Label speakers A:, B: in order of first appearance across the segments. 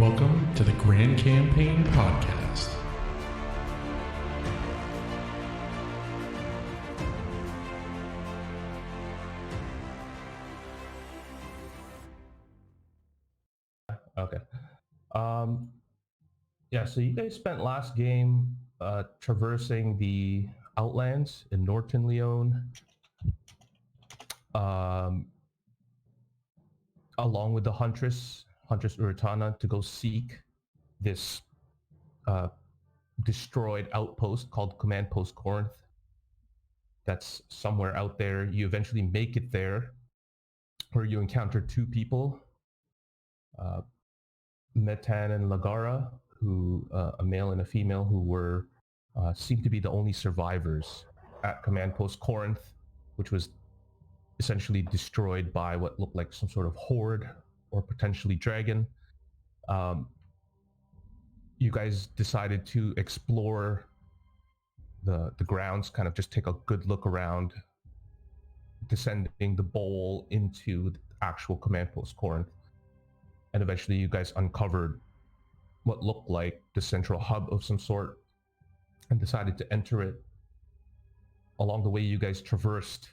A: Welcome to the Grand Campaign Podcast.
B: Okay. Yeah, so you guys spent last game traversing the Outlands in Norton Leon, along with the Huntress Uritana, to go seek this destroyed outpost called Command Post Corinth. That's somewhere out there. You eventually make it there, where you encounter two people, Metan and Lagara, who a male and a female, who were seemed to be the only survivors at Command Post Corinth, which was essentially destroyed by what looked like some sort of horde or potentially dragon. You guys decided to explore the grounds, kind of just take a good look around, descending the bowl into the actual Command Post Corinth. And eventually you guys uncovered what looked like the central hub of some sort and decided to enter it. Along the way, you guys traversed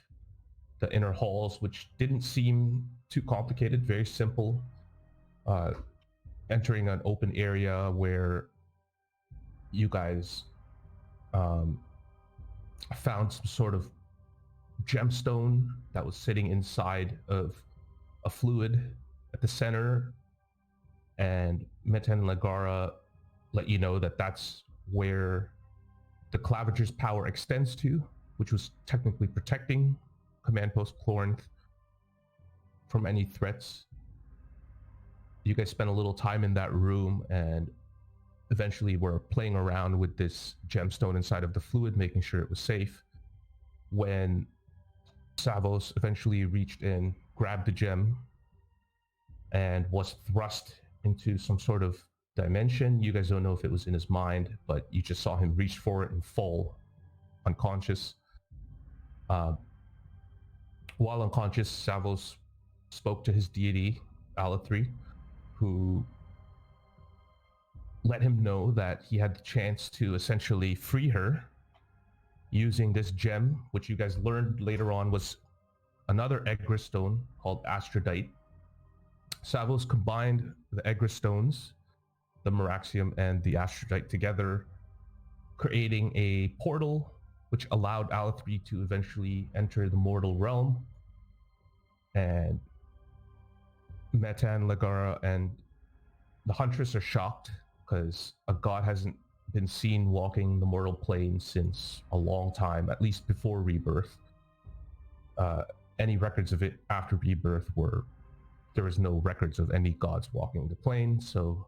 B: the inner halls, which didn't seem too complicated, very simple. Entering an open area where you guys found some sort of gemstone that was sitting inside of a fluid at the center, and Metan and Lagara let you know that that's where the Clavager's power extends to, which was technically protecting Command Post Corinth from any threats. You guys spent a little time in that room and eventually were playing around with this gemstone inside of the fluid, making sure it was safe, when Savos eventually reached in, grabbed the gem, and was thrust into some sort of dimension. You guys don't know if it was in his mind, but you just saw him reach for it and fall unconscious. While unconscious, Savos spoke to his deity, Alathri, who let him know that he had the chance to essentially free her using this gem, which you guys learned later on was another Egra stone called Astrodite. Savos combined the Egra stones, the Meraxium and the Astrodite together, creating a portal which allowed Alathri to eventually enter the mortal realm. And Metan, Lagara, and the Huntress are shocked because a god hasn't been seen walking the mortal plane since a long time, at least before Rebirth. Any records of it after Rebirth there was no records of any gods walking the plane. So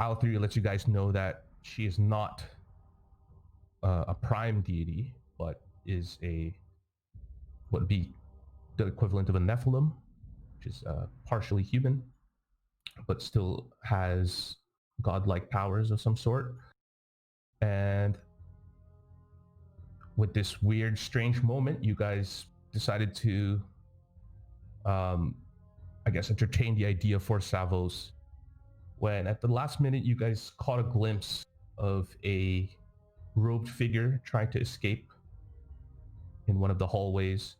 B: Alathri lets you guys know that she is not a prime deity, but is would be the equivalent of a Nephilim, which is partially human, but still has godlike powers of some sort. And with this weird, strange moment, you guys decided to, entertain the idea for Savos, when at the last minute you guys caught a glimpse of a robed figure trying to escape in one of the hallways,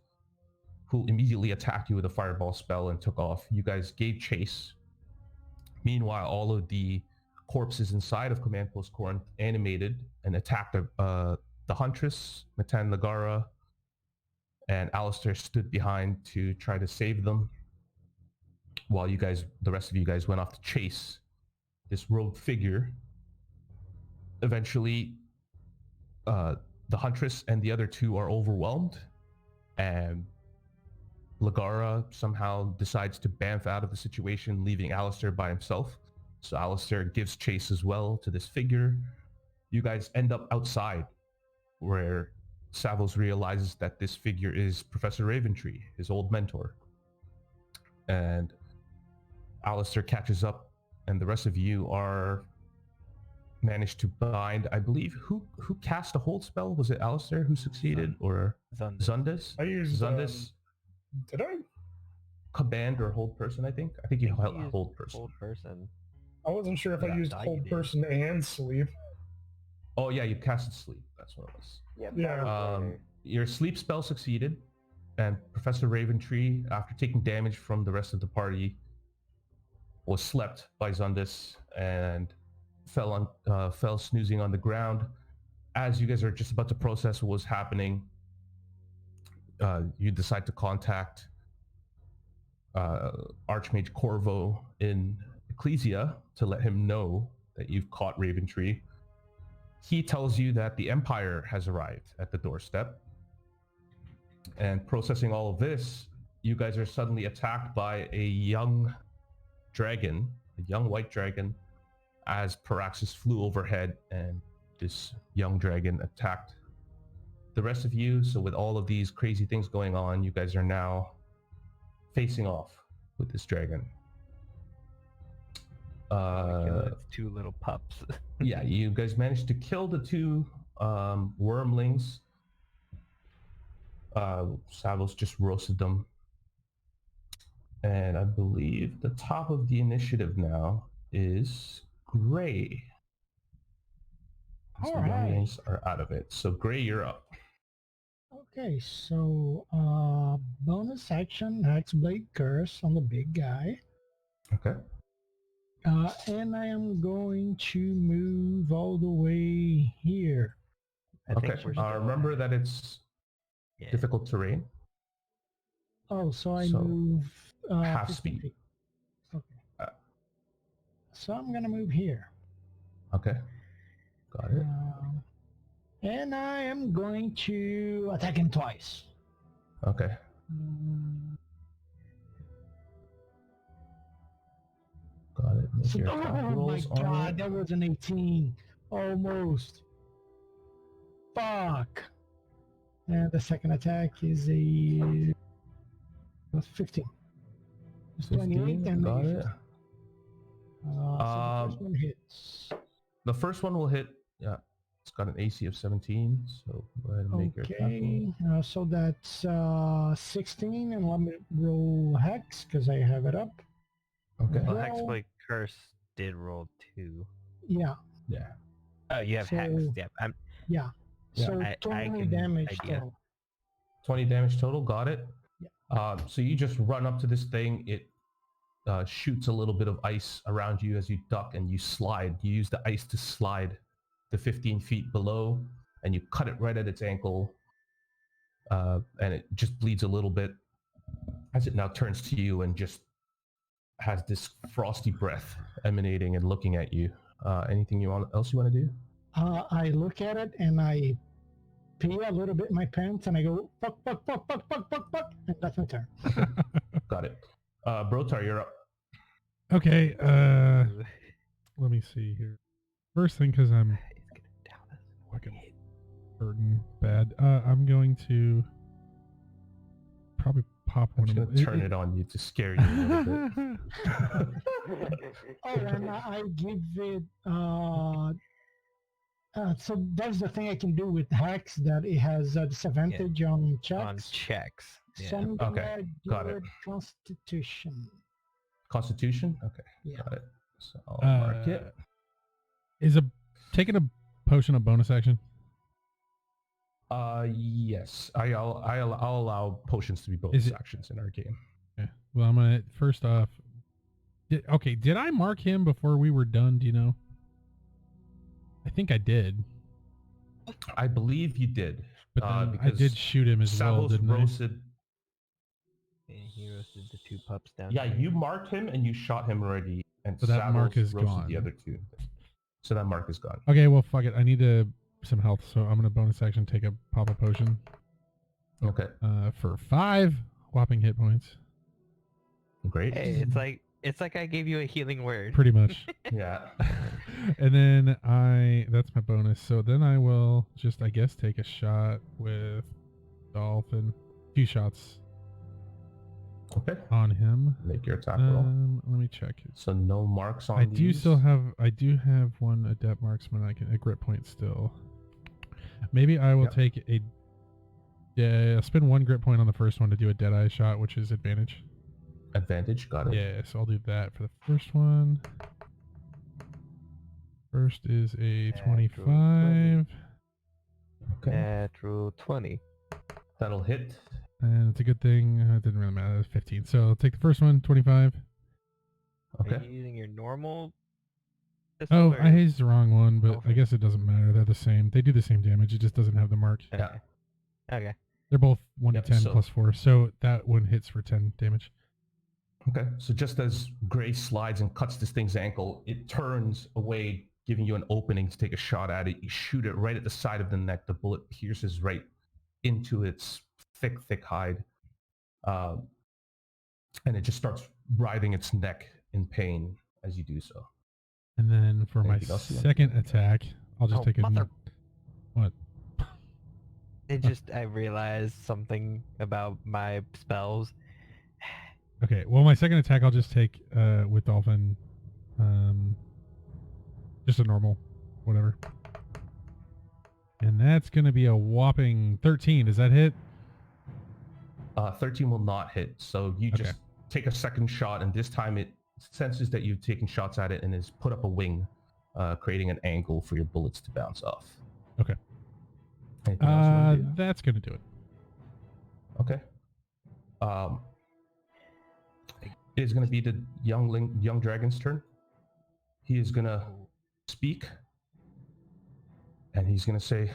B: who immediately attacked you with a fireball spell and took off. You guys gave chase. Meanwhile, all of the corpses inside of Command Post Corinth animated and attacked the Huntress. Metan, Lagara, and Alistair stood behind to try to save them, while the rest of you guys went off to chase this robed figure. Eventually, the Huntress and the other two are overwhelmed, and Lagara somehow decides to bamf out of the situation, leaving Alistair by himself. So Alistair gives chase as well to this figure. You guys end up outside, where Savos realizes that this figure is Professor Raventree, his old mentor. And Alistair catches up, and the rest of you are managed to bind, I believe, who cast a hold spell? Was it Alistair who succeeded, or Zundis?
C: I used
B: Zundis.
C: Did I?
B: Command or hold person, I think. I think you held hold person.
D: Hold person.
C: I wasn't sure if I
D: Yeah,
C: used
D: thought you
C: hold
D: did.
C: person and sleep.
B: Oh yeah, you casted sleep. That's what it was.
E: Yep,
C: Yeah.
E: that was later.
B: Your sleep spell succeeded, and Professor Raventree, after taking damage from the rest of the party, was slept by Zundis and fell snoozing on the ground. As you guys are just about to process what was happening, you decide to contact Archmage Corvo in Ecclesia to let him know that you've caught Raventree. He tells you that the Empire has arrived at the doorstep. And processing all of this, you guys are suddenly attacked by a young dragon, a young white dragon, as Paraxis flew overhead, and this young dragon attacked the rest of you. So with all of these crazy things going on, you guys are now facing off with this dragon.
D: It's two little pups.
B: Yeah, you guys managed to kill the two wormlings. Savos just roasted them. And I believe the top of the initiative now is Gray.
F: All
B: The
F: right.
B: younglings are out of it. So Gray, you're up.
F: Okay, so bonus action, Hexblade Curse on the big guy.
B: Okay.
F: And I am going to move all the way here.
D: I think
B: Okay.
D: we're still
B: Remember that it's
D: yeah.
B: difficult terrain.
F: Oh, so I
B: So,
F: move
B: half
F: 50
B: speed.
F: feet. Okay.
B: Uh,
F: So I'm gonna move here.
B: Okay. Got it.
F: And I am going to attack him twice.
B: Okay. Got it. Make your attack
F: Oh my
B: rolls on
F: god,
B: it.
F: that was an 18. Almost. Fuck. And the second attack is a 15. It's 28
B: 15,
F: and
B: got
F: maybe
B: it.
F: 15. So the first one hits.
B: The first one will hit. Yeah. It's got an AC of 17. So go ahead and make your attack roll.
F: Okay, so that's 16, and let me roll Hex because I have it up.
B: Okay.
D: Well,
F: Well-
D: Hexblade Curse did roll 2.
F: Yeah,
B: Yeah.
D: Oh, you have Hex.
F: So-
D: Yep.
F: yeah.
B: Yeah.
F: So
D: I
F: 20
D: can
F: damage
D: idea.
F: total.
B: 20 damage total. Got it.
F: Yeah.
B: So you just run up to this thing. It shoots a little bit of ice around you as you duck and you slide. You use the ice to slide the 15 feet below, and you cut it right at its ankle. And it just bleeds a little bit as it now turns to you and just has this frosty breath emanating and looking at you. Anything else you want to do?
F: I look at it and I pee a little bit in my pants and I go fuck, and that's my turn.
B: Got it. Brotar, you're up.
A: Okay, let me see here. First thing, because I'm
D: He's gonna down us.
A: fucking hurting bad, I'm going to probably pop
B: I'm
A: one
B: just
A: of
B: going to turn it on you to scare you a little bit.
F: Oh, and I give it. So that's the thing I can do with Hex, that it has disadvantage on checks.
D: On checks.
F: So
D: Yeah.
F: I'm gonna
B: Okay,
F: do
B: got it.
F: it Constitution.
B: Constitution? Okay.
F: Yeah.
B: Got it. So I'll mark it.
A: Is taking a potion a bonus action?
B: Yes. I'll allow potions to be
A: Is
B: bonus
A: it-
B: actions in our game.
A: Okay. Well, I'm gonna first off. Did I mark him before we were done? Do you know? I think I did,
B: I believe you did.
A: but then I
B: because
A: did shoot him as well,
B: Savos
A: didn't I?
B: roasted.
D: Yeah, he roasted the 2 pups down.
B: Yeah,
D: here.
B: you marked him and you shot him already, and
A: So that
B: Savos
A: mark is
B: roasted the
A: gone.
B: other 2. So that mark is gone.
A: Okay, well, fuck it. I need some health, so I'm gonna bonus action take a pop a potion.
B: Okay.
A: For 5 whopping hit points,
B: Great.
D: Hey, it's like I gave you a healing word.
A: pretty much.
B: Yeah.
A: And then that's my bonus. So then I will just, I guess, take a shot with Dolphin. 2 shots
B: Okay.
A: on him.
B: Make your attack roll.
A: Let me check.
B: So no marks on
A: I
B: these.
A: do have one adept marksman. A grit point still. Maybe I will
B: Yep.
A: take I'll spend 1 grit point on the first one to do a deadeye shot, which is advantage.
B: Advantage. Got it.
A: Yeah, so I'll do that for the first one. First is a
D: Natural
A: 25,
B: Okay.
D: Natural 20.
B: That'll hit.
A: and it's a good thing. It didn't really matter. It's 15. So I'll take the first one, 25.
D: Are
B: Okay.
D: you using your normal pistol?
A: Oh,
D: or...
A: I hazed the wrong one, but I
D: Dolphin?
A: guess it doesn't matter. They're the same. They do the same damage. It just doesn't have the mark.
D: Okay.
B: Yeah.
D: Okay.
A: They're both 1
B: Yep,
A: to 10
B: so-
A: plus 4. So that one hits for 10 damage.
B: Okay. So just as Gray slides and cuts this thing's ankle, it turns away, giving you an opening to take a shot at it. You shoot it right at the side of the neck. The bullet pierces right into its thick hide. And it just starts writhing its neck in pain as you do so.
A: And then for my
B: Anything else you want?
A: second attack, I'll just
D: Oh,
A: take a...
D: mother-
A: What?
D: I realized something about my spells.
A: Okay, well, my second attack I'll just take with Dolphin. Just a normal, whatever. And that's going to be a whopping 13. Does that hit?
B: 13 will not hit. So you
A: Okay.
B: just take a second shot, and this time it senses that you've taken shots at it and has put up a wing, creating an angle for your bullets to bounce off.
A: Okay.
B: Anything else you want to do?
A: That's going to do it.
B: Okay. It is going to be the young dragon's turn. He is going to speak, and he's going to say,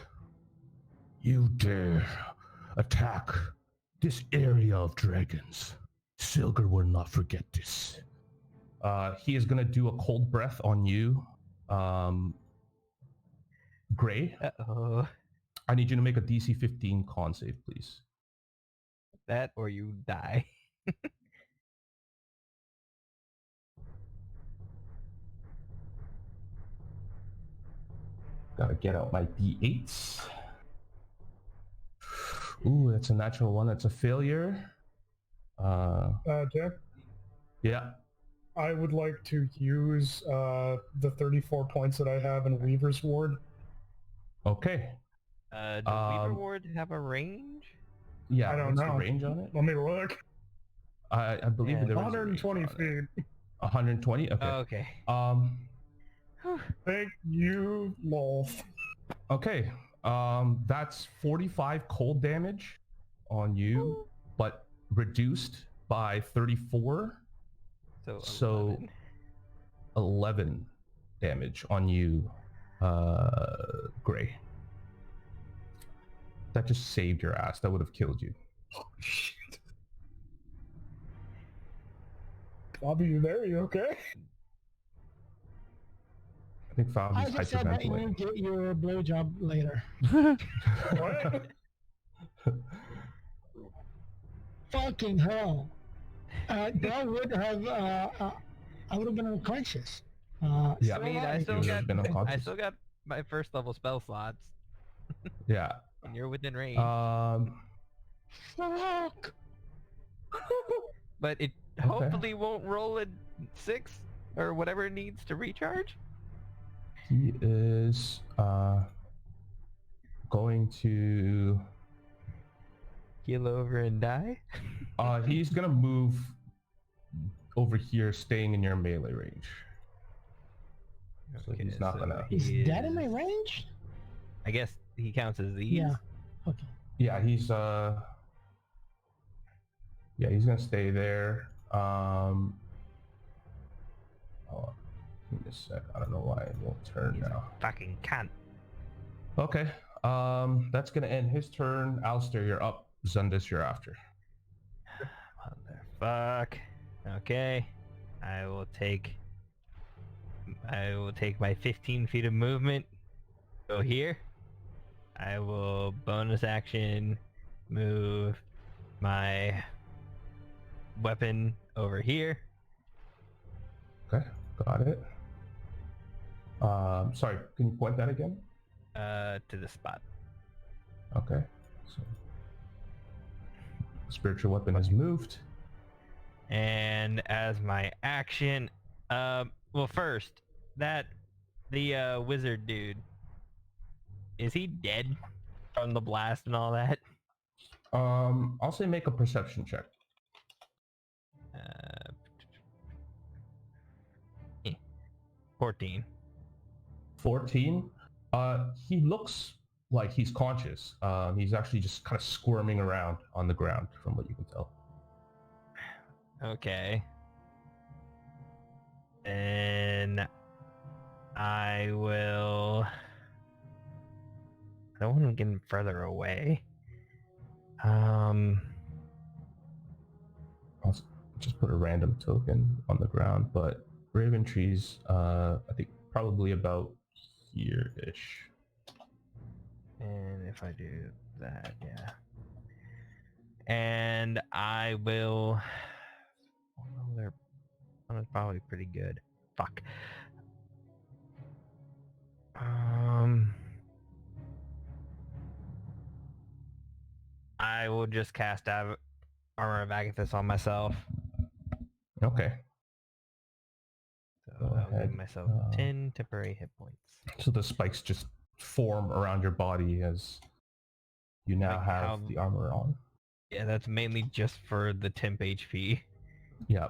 B: "You dare attack this area of dragons. Silgar will not forget this." He is going to do a cold breath on you, Gray.
D: Uh-oh.
B: I need you to make a DC 15 con save, please.
D: That or you die.
B: Gotta get out my D8s. Ooh, that's a natural one. That's a failure.
C: Jack,
B: Yeah.
C: I would like to use the 34 points that I have in Weaver's Ward.
B: Okay.
D: Does Weaver
B: Um,
D: Ward have a range?
B: Yeah.
C: I don't
B: what's
C: know.
B: the range on it?
C: Let me look.
B: I believe
D: Yeah.
B: there is a range
C: 120
B: on it.
C: feet.
B: 120. Okay.
D: Oh, okay.
C: Thank you, lol.
B: Okay. That's 45 cold damage on you, but reduced by 34.
D: So, 11.
B: 11 damage on you, Gray. That just saved your ass. That would have killed you.
C: Oh, shit. Bobby, you there? You okay?
B: I think
F: I
B: Fabi's
F: just said that you
B: hyperventilating.
F: get your blowjob later.
C: What?
F: Fucking hell. That would have, I would have been unconscious.
B: Yeah.
F: Still
D: I mean, I
F: alive.
D: still
B: You would
D: got
B: have been unconscious.
D: I still got my first level spell slots,
B: Yeah.
D: and you're within range.
F: Fuck.
D: But it hopefully won't roll a 6 or whatever it needs to recharge.
B: He is going to
D: Keel over and die.
B: he's gonna move over here, staying in your melee range. So he's not gonna-
F: Is
D: he
F: that in my
D: is-
F: range?
D: I guess he counts as these.
F: Yeah. Okay.
B: Yeah, he's he's gonna stay there. Oh, give me a sec. I don't know why it won't turn
D: He's
B: now.
D: Fucking cunt.
B: Okay. That's gonna end his turn. Alistair, you're up. Zundus, you're after.
D: Motherfuck. Okay. I will take my 15 feet of movement. Go here. I will bonus action move my weapon over here.
B: Okay, got it. Sorry, can you point that again?
D: To the spot.
B: Okay. So spiritual weapon has moved.
D: And as my action, well, first, the wizard dude, is he dead from the blast and all that?
B: I'll say make a perception check.
D: Uh, 14.
B: 14. He looks like he's conscious. He's actually just kind of squirming around on the ground, from what you can tell.
D: Okay. And I will. I don't want to get him further away.
B: I'll just put a random token on the ground, but Raven Tree's, I think probably about here-ish.
D: And if I do that, yeah. And I will. Oh, they're probably pretty good. Fuck. I will just cast Armor of Agathis on myself.
B: Okay.
D: So
B: Go
D: I'll
B: ahead.
D: give myself 10 temporary hit points.
B: So the spikes just form around your body as you now
D: Like
B: have
D: how-
B: the armor on.
D: Yeah, that's mainly just for the temp HP.
B: Yeah.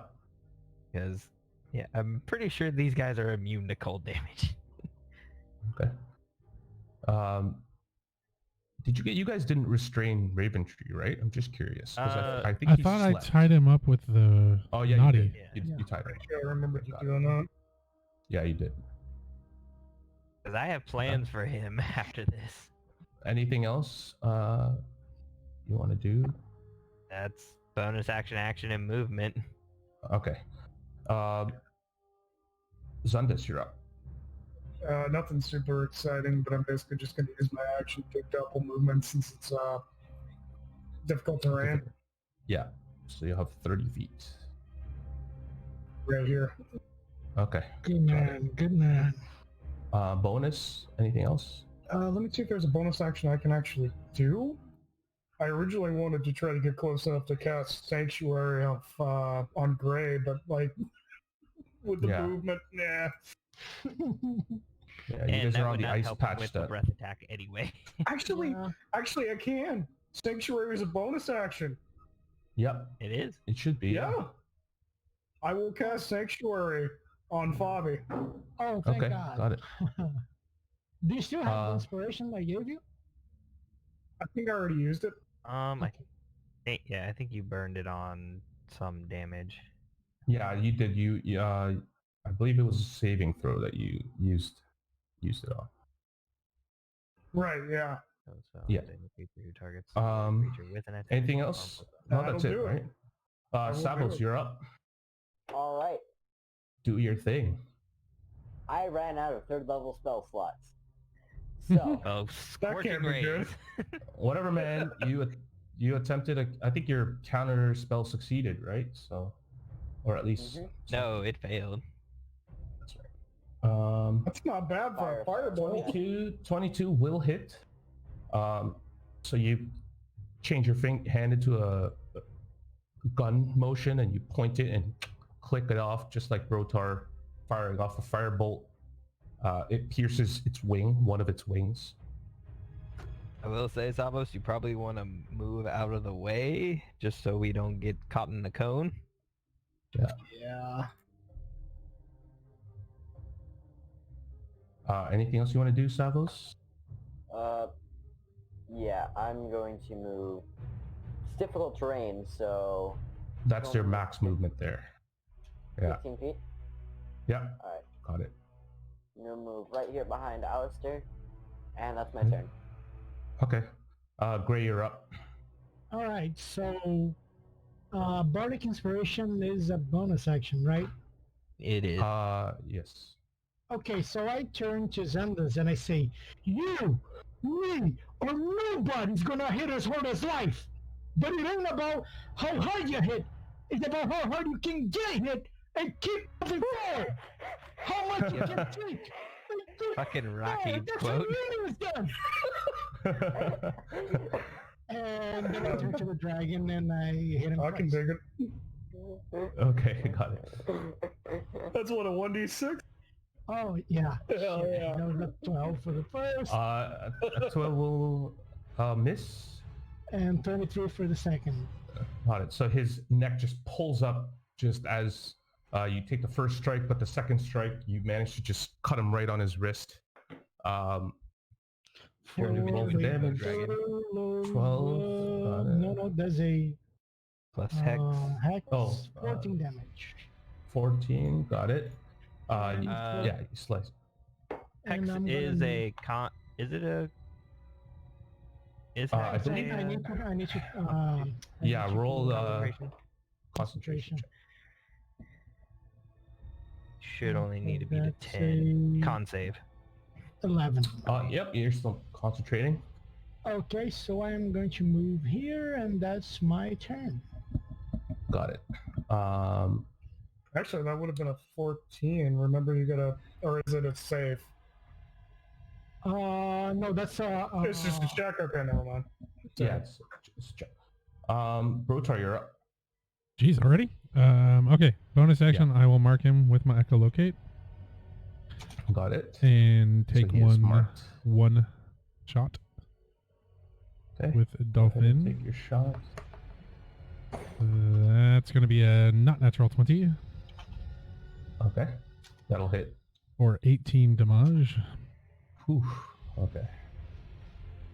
D: Because, yeah, I'm pretty sure these guys are immune to cold damage.
B: Okay. You guys didn't restrain Raven Tree, right? I'm just curious. 'Cause I think
A: I
B: he
A: thought
B: slept.
A: I tied him up with the
B: Oh yeah,
A: naughty.
B: you did.
D: Yeah.
B: You tied him.
C: Yeah, I remember you
B: Got it.
C: doing that.
B: Yeah, you did.
D: Because I have plans for him after this.
B: Anything else you want to do?
D: That's bonus action, and movement.
B: Okay. Zundus, you're up.
C: Nothing super exciting, but I'm basically just going to use my action to double movement since it's difficult terrain
B: Yeah. So you'll have 30 feet.
C: right here.
B: Okay.
F: Good man. Good man.
B: Bonus? Anything else?
C: Let me see if there's a bonus action I can actually do. I originally wanted to try to get close enough to cast Sanctuary on Gray, but like with the
B: Yeah.
C: movement, nah.
B: Yeah, you
D: And
B: guys
D: that
B: are on
D: would
B: the
D: not
B: ice
D: help him
B: patch
D: with the
B: that.
D: breath attack anyway.
C: Actually,
F: Yeah.
C: I can. Sanctuary is a bonus action.
B: Yep,
D: It is.
B: it should be.
C: Yeah. I will cast Sanctuary on Fabi.
F: Oh, thank
B: Okay,
F: God.
B: got it.
F: Do you still have the
B: Uh,
F: inspiration I gave you?
C: I think I already used it.
D: I think you burned it on some damage.
B: Yeah, you did. I believe it was a saving throw that you used it on.
C: Right, yeah.
D: So
B: Yeah.
D: the creature who targets
B: Um,
D: creature with an attack.
B: Anything
D: or
B: else?
D: harmful-
B: No, that's
C: That'll
B: it,
C: do it.
B: right?
C: will do
B: Savos,
C: it.
B: you're up.
E: All right.
B: Do your thing.
E: I ran out of third level spell slots. So,
D: Oh,
C: That
D: scorching
C: can't be
D: rays.
C: good.
B: Whatever, man. You attempted I think your counter spell succeeded, right? So, or at least.
E: Mhm.
D: No, it failed.
B: That's right.
C: That's not bad for a fireball.
B: 22 will hit. So you change your hand into a gun motion and you point it and click it off, just like Rotar firing off a firebolt. It pierces its wing, one of its wings.
D: I will say, Savos, you probably want to move out of the way just so we don't get caught in the cone.
F: Yeah.
B: Anything else you want to do, Savos?
E: yeah, I'm going to move. It's difficult terrain, so
B: That's your max movement there. Yeah.
E: 15 feet.
B: Yeah.
E: All right.
B: Got it.
E: I'm gonna move right here behind Alistair, and that's my
B: Mhm.
E: turn.
B: Okay. Gray, you're up.
F: All right. So, Bardic Inspiration is a bonus action, right?
D: It is.
B: Yes.
F: Okay, so I turn to Zendas and I say, "You, me, or nobody's gonna hit as hard as life. But it ain't about how hard you hit. It's about how hard you can get hit and keep moving forward. How much you can take. and keep
D: Fucking Rocky
F: forward. That's
D: quote.
F: what Reno was done." And then I turn to the dragon and I hit him
C: I can
F: twice.
C: dig it.
B: Okay, got it.
C: That's what, a 1d6?
F: Oh, yeah.
C: Hell
F: Shit,
C: yeah.
F: that was a 12 for the first
B: A 12 will miss.
F: and 23 for the second.
B: Got it. So his neck just pulls up just as you take the first strike, but the second strike, you manage to just cut him right on his wrist. Here, let me roll for damage. 12, got it.
F: No, there's a
D: Plus hex.
F: hex.
B: Oh,
F: 14 damage.
B: 14, got it.
F: And
B: Yeah, you slice.
D: Hex
F: and I'm
D: is
F: gonna-
D: a con. Is it a? Is
B: I
D: hex
B: believe-
F: I need to.
B: Yeah,
F: need to
B: roll
F: do,
B: concentration
F: concentration.
B: check.
D: should only need to be to
F: That's
D: 10.
F: a
D: Con save.
F: 11.
B: Yep, you're still concentrating.
F: Okay, so I am going to move here, and that's my turn.
B: Got it.
C: Actually, that would have been a 14. Remember, you gotta, or is it a save?
F: No, that's
C: It's just a check. Okay, never mind.
B: Yeah, it's check. Brotar, you're up.
A: Jeez, already? Okay. Bonus action. I will mark him with my echolocate
B: Got it.
A: and
B: So
A: take
B: he is marked.
A: one shot
B: Okay.
A: with a
B: Go ahead and
A: dolphin.
B: take your shot.
A: That's going to be a not natural 20
B: Okay. That'll hit.
A: or 18 damage.
B: Whew. Okay.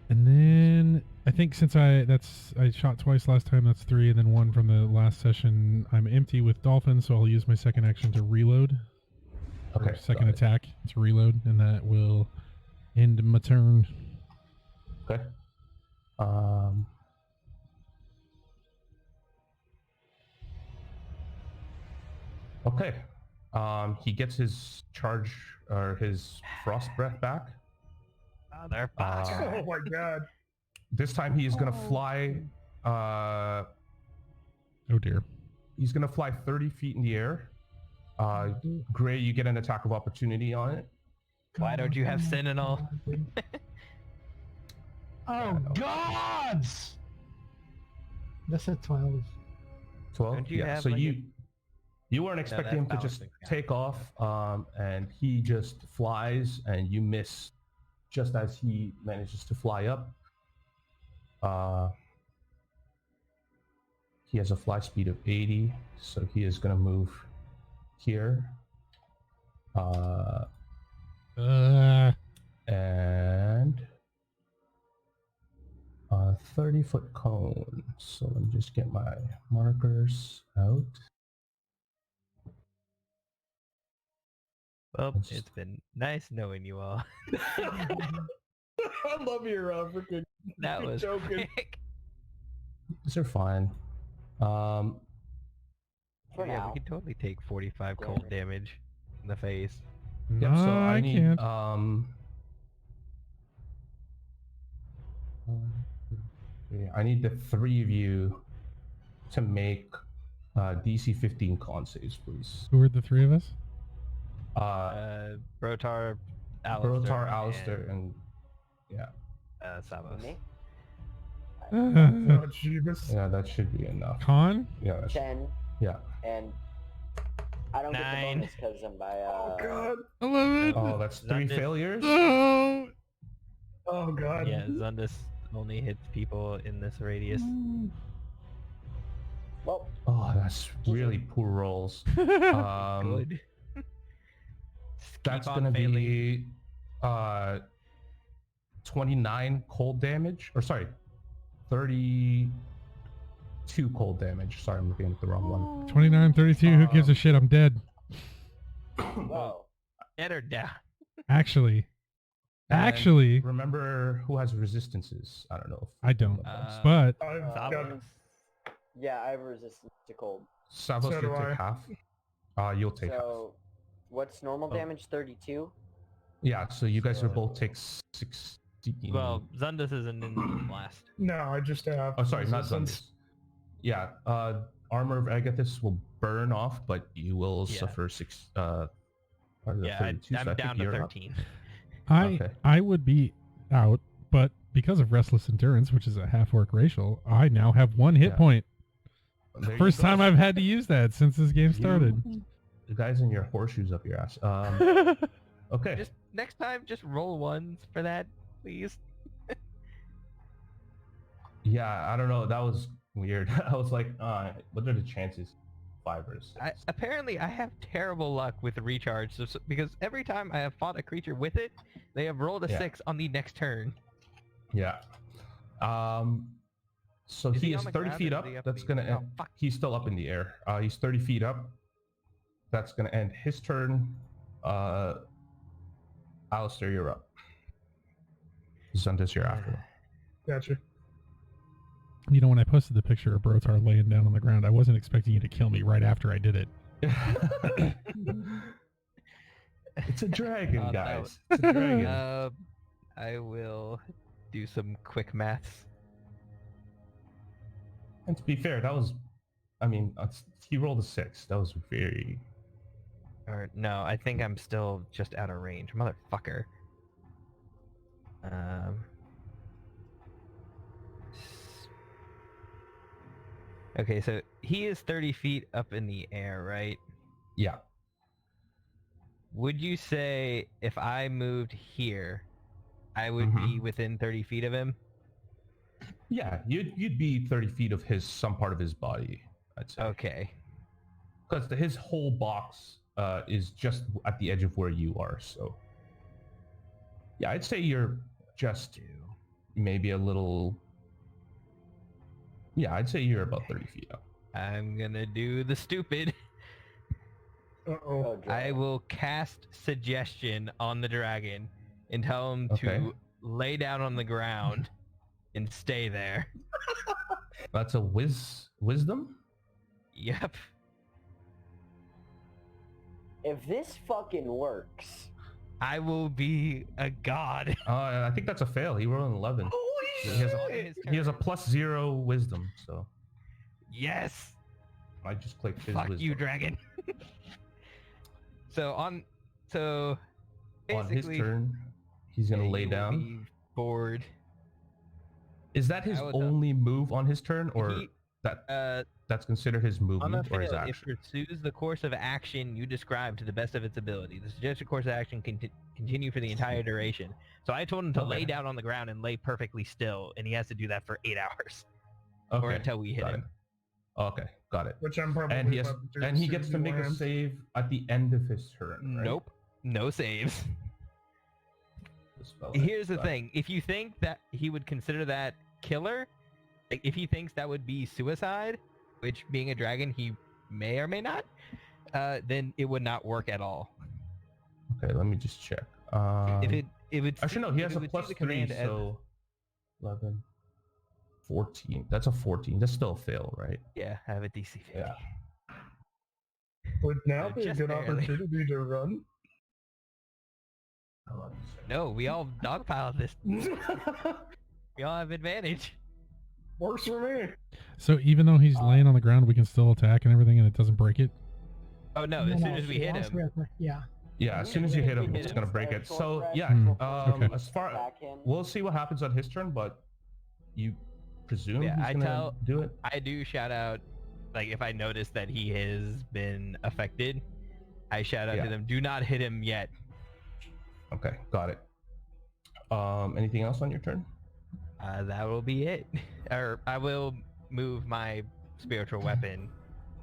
A: And then I think since I shot twice last time, that's 3, and then 1 from the last session. I'm empty with dolphin, so I'll use my second action to reload.
B: Okay.
A: Or second
B: got it.
A: attack to reload, and that will end my turn.
B: Okay. Okay. He gets his charge or his frost breath back.
D: Oh, they're back.
C: Oh my god.
B: This time he is gonna fly.
A: Oh dear.
B: He's gonna fly 30 feet in the air. Gray, you get an attack of opportunity on it.
D: Why don't you have Sentinel?
F: Oh, gods! That's a 12.
B: 12.
D: Don't you
B: Yeah.
D: have,
B: So
D: like,
B: you weren't expecting him
D: that's
B: to just
D: balancing, yeah.
B: take off, and he just flies, and you miss just as he manages to fly up. He has a fly speed of 80, so he is going to move here. And a 30-foot cone. So let me just get my markers out.
D: Well,
B: Let's-
D: it's been nice knowing you all.
C: I love your freaking.
D: That
C: You're
D: was
C: joking.
D: quick.
B: These are fine.
E: For
D: Yeah,
E: now.
D: we could totally take 45 cold damage in the face.
B: Yep,
A: No,
B: so I need
A: can't.
B: I need the 3 of you to make DC 15 con saves, please.
A: Who are the 3 of us?
D: Brotar, Alistair,
B: Brotar, Alistair, and yeah,
D: Savos.
E: Me?
C: Oh, Jeebus.
B: yeah, that should be enough.
A: Con?
B: Yeah, that's,
E: 10,
B: yeah.
E: and I don't get the
D: 9.
E: bonus because I'm by.
C: Oh god.
A: 11.
B: Oh, that's 3
D: Zundis.
B: failures.
A: No.
C: Oh god.
D: Yeah, Zundis only hits people in this radius.
E: Well,
B: Oh, that's really poor rolls.
D: Good. Just
B: That's
D: keep on
B: gonna
D: failing.
B: be 29 cold damage, or sorry, 32 cold damage. Sorry, I'm looking at the wrong one.
A: 29, 32. Who gives a shit? I'm dead.
E: whoa.
D: Get her down.
A: Actually.
B: And
A: Actually,
B: remember who has resistances? I don't know.
A: I don't.
D: Uh,
A: But
C: I've got
D: Savos.
E: Yeah, I have resistance to cold.
B: Savos,
C: So do
B: you'll take
C: I.
B: half. You'll take half.
E: So, what's normal
B: Oh.
E: damage? 32?
B: Yeah, so you guys will both take 16.
D: Well, Zundis isn't in the blast.
C: No, I just have.
B: Oh, sorry, not
C: resistance.
B: Zundis. Yeah, Armor of Agathis will burn off, but you will
D: Yeah.
B: suffer 6. Or the
D: Yeah,
B: 32, so I
D: I'm
B: think
D: down to
B: you're up.
D: 13.
B: Okay.
A: I would be out, but because of Restless Endurance, which is a half-orc racial, I now have 1 hit
B: Yeah.
A: point.
B: There you
A: First
B: go.
A: time I've had to use that since this game started.
B: The guys in your horseshoes up your ass. Okay.
D: Just next time, just roll ones for that, please.
B: Yeah, I don't know. That was weird. I was like, what are the chances? 5 or 6.
D: Apparently, I have terrible luck with recharge because every time I have fought a creature with it, they have rolled a
B: Yeah.
D: 6 on the next turn.
B: Yeah. So
D: Is
B: he
D: he
B: is
D: on the
B: 30
D: ground
B: feet
D: or
B: up.
D: is he up
B: That's
D: the-
B: gonna
D: oh,
B: end.
D: fuck.
B: He's still up in the air. He's 30 feet up. That's gonna end his turn. Alistair, you're up. Zundis, you're after.
C: Gotcha.
A: You know, when I posted the picture of Brotar laying down on the ground, I wasn't expecting you to kill me right after I did it.
B: It's a dragon,
D: that
B: guys.
D: was-
B: It's a dragon.
D: I will do some quick maths.
B: And to be fair, that was, I mean, he rolled a 6. That was very.
D: Or no, I think I'm still just out of range, motherfucker. Okay, so he is 30 feet up in the air, right?
B: Yeah.
D: Would you say if I moved here, I would be within 30 feet of him?
B: Yeah, you'd be 30 feet of some part of his body, I'd say.
D: Okay.
B: Because his whole box is just at the edge of where you are, so. Yeah, I'd say you're just maybe a little. Yeah, I'd say you're about 30 feet up.
D: I'm gonna do the stupid.
C: Uh-oh.
E: Oh,
D: I
E: joy.
D: will cast suggestion on the dragon and tell him
B: Okay.
D: to lay down on the ground and stay there.
B: That's a wisdom?
D: Yep.
E: If this fucking works,
D: I will be a god.
B: I think that's a fail. He rolled an 11. He has he has a +0 wisdom, so
D: Yes.
B: I just clicked his
D: Fuck
B: wisdom.
D: you, dragon. so
B: On his
D: basically,
B: turn, he's gonna
D: yeah,
B: lay
D: he will
B: down.
D: be bored.
B: Is that his
D: I would,
B: only move on his turn, or
D: he-
B: that's considered his
D: On
B: movement
D: the
B: or his
D: field, it
B: action?
D: pursues the course of action you describe to the best of its ability. The suggested course of action can continue for the entire duration. So I told him to lay
B: Okay.
D: down on the ground and lay perfectly still, and he has to do that for 8 hours,
B: Okay,
D: or until we hit
B: got
D: him.
B: it. Okay, got it.
C: Which I'm probably
B: And he has,
C: about to do
B: and he
C: as soon
B: gets
C: as
B: to make a
C: lands.
B: save at the end of his turn. Right?
D: Nope, no saves.
B: The spell
D: Here's the
B: ends.
D: thing: if you think that he would consider that killer, like if he thinks that would be suicide, which being a dragon he may or may not, then it would not work at all.
B: Okay, let me just check.
D: If it would
B: Actually, no,
D: see-
B: he
D: if
B: has
D: it
B: a
D: would see
B: +3,
D: the command as-
B: so 11, 14. That's a 14. That's still a fail, right?
D: yeah, I have a DC 50.
B: Yeah.
C: Would now be a
D: Just
C: good
D: barely.
C: opportunity to run?
B: Hold on a second.
D: No, we all dogpiled this. We all have advantage.
C: Works for me.
A: So even though he's laying on the ground, we can still attack and everything, and it doesn't break it.
D: Oh no! As soon as we hit him,
F: Yeah.
B: Yeah, as soon as you hit him, it's gonna break it. So yeah,
A: Okay.
B: as far
E: attack him.
B: we'll see what happens on his turn, but you presume
D: Yeah,
B: he's
D: I
B: gonna
D: tell-
B: do it.
D: I do shout out, like if I notice that he has been affected, I shout out
B: Yeah.
D: to them, do not hit him yet.
B: Okay, got it. Anything else on your turn?
D: That will be it. Or I will move my spiritual weapon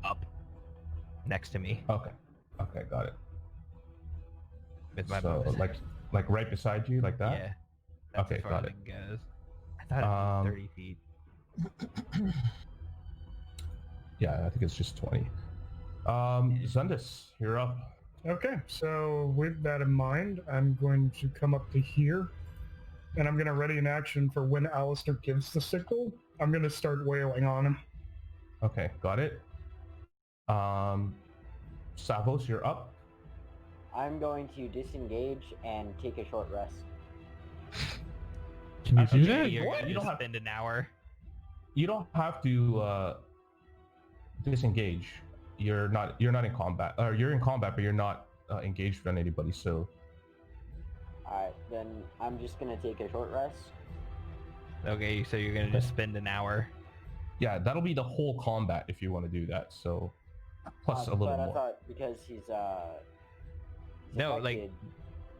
D: up next to me
B: Okay, got it.
D: with my
B: So
D: bonus.
B: like right beside you, like that.
D: Yeah. That's
B: Okay,
D: as far
B: got
D: as
B: it.
D: goes. I thought it was 30 feet.
B: Yeah, I think it's just 20. Zundis, you're up.
C: Okay, so with that in mind, I'm going to come up to here, and I'm going to ready an action for when Alistair gives the signal. I'm going to start wailing on him.
B: Okay, got it. Savos, you're up.
E: I'm going to disengage and take a short rest.
A: Can you do
B: Okay,
A: that?
D: You're
B: What?
D: gonna
B: You don't
D: just
B: have-
D: spend an hour.
B: You don't have to disengage. You're not in combat. Or you're in combat, but you're not engaged with anybody. So
E: Alright, then I'm just gonna take a short rest.
D: Okay, so you're gonna just spend an hour.
B: yeah, that'll be the whole combat if you want to do that. So plus a little
E: but I
B: more.
E: thought because he's
D: No, like-
E: affected-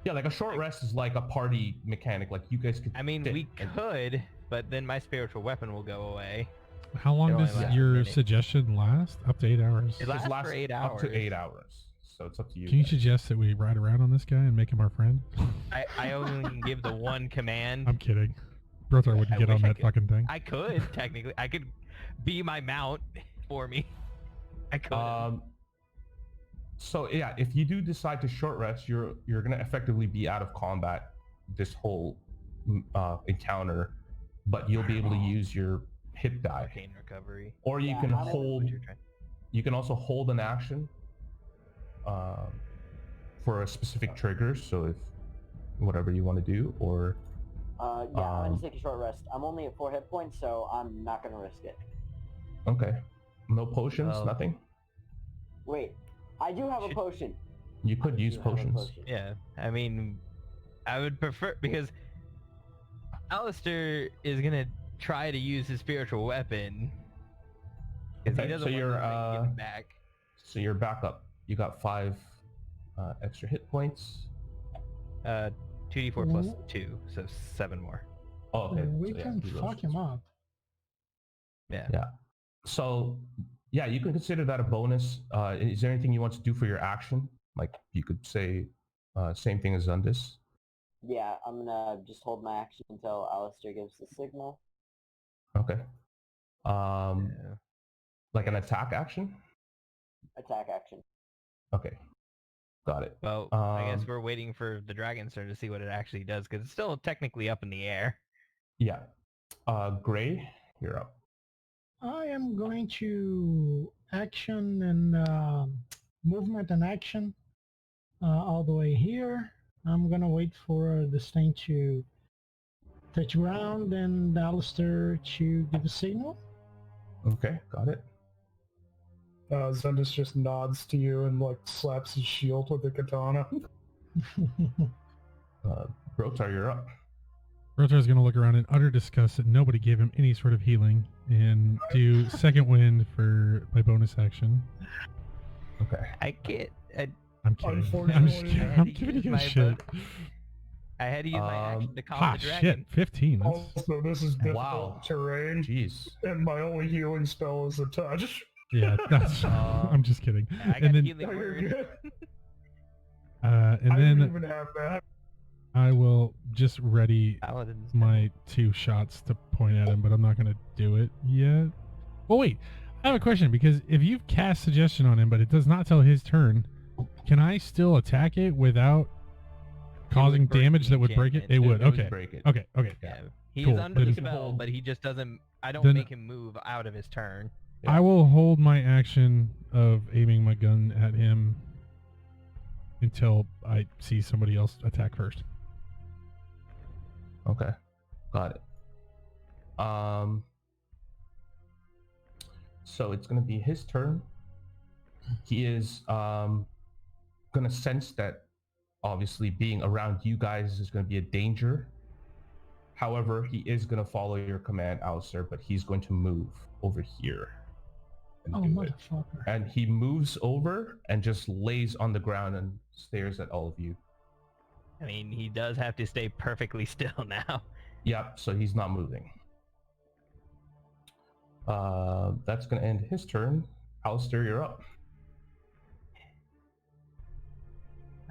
B: Yeah, like a short rest is like a party mechanic. Like you guys could.
D: I mean,
B: sit
D: we
B: and-
D: could, but then my spiritual weapon will go away.
A: How long
D: It only
A: does
D: lasts a
A: your
D: minute.
A: suggestion last? Up to 8 hours.
D: It lasts for 8
B: up
D: hours.
B: to 8 hours. So it's up to you.
A: Can you
B: guys.
A: suggest that we ride around on this guy and make him our friend?
D: I only can give the one command.
A: I'm kidding. Brotar wouldn't
D: I
A: get
D: wish
A: on
D: I
A: that
D: could.
A: fucking thing.
D: I could technically. I could be my mount for me. I could.
B: So yeah, if you do decide to short rest, you're gonna effectively be out of combat this whole encounter, but you'll be able to use your hit die,
D: Arcane recovery.
B: or you
E: Yeah,
B: can
E: I'm-
B: hold.
D: You're trying-
B: You can also hold an action for a specific trigger. So if whatever you want to do, or
E: I'm gonna take a short rest. I'm only at 4 hit points, so I'm not gonna risk it.
B: okay, no potions,
D: Well-
B: nothing.
E: Wait, I do have a
D: Should-
E: potion.
B: You could use
E: I do have a
B: potions.
E: potion.
D: Yeah, I mean, I would prefer because Alistair is gonna try to use his spiritual weapon because
B: Okay,
D: he doesn't
B: so
D: want
B: you're,
D: to give it back.
B: So you're back up. You got 5 extra hit points.
D: 2d4 plus 2, so 7 more.
B: Oh, okay.
F: We
B: so, yeah,
F: can
B: he
F: fuck
B: rotates.
F: him up.
D: Yeah.
B: Yeah. So, yeah, you can consider that a bonus. Is there anything you want to do for your action? Like you could say, same thing as Zundis.
E: Yeah, I'm gonna just hold my action until Alistair gives the signal.
B: Okay.
D: Yeah.
B: Like an attack action.
E: Attack action.
B: Okay. Got it.
D: Well, I guess
B: Um,
D: we're waiting for the dragon star to see what it actually does because it's still technically up in the air.
B: Yeah. Gray, you're up.
F: I am going to action and movement and action all the way here. I'm gonna wait for this thing to touch ground and Alistair to give a signal.
B: Okay, got it.
C: Zendis just nods to you and like slaps his shield with the katana.
B: Brotar, you're up.
A: Brotar's going to look around in utter disgust that nobody gave him any sort of healing and do second wind for my bonus action.
B: Okay.
D: I get.
A: I'm kidding. I'm, just
C: Unfortunately,
A: kidding.
D: I
A: I'm
D: had to
A: giving
D: use
A: you
D: my
A: shit.
D: I had to use my action to call
A: Ah,
D: the dragon.
A: shit. 15. That's...
C: Also, this is difficult
B: Wow.
C: terrain,
B: Jeez.
C: and my only healing spell is a touch.
A: Yeah, that's... I'm just kidding.
D: I got
A: And then,
D: healing
C: No, you're
D: word.
C: good.
A: and
C: I
A: then
C: don't even have that.
A: I will just ready
D: Paladins.
A: my 2 shots to point at him, but I'm not going to do it yet. Well, wait. I have a question, because if you've cast suggestion on him, but it does not tell his turn, can I still attack it without causing
D: break
A: damage
D: the
A: that would break it?
D: enchantment.
A: It would.
B: It would
A: okay.
B: break it.
A: Okay. Okay.
D: Yeah. He's
A: Cool.
D: under the
A: Then-
D: spell, but he just doesn't. I don't
A: Then-
D: make him move out of his turn.
B: Yeah.
A: I will hold my action of aiming my gun at him until I see somebody else attack first.
B: Okay. Got it. So it's gonna be his turn. He is gonna sense that obviously being around you guys is gonna be a danger. However, he is gonna follow your command, Alistair, but he's going to move over here and
F: Oh,
B: do it.
F: motherfucker.
B: And he moves over and just lays on the ground and stares at all of you.
D: I mean, he does have to stay perfectly still now.
B: Yep, so he's not moving. That's going to end his turn. Alistair, you're up.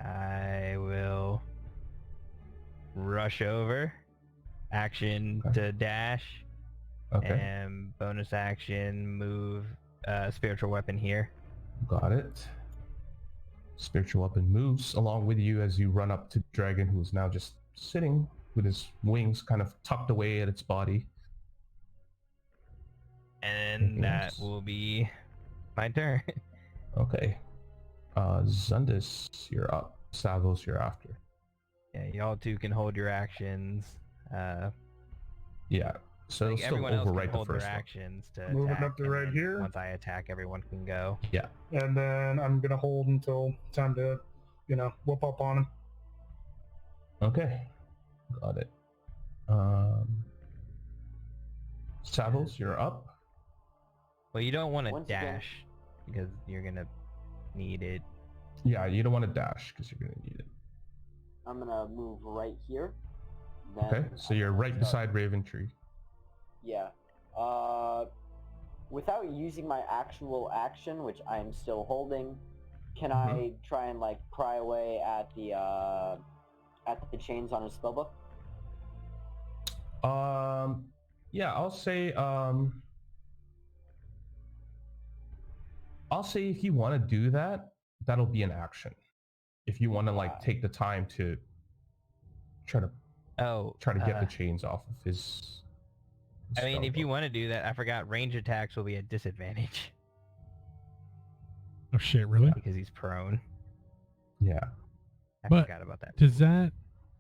D: I will rush over. Action
B: Okay.
D: to dash.
B: Okay,
D: And bonus action move spiritual weapon here.
B: got it. Spiritual weapon moves along with you as you run up to Dragon, who is now just sitting with his wings kind of tucked away at its body.
D: And
B: Anything
D: that
B: else?
D: will be my turn.
B: Okay. Zundis, you're up. Savos, you're after.
D: Yeah, y'all two can hold your actions.
B: Yeah. So it'll
D: Like
B: still
D: everyone else can
B: overwrite the
D: hold their
B: first one.
D: actions to
C: Moving
D: attack,
C: up to
D: and
C: right
D: then
C: here.
D: Once I attack, everyone can go.
B: Yeah.
C: And then I'm gonna hold until time to, whoop up on him.
B: Okay. Got it. Savos, you're up.
D: Well, you don't want to
E: Once again-
D: dash because you're gonna need it.
B: Yeah, you don't want to dash because you're going to need it.
E: I'm gonna move right here. Then
B: Okay, so
E: I'm
B: you're
E: gonna
B: right
E: start-
B: beside Raven Tree.
E: Yeah. without using my actual action, which I am still holding, can
B: Mhm.
E: I try and like pry away at the chains on his spellbook?
B: Yeah, I'll say if you want to do that, that'll be an action. If you want to like take the time to try to get the chains off of his
D: I mean, if you
B: spellbook.
D: want to do that, I forgot range attacks will be at disadvantage
A: Oh shit, really?
D: because he's prone.
B: Yeah.
D: I
A: But
D: forgot about that.
A: Does that,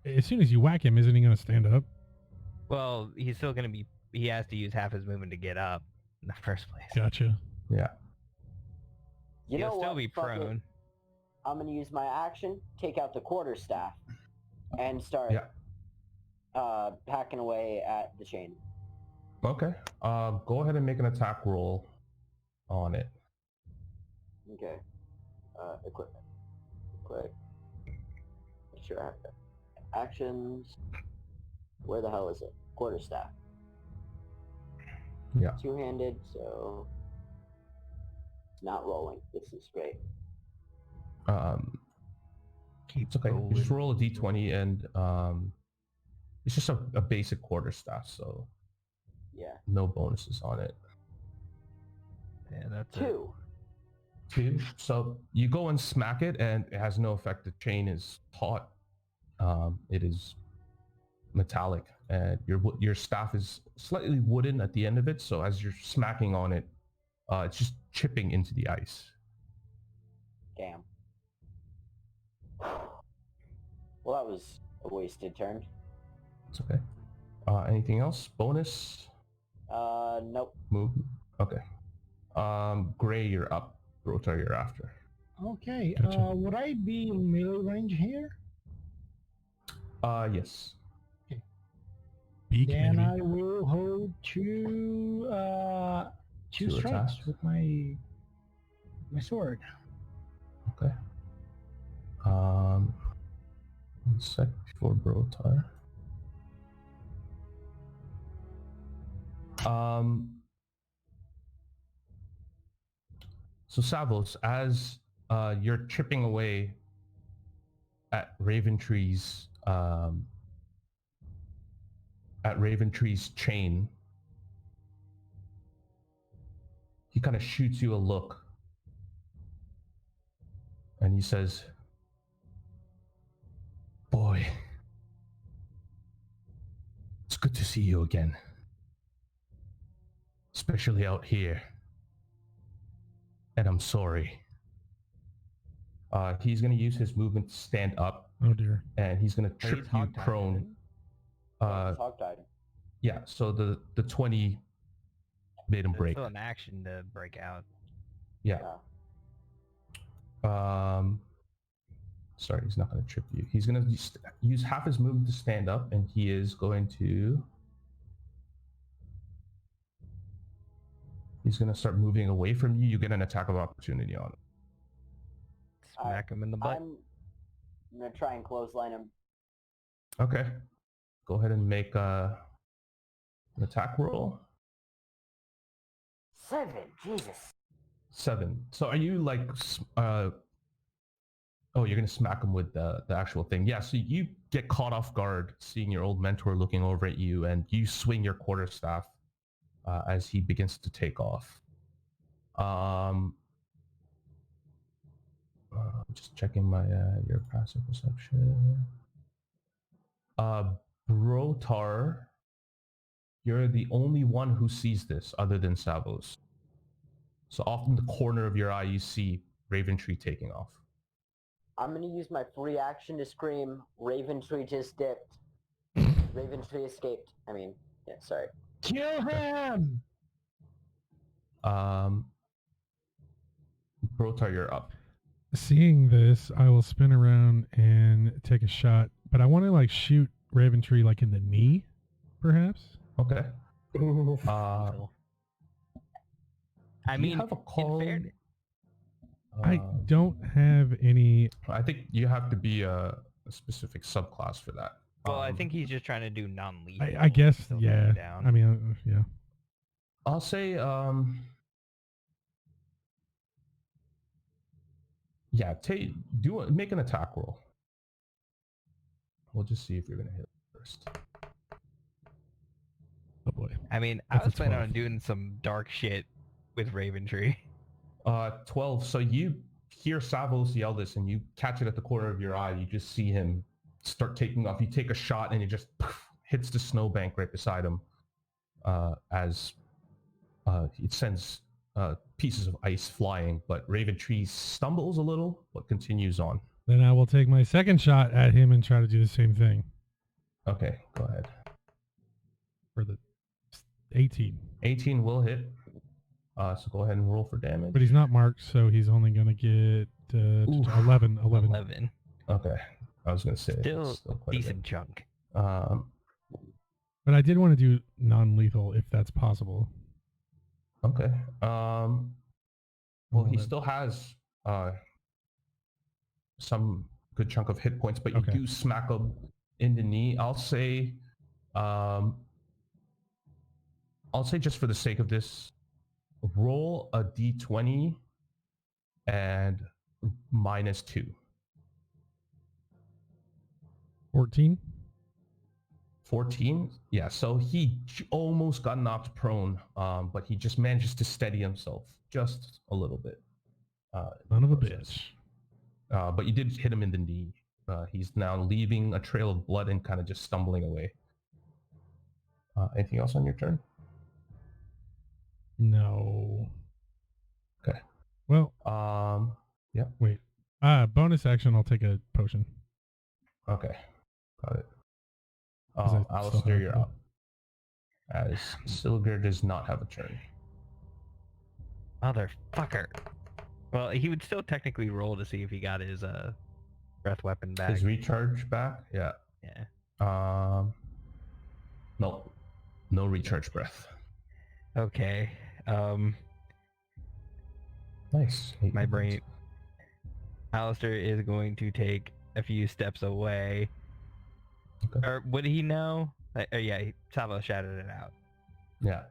A: as soon as you whack him, isn't he going to stand up?
D: Well, he's still going to be... He has to use half his movement to get up in the first place.
A: Gotcha.
B: Yeah.
E: You
D: He'll
E: know
D: still
E: what?
D: be
E: Fuck it.
D: prone.
E: I'm gonna use my action, take out the quarterstaff, and start hacking away at the chain.
B: Okay. Go ahead and make an attack roll on it.
E: Okay. Equipment. Quick. Make sure I have that. Actions. Where the hell is it? Quarterstaff.
B: Yeah.
E: Two-handed, so it's not rolling. This is great.
B: It's okay. You just roll a d20 and it's just a basic quarterstaff, so
E: Yeah.
B: no bonuses on it.
D: Yeah, that's
E: Two.
B: Two. So you go and smack it, and it has no effect. The chain is taut. It is metallic, and your staff is slightly wooden at the end of it. So as you're smacking on it, it's just chipping into the ice.
E: Damn. Well, that was a wasted turn.
B: It's okay. Anything else? Bonus?
E: Nope.
B: Move? Okay. Gray, you're up. Rotar, you're after.
F: Okay,
A: Gotcha.
F: would I be in melee range here?
B: Yes.
A: Beak,
F: Then
A: maybe.
F: I will hold two
B: Two
F: strikes
B: attacks.
F: with my sword.
B: Okay. One sec before Brotar. So Savos, as you're chipping away at Raventree's chain, he kind of shoots you a look, and he says, "Boy, it's good to see you again, especially out here. And I'm sorry." He's going to use his movement to stand up,
A: Oh dear.
B: and he's going to
D: So
B: trip
D: he's
B: you
D: hog-tied,
B: prone.
D: isn't
E: Hogtied.
B: Yeah, so the 20 made him
D: he? It's
B: break.
D: still an action to break out.
B: Yeah. Sorry, he's not going to trip you. He's going to use half his movement to stand up, and he is going to... He's going to start moving away from you. You get an attack of opportunity on him.
D: Smack him in the butt.
E: I'm gonna try and clothesline him.
B: Okay. Go ahead and make an attack roll.
E: 7. Jesus.
B: 7. So are you like... Oh, you're going to smack him with the actual thing. Yeah, so you get caught off guard seeing your old mentor looking over at you, and you swing your quarterstaff as he begins to take off. Just checking my your passive perception. Brotar, you're the only one who sees this other than Savos. So off in the corner of your eye, you see Raventree taking off.
E: I'm gonna use my free action to scream, Raventree just dipped. Raventree escaped. I mean, yeah, sorry.
F: Kill him!
B: Brotar, you're up.
A: Seeing this, I will spin around and take a shot, but I want to like shoot Raventree like in the knee, perhaps.
B: Okay.
C: Oof.
D: I
B: Do you
D: mean,
B: have a
D: in
B: call?
D: fairness,
A: I don't have any.
B: I think you have to be a specific subclass for that.
D: well, I think he's just trying to do non-lethal.
A: I guess,
D: Still
A: yeah.
D: take him down.
A: I mean, yeah.
B: I'll say Yeah, make an attack roll. We'll just see if you're gonna hit first.
A: Oh boy.
D: I mean, I
A: That's a
D: was planning
A: 12.
D: on doing some dark shit with Raven Tree.
B: 12. So you hear Savos yell this, and you catch it at the corner of your eye. You just see him start taking off. You take a shot, and it just hits the snowbank right beside him. As it sends pieces of ice flying, but Raven Tree stumbles a little, but continues on.
A: Then I will take my second shot at him and try to do the same thing
B: Okay, go ahead.
A: for the 18.
B: 18 will hit. So go ahead and roll for damage.
A: But he's not marked, so he's only going to get 11.
D: 11.
B: Okay, I was gonna say
D: Still
B: quite a
D: decent chunk.
B: bit.
A: But I did want to do non-lethal if that's possible.
B: Okay. Well, he
A: Well,
B: still has some good chunk of hit points, but you
A: Okay.
B: do smack him in the knee. I'll say just for the sake of this, roll a d20 and -2.
A: 14?
B: 14? Yeah, so he almost got knocked prone, but he just manages to steady himself just a little bit.
A: Son of a
B: process.
A: bitch.
B: But you did hit him in the knee. He's now leaving a trail of blood and kind of just stumbling away. Anything else on your turn?
A: No.
B: Okay.
A: Well,
B: yeah.
A: wait. Bonus action, I'll take a potion.
B: Okay. Got it.
A: 'Cause I still
B: Alistair,
A: have
B: you're
A: the-
B: up. As Silger does not have a turn.
D: Motherfucker. Well, he would still technically roll to see if he got his breath weapon back.
B: His recharge back? Yeah.
D: Yeah.
B: No. No recharge breath.
D: Okay.
B: Nice.
D: My brain. Alistair is going to take a few steps away.
B: Okay.
D: Or would he know? Yeah, Savo shouted it out.
B: Yeah.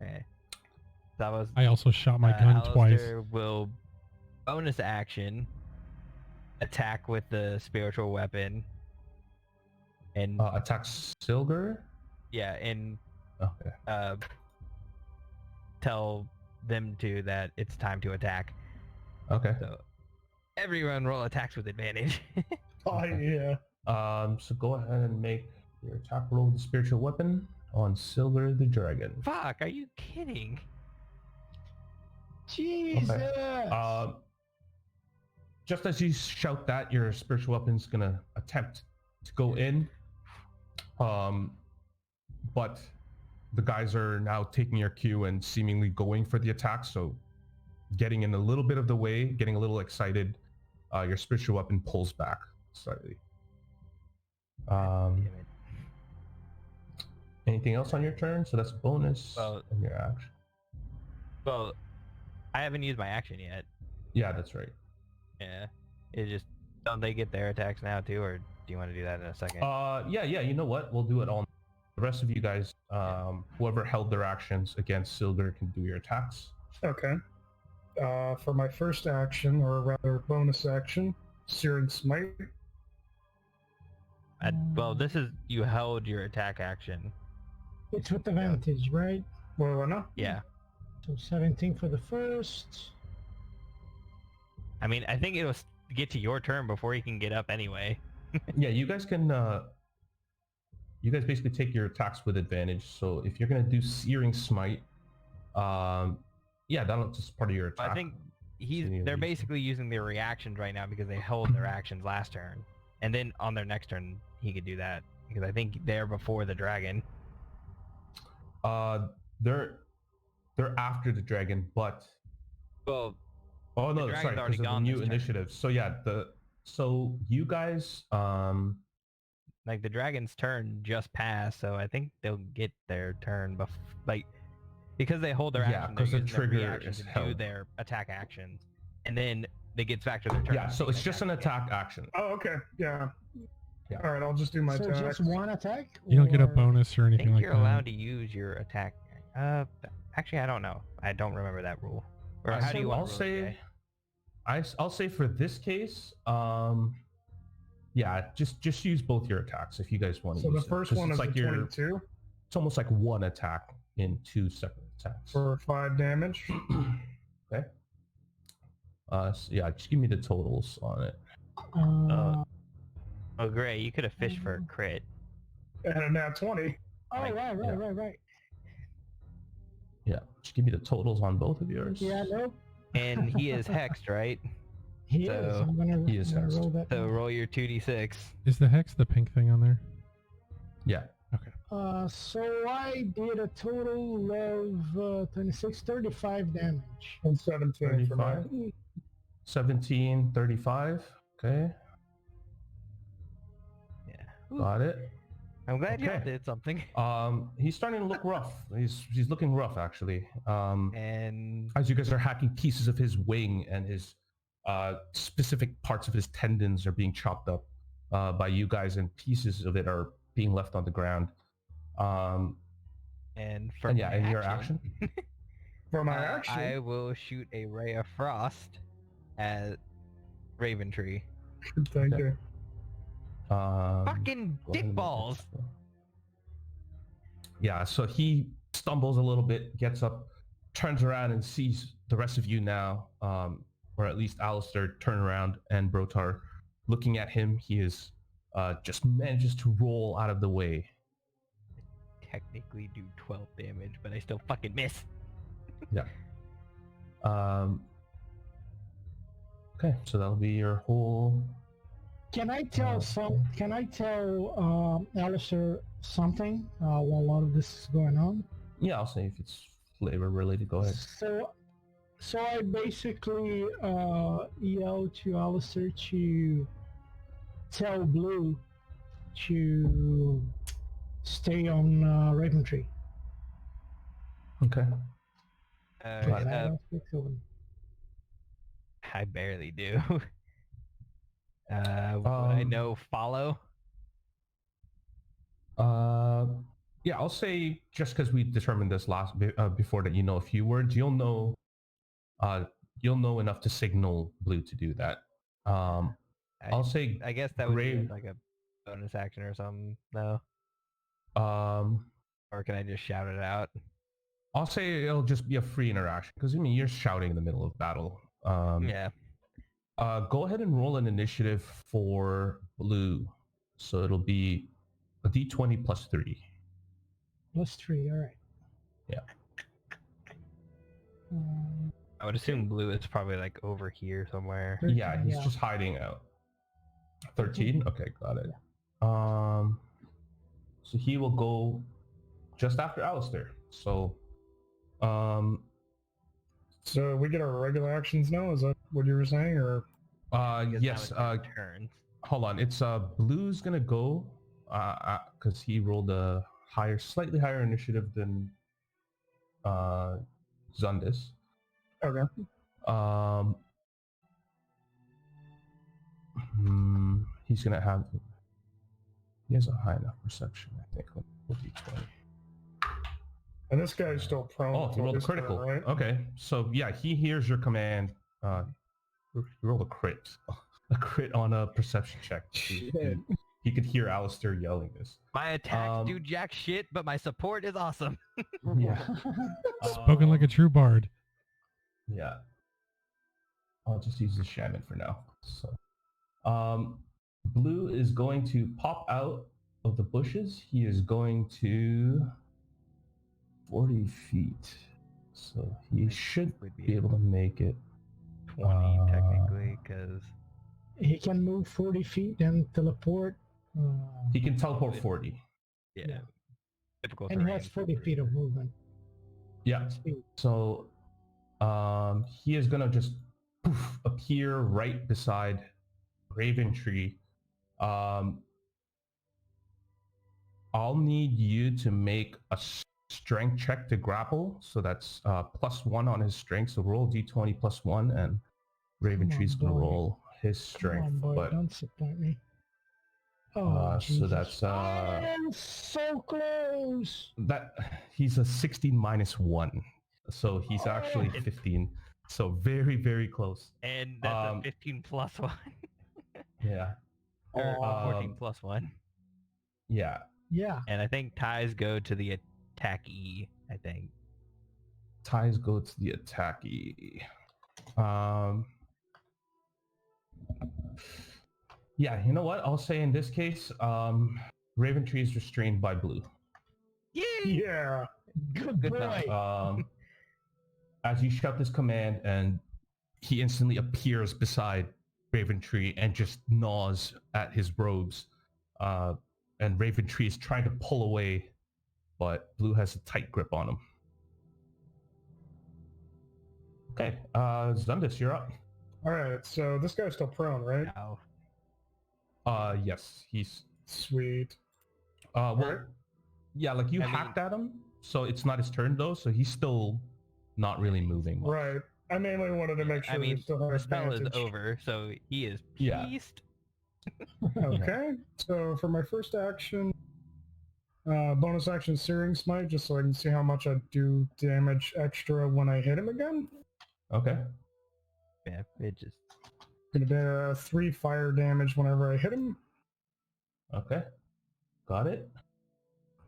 D: Okay. Savo's
A: I also shot my gun twice.
D: Alistair will bonus action attack with the spiritual weapon. And
B: Attack Silger?
D: yeah, and
B: Okay.
D: tell them to that it's time to attack.
B: Okay.
D: So everyone roll attacks with advantage.
C: Oh, yeah.
B: So go ahead and make your attack roll with the spiritual weapon on Silver the Dragon.
D: Fuck, are you kidding?
F: Jesus.
B: Just as you shout that, your spiritual weapon's gonna attempt to go in. But the guys are now taking your cue and seemingly going for the attack, so getting in a little bit of the way, getting a little excited, your spiritual weapon pulls back slightly.
D: Damn it.
B: Anything else on your turn? So that's a bonus
D: Well-
B: on your action.
D: Well, I haven't used my action yet.
B: Yeah, that's right.
D: Yeah. It just don't they get their attacks now too, or do you want to do that in a second?
B: Yeah, you know what? We'll do it all. The rest of you guys, whoever held their actions against Silver can do your attacks.
C: Okay. For my first action, or rather bonus action, Searing Smite.
D: Well, this is you held your attack action.
F: It's with advantage, right?
C: Well, no.
D: Yeah.
F: So 17 for the first.
D: I mean, I think it'll get to your turn before you can get up anyway.
B: Yeah, you guys can. You guys basically take your attacks with advantage. So if you're gonna do Searing Smite, yeah, that's just part of your attack.
D: I think
B: Seeing
D: they're
B: these-
D: basically using their reactions right now because they held their actions last turn, and then on their next turn he could do that because I think they're before the dragon.
B: They're after the dragon, but
D: Well,
B: oh no,
D: dragon's
B: sorry,
D: already
B: because of the
D: gone
B: new
D: this turn.
B: initiative. So yeah, so you guys,
D: like the dragon's turn just passed, so I think they'll get their turn because they hold their
B: Yeah,
D: action.
B: 'cause
D: they're
B: the
D: using their
B: trigger
D: reaction
B: is
D: to do
B: held.
D: their attack actions, and then they get back to their turn.
B: yeah, so it's just an
D: again.
B: attack action.
C: Oh, okay. Yeah.
B: Yeah.
C: All right, I'll just do my
F: So
C: attack.
F: just one attack?
A: You don't get a
F: or-
A: bonus or
D: I
A: anything
D: think
A: like
D: you're
A: that.
D: allowed to use your attack. Actually, I don't know. I don't remember that rule. Or how do you want
B: I'll
D: to
B: say, I'll say for this case, yeah, just use both your attacks if you guys want to
C: So
B: use
C: the first
B: it.
C: one is
B: like
C: a 22
B: it's almost like one attack in 2 separate attacks.
C: for 5 damage.
B: Okay. So yeah, just give me the totals on it.
D: Oh, Gray, you could have fished for a crit.
C: And a nat 20.
F: Oh, right.
B: Yeah, just give me the totals on both of yours.
F: Yeah, no,
D: And he is hexed, right?
F: he
D: So,
F: is. I'm gonna roll that.
D: So roll your 2d6.
A: Is the hex the pink thing on there?
B: Yeah.
F: So I did a total of 26, 35 damage.
C: And 17 for
B: 35.
C: mine.
B: 17, 35. Okay,
D: Yeah.
B: got it.
D: I'm glad you
B: Okay.
D: did something.
B: He's starting to look rough. He's looking rough actually.
D: And
B: As you guys are hacking pieces of his wing and his specific parts of his tendons are being chopped up by you guys, and pieces of it are being left on the ground.
D: and for
B: And yeah,
D: my
B: in your action,
C: For my action,
D: I will shoot a ray of frost at Raventree.
C: thank
B: Okay.
C: you.
D: Fucking
B: go ahead
D: dick
B: and make
D: balls.
B: it. Yeah, so he stumbles a little bit, gets up, turns around, and sees the rest of you now, or at least Alistair, turn around, and Brotar looking at him. He is just manages to roll out of the way.
D: Technically do 12 damage, but I still fucking miss.
B: Yeah. Okay, so that'll be your whole.
F: Can I tell Alistair something while all of this is going on?
B: Yeah, I'll say if it's flavor related. Go ahead.
F: So I basically yell to Alistair to tell Blue to stay on Raventree.
B: Okay. Got it.
F: I don't speak to him.
D: I barely do. Would I know follow?
B: Yeah, I'll say just because we determined this before that you know a few words, you'll know enough to signal Blue to do that. I'll say
D: I guess that would be
B: Ray-
D: like a bonus action or something, no? Or can I just shout it out?
B: I'll say it'll just be a free interaction because I mean you're shouting in the middle of battle.
D: Yeah.
B: Go ahead and roll an initiative for Blue, so it'll be a d20 plus 3.
F: Plus 3, all right.
B: Yeah.
D: I would assume Blue is probably like over here somewhere.
F: 13,
B: Yeah, he's just hiding out. 13? Okay, got it. So he will go just after Alistair. So,
C: So we get our regular actions now? Is that what you were saying? Or
D: Because
B: yes,
D: now it's my turn.
B: hold on. It's Blue's gonna go because he rolled a slightly higher initiative than Zundis.
C: okay.
B: He's gonna have. He has a high enough perception, I think. With d20.
C: And this guy's still prone.
B: Oh, he
C: until
B: rolled a
C: his turn,
B: critical.
C: right?
B: Okay, so yeah, he hears your command. He rolled a crit. A crit on a perception check. He could hear Alistair yelling this.
D: My attacks do jack shit, but my support is awesome.
B: Yeah.
A: Spoken like a true bard.
B: Yeah. I'll just use the shaman for now. So, Blue is going to pop out of the bushes. He is going to 40 feet. So he should be able to make it.
D: 20 technically, because
F: He can move 40 feet and teleport.
B: He can teleport 40.
D: yeah, typical
F: And he
D: terrain.
F: has 40 feet of movement.
B: Yeah.
F: Speed.
B: So he is going to just appear right beside Raventree. I'll need you to make a strength check to grapple. So that's +1 on his strength. So roll d20 +1, and Raventree's going to
F: boy.
B: roll his
F: Come
B: strength.
F: on, boy,
B: But
F: don't disappoint me. Oh,
B: so
F: Jesus.
B: that's
F: I'm so close.
B: that he's a 16 -1. So he's actually 15. So very, very close.
D: And that's a 15 plus 1.
B: Yeah.
D: Or 14
B: Um,
D: plus 1.
B: Yeah.
F: Yeah.
D: And I think ties go to the attackee, I think.
B: Ties go to the attackee. Yeah, you know what? I'll say in this case, Raven Tree is restrained by blue.
D: Yay!
C: Yeah.
F: Good boy.
B: As you shout this command, and he instantly appears beside Raven Tree and just gnaws at his robes. And Raven Tree is trying to pull away, but blue has a tight grip on him. Okay, Zundus, you're up.
C: All right. So this guy's still prone, right?
D: No.
B: Yes, he's
C: Sweet.
B: well,
C: Right.
B: yeah, like you
D: I mean-
B: hacked at him, so it's not his turn though, so he's still not really moving much.
C: Right. I mainly wanted to make sure
D: I mean,
C: we still have
D: the spell is
C: advantage.
D: over, so he is
B: Yeah.
D: pieced.
C: Okay. So for my first action, bonus action Searing Smite, just so I can see how much I do damage extra when I hit him again.
B: Okay.
D: Yeah, it just...
C: Gonna be 3 fire damage whenever I hit him.
B: Okay. Got it.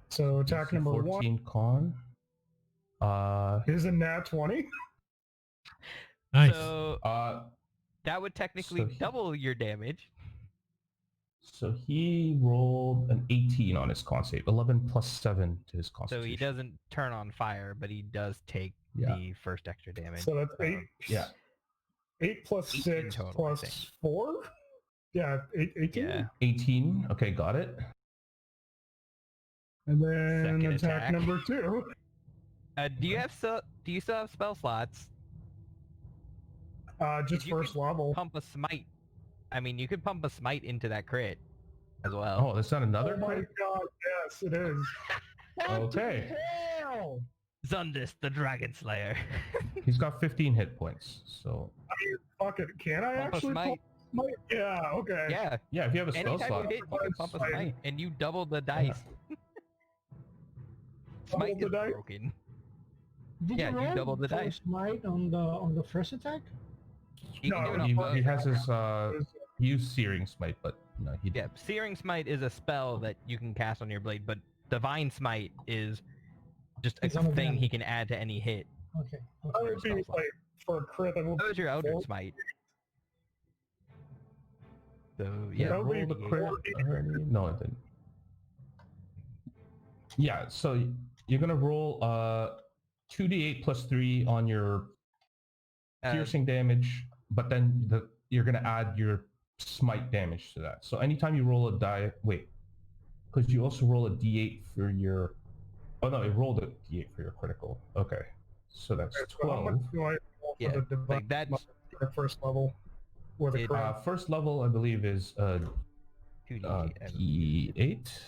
C: So attack
B: DC
C: number
B: 14 con.
C: 1 is a nat 20.
A: Nice.
D: So that would technically
B: so he-
D: double your damage.
B: So he rolled an 18 on his con save, 11 plus 7 to his
D: So
B: constitution.
D: he doesn't turn on fire, but he does take
B: Yeah.
D: the first extra damage.
C: So that's 8.
B: Yeah.
C: 8 plus
D: 18
C: 6
D: total, I
C: plus
D: think.
C: 4? Yeah, 18.
D: Yeah.
B: 18. Okay, got it.
C: And then
D: Second
C: attack
D: attack.
C: number 2.
D: Do you still have spell slots?
C: Just
D: You
C: first
D: could
C: level.
D: Pump a smite. I mean, you could pump a smite into that crit as well.
B: Oh, that's not another
C: Oh my
B: crit?
C: god, yes, it is.
B: Okay.
F: Hell!
D: Zundus, the Dragon Slayer.
B: He's got 15 hit points. So
C: Fuck it, can I
D: Pump a
C: actually
D: smite.
C: pump smite? Yeah, okay.
D: Yeah.
B: yeah, if you have a spell
D: Anytime
B: slot.
D: you hit, you can pump a
C: Smite.
D: smite, and you double the dice. Smite
C: the
D: is
C: dice?
D: broken.
F: Did
D: Yeah,
F: you
D: you
F: roll
D: double the
F: for
D: dice.
F: Smite on the first attack?
D: You can
C: No,
D: do it on
B: He,
D: both.
B: he has his he used Searing Smite, but no, he
D: Yeah, Searing Smite is a spell that you can cast on your blade, but Divine Smite is just a
F: It's on the
D: thing he
F: damage.
D: can add to any hit.
F: Okay.
C: I would be
D: spell slot.
C: like for a crit. I would
D: That was your Eldritch
C: Four?
D: Smite. So yeah,
C: That would be
B: rolled a
D: D8.
B: crit. already? No, it didn't. Yeah, so you're gonna roll 2d8 plus 3 on your piercing damage, but then you're gonna add your smite damage to that. So anytime you roll a die, because you also roll a d8 for your. Oh no, it rolled a d8 for your critical. Okay, so that's
C: So how
B: 12.
C: much do I roll for
D: Yeah,
C: the divine
D: like that's
C: smite for first level with a
D: It-
C: crit?
B: First level, I believe, is
D: 2d8. I believe.
B: d8.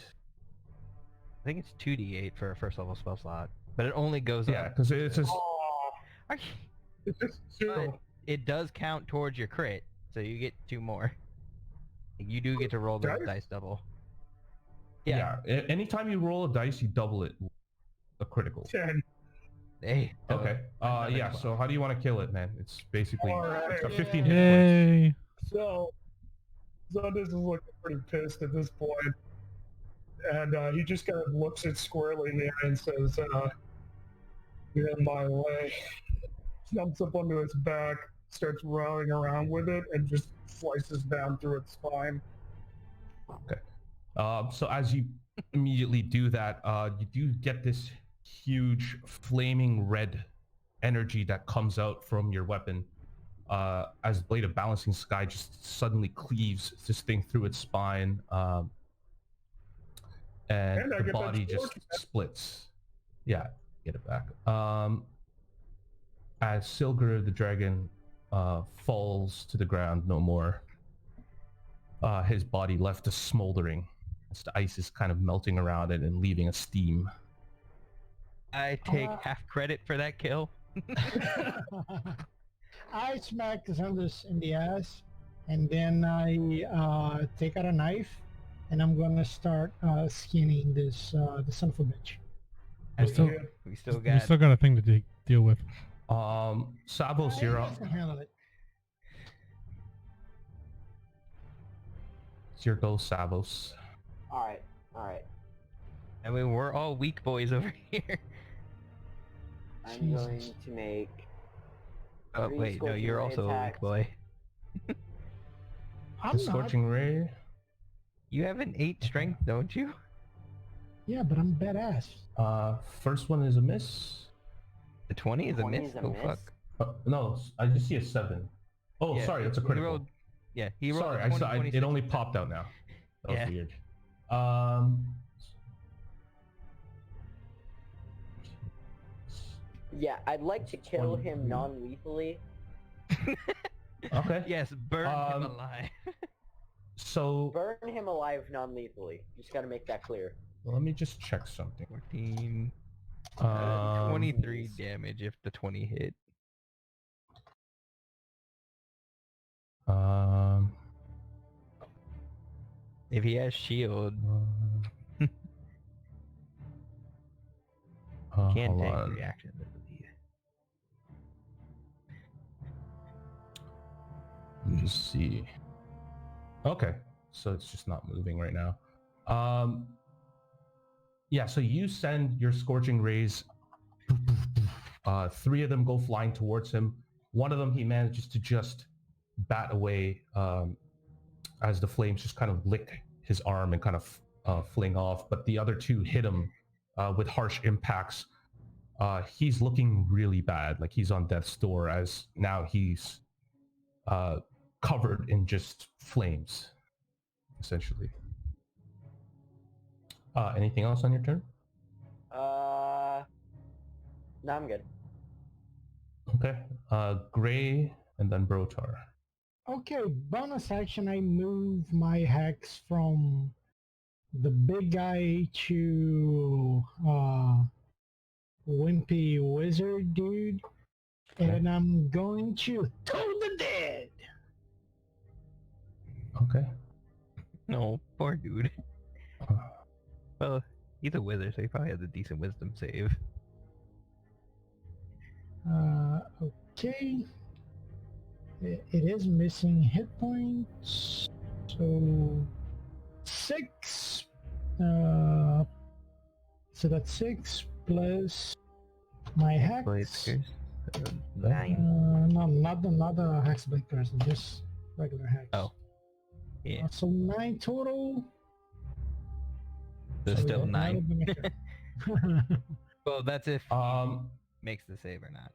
D: I think it's 2d8 for a first level spell slot, but it only goes
B: Yeah,
D: up.
B: because it's just
C: Oh,
D: Are
C: it's just 2.
D: But it does count towards your crit, so you get 2 more. You do get to roll the
C: Dice?
D: dice double.
B: yeah. Anytime you roll a dice, you double it. A critical.
C: 10.
D: Hey. so
B: Okay.
D: another
B: Yeah.
D: 12.
B: So how do you want to kill it, man? It's basically
C: Alright.
B: it's got 15 hit points.
A: Yay.
C: So Zundus is looking pretty pissed at this point. And he just kind of looks it squarely in the eye and says, "You're in my way." Jumps up onto its back, starts rolling around with it, and just slices down through its spine.
B: So as you immediately do that, you do get this huge flaming red energy that comes out from your weapon. As Blade of Balancing Sky just suddenly cleaves this thing through its spine, and
C: And I
B: the
C: get that
B: body just
C: sword back.
B: splits. Yeah, get it back. As Silgur the dragon falls to the ground no more, his body left is smoldering as the ice is kind of melting around it and leaving a steam.
D: I take half credit for that kill.
F: I smack Zundus in the ass, and then I take out a knife, and I'm gonna start skinning this the son of a bitch.
A: We still,
D: We still
A: we
D: got
A: still got a thing to deal with.
B: Savos, you're up.
F: I can handle it.
B: It's your go, Savos.
E: All right.
D: I mean, we're all weak boys over here.
E: I'm going to make.
D: Oh,
E: 3
D: wait, no,
E: scorching
D: you're
E: ray
D: also a weak
E: attacks.
D: boy.
F: I'm not.
B: Scorching Ray.
D: You have an 8 strength, don't you?
F: Yeah, but I'm badass.
B: First one is a miss.
D: The 20 is a
E: 20
D: miss?
E: is a
D: Oh,
E: miss?
D: fuck.
B: No, I just see a 7. Oh,
D: Yeah,
B: sorry, that's a
D: he
B: critical.
D: rolled- yeah, he rolled
B: Sorry,
D: a 20,
B: it
D: 26.
B: only popped out now. That
D: Yeah.
B: was weird.
E: Yeah, I'd like to kill him non-lethally.
B: Okay.
D: Yes, burn him alive.
B: So
E: Burn him alive non-lethally. Just gotta make that clear.
B: let me just check something.
D: 14,
B: Um,
D: 23 damage if the 20 hit.
B: Um,
D: If he has shield, can't
B: hold
D: take
B: on.
D: reactions, I believe.
B: Let me just see. Okay, so it's just not moving right now. Yeah, so you send your scorching rays. 3 of them go flying towards him. One of them he manages to just bat away as the flames just kind of lick his arm and kind of fling off. But the other 2 hit him with harsh impacts. He's looking really bad, like he's on death's door, as now he's covered in just flames, essentially. Anything else on your turn?
E: No, I'm good.
B: Okay. Gray and then Brotar.
F: Okay, bonus action, I move my hex from the big guy to wimpy wizard dude, and I'm going to toll the dead.
B: Okay.
D: No, poor dude. Well, he's a wizard, so he probably has a decent wisdom save.
F: Okay. It is missing hit points, so 6. So that's 6 plus my hex.
D: Blade curse. 9.
F: No, not the hex blade curse, just regular hex.
D: Oh. Yeah.
F: So 9 total.
D: There's
F: So
D: still
F: that
D: 9.
F: would be my turn.
D: Well, that's if he
B: Um.
D: makes the save or not.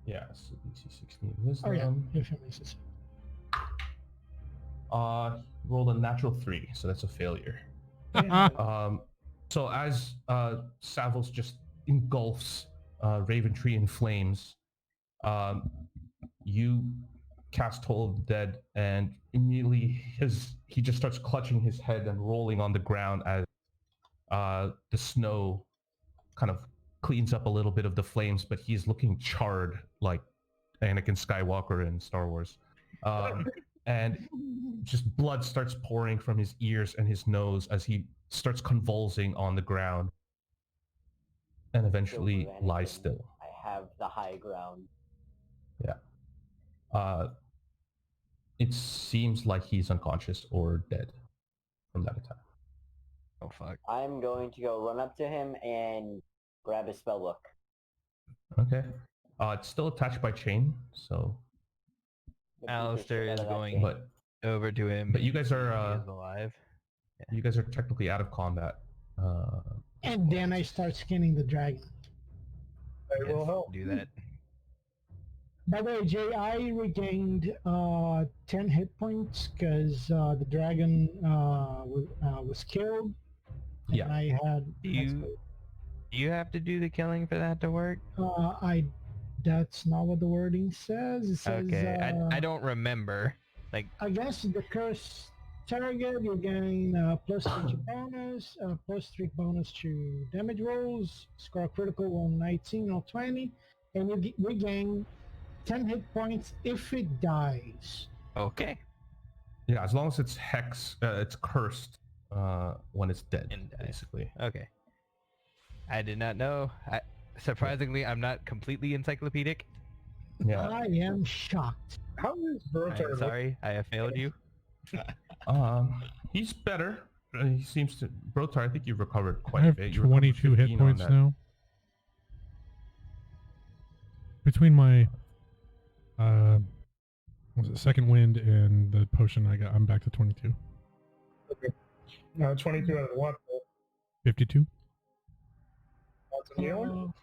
B: Yeah. So DC 16 wisdom.
F: Oh yeah, if it makes sense.
B: Rolled a natural 3, so that's a failure.
F: Yeah.
B: So as Savos just engulfs Raventree in flames, you cast Toll of the Dead, and immediately he just starts clutching his head and rolling on the ground as the snow kind of cleans up a little bit of the flames, but he's looking charred like Anakin Skywalker in Star Wars. And just blood starts pouring from his ears and his nose as he starts convulsing on the ground and eventually
E: Don't do
B: lies
E: anything.
B: still.
E: I have the high ground.
B: It seems like he's unconscious or dead from that attack.
D: Oh, fuck.
E: I'm going to go run up to him and grab his spell book.
B: Okay. It's still attached by chain, so
E: Beat the
D: Alistair
E: shit out
D: is
E: of that
D: going
E: chain.
B: but
D: over to him.
B: But you guys are,
D: He is alive.
B: you guys are technically out of combat.
F: And then I start skinning the dragon.
C: I will
D: Yes,
C: help.
D: do that.
F: By the way, Jay, I regained 10 hit points because the dragon was killed. And
B: Yeah.
F: I had.
D: Do you have to do the killing for that to work?
F: That's not what the wording says. It says.
D: Okay, I don't remember. Like,
F: Against the cursed target, you gain +3 bonus, +3 bonus to damage rolls, score critical on 19 or 20, and you regain 10 hit points if it dies.
D: okay.
B: Yeah, as long as it's hex, it's cursed when it's dead,
D: And dies.
B: basically.
D: Okay. I did not know. Surprisingly, I'm not completely encyclopedic.
B: Yeah.
F: I am shocked.
C: How is
D: I'm
C: Brotar?
D: sorry, I have failed you.
B: He's better. He seems to. Brotar, I think you've recovered
A: I
B: quite a
A: have
B: bit. You recovered
A: 22 hit
B: 15 on
A: points
B: that.
A: now. Between my was it second wind and the potion I got, I'm back to 22.
C: 22 out of what?
A: 52.
C: Lots of healing?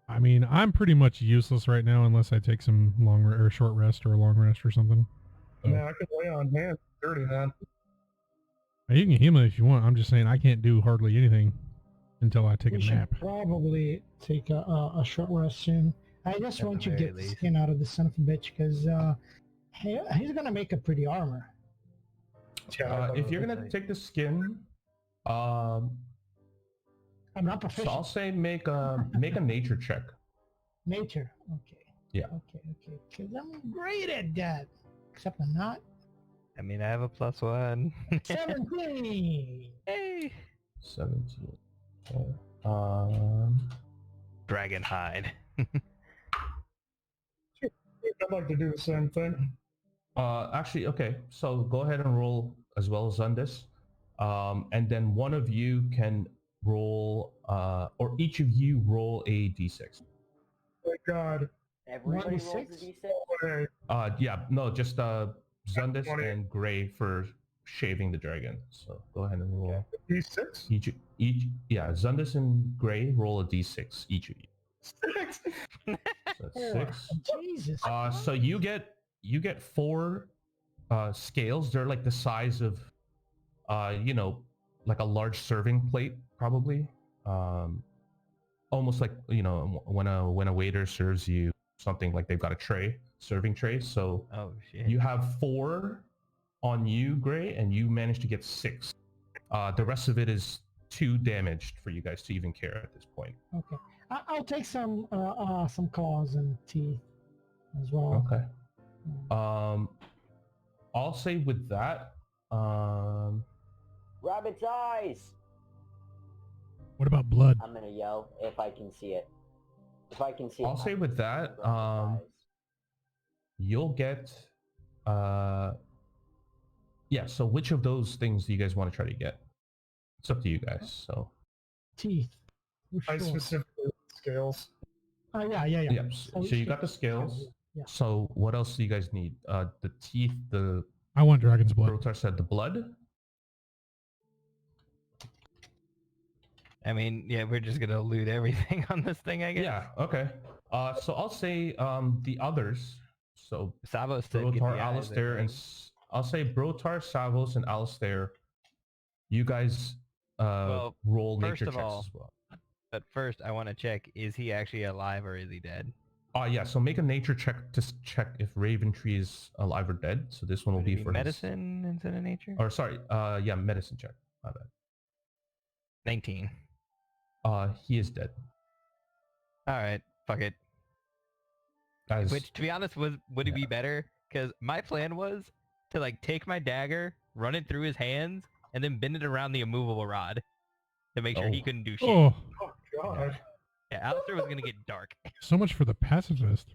A: I mean, I'm pretty much useless right now unless I take some long or short rest or a long rest or something. So,
C: Man, I could lay on hand. Dirty, man.
A: you can heal me if you want. I'm just saying I can't do hardly anything until I take
F: We
A: a
F: should
A: nap.
F: probably take a short rest soon. I just
D: At
F: want
D: the
F: to
D: very
F: get the
D: least.
F: skin out of the son of a bitch because he's gonna make a pretty armor.
B: If you're gonna take the skin,
F: I'm not
B: so
F: proficient.
B: I'll say make a nature check.
F: Nature. Okay.
B: Yeah.
F: Okay. Because I'm great at that. Except I'm not.
D: I mean, I have a +1.
F: 17.
D: Hey!
B: 17. Okay.
D: Dragon hide.
C: I'd like to do the same thing.
B: Actually, okay. So go ahead and roll as well as Zundis. And then one of you can roll, or each of you roll a d6.
C: Thank God.
E: Everybody rolls a
F: 1d6?
E: d6.
C: Okay.
B: Yeah, no, just Zundis
C: 20.
B: and Gray for shaving the dragon. So go ahead and roll.
C: D6?
B: Yeah, Zundis and Gray roll a d6, each of you.
C: 6.
B: So that's 6.
F: Jesus.
B: So you get 4 scales. They're like the size of like a large serving plate, probably. Almost like when a waiter serves you something, like they've got a serving tray. So
D: Oh shit.
B: you have 4 on you, Gray, and you managed to get 6. The rest of it is too damaged for you guys to even care at this point.
F: Okay. I'll take some claws and teeth as well.
B: Okay. I'll say with that,
E: Rabbit's eyes!
A: What about blood?
E: I'm gonna yell if I can see it. If I can see it.
B: I'll say with that,
E: Rabbit's eyes.
B: you'll get yeah, so which of those things do you guys want to try to get? It's up to you guys. So
F: Teeth. For
C: I
F: sure.
C: specifically scales.
F: Yeah.
B: yeah, so you got the scales.
F: Yeah.
B: So what else do you guys need? The teeth, the
A: I want dragon's blood.
B: Rotar said the blood.
D: I mean, yeah, we're just gonna loot everything on this thing, I guess.
B: Yeah, okay. So I'll say the others. So
D: Savos said get the
B: Brotar,
D: eyes, I
B: Alistair, and
D: think.
B: I'll say Brotar, Savos, and Alistair. You guys
D: Well,
B: roll
D: first
B: nature
D: of
B: checks
D: all-
B: as well.
D: But first, I want to check: is he actually alive or is he dead?
B: Yeah, so make a nature check to check if Raven Tree is alive or dead. So this one will
D: Would it
B: be for his-
D: medicine instead of nature.
B: or sorry, yeah, medicine check. My bad.
D: 19.
B: He is dead.
D: All right, fuck it.
B: Guys,
D: Which, to be honest, would it be better? Because my plan was to like take my dagger, run it through his hands, and then bend it around the immovable rod to make sure he
B: Oh.
D: couldn't do shit.
A: Oh,
C: Oh, God.
D: Yeah, Alistair was gonna get dark.
A: so much for the pacifist.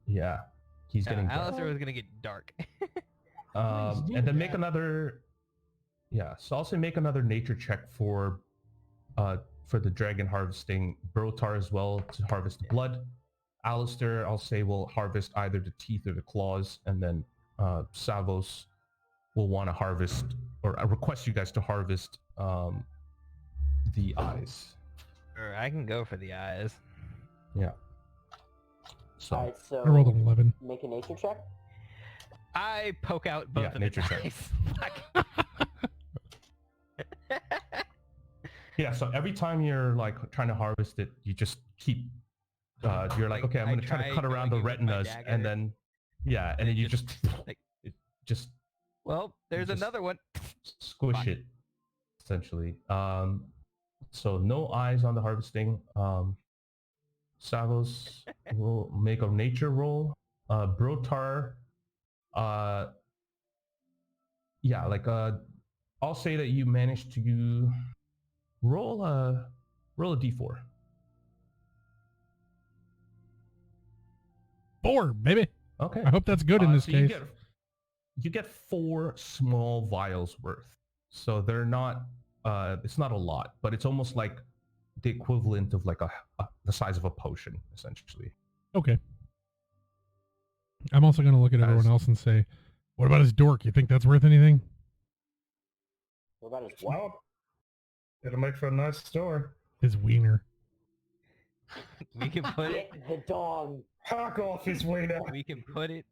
B: yeah, he's getting dead.
D: Alistair was gonna get dark.
F: Please do
B: And then make
F: that.
B: another. Yeah, so I'll say make another nature check for the dragon harvesting. Brotar as well to harvest the blood. Alistair, I'll say will harvest either the teeth or the claws, and then Savos will want to harvest, or I request you guys to harvest the eyes.
D: Or I can go for the eyes.
B: Yeah. So
E: Alright, so
A: I rolled an 11.
E: make a nature check.
D: I poke out both
B: Yeah,
D: of his
B: nature check.
D: eyes. Fuck.
B: yeah, so every time you're like trying to harvest it, you just keep. You're like,
D: Like,
B: okay, I'm
D: I
B: gonna try to
D: try
B: cut around the
D: going in with my
B: retinas,
D: dagger,
B: and then yeah, and then you just
D: like-
B: it just
D: Well, there's
B: just-
D: another one.
B: squish
D: Fine.
B: it, essentially. So no eyes on the harvesting. Savos will make a nature roll. Brotar, yeah, like I'll say that you managed to roll a d4.
A: 4, baby.
B: Okay.
A: I hope that's good in this
B: so
A: case.
B: You get 4 small vials worth. So they're not. It's not a lot, but it's almost like the equivalent of like the size of a potion, essentially.
A: Okay. I'm also going to look at everyone else and say, what about his dork? You think that's worth anything?
E: What about his what?
C: Well, it'll make for a nice story.
A: His wiener.
D: We can put it.
E: Get the dog.
C: Hack off his wiener.
D: We can put it.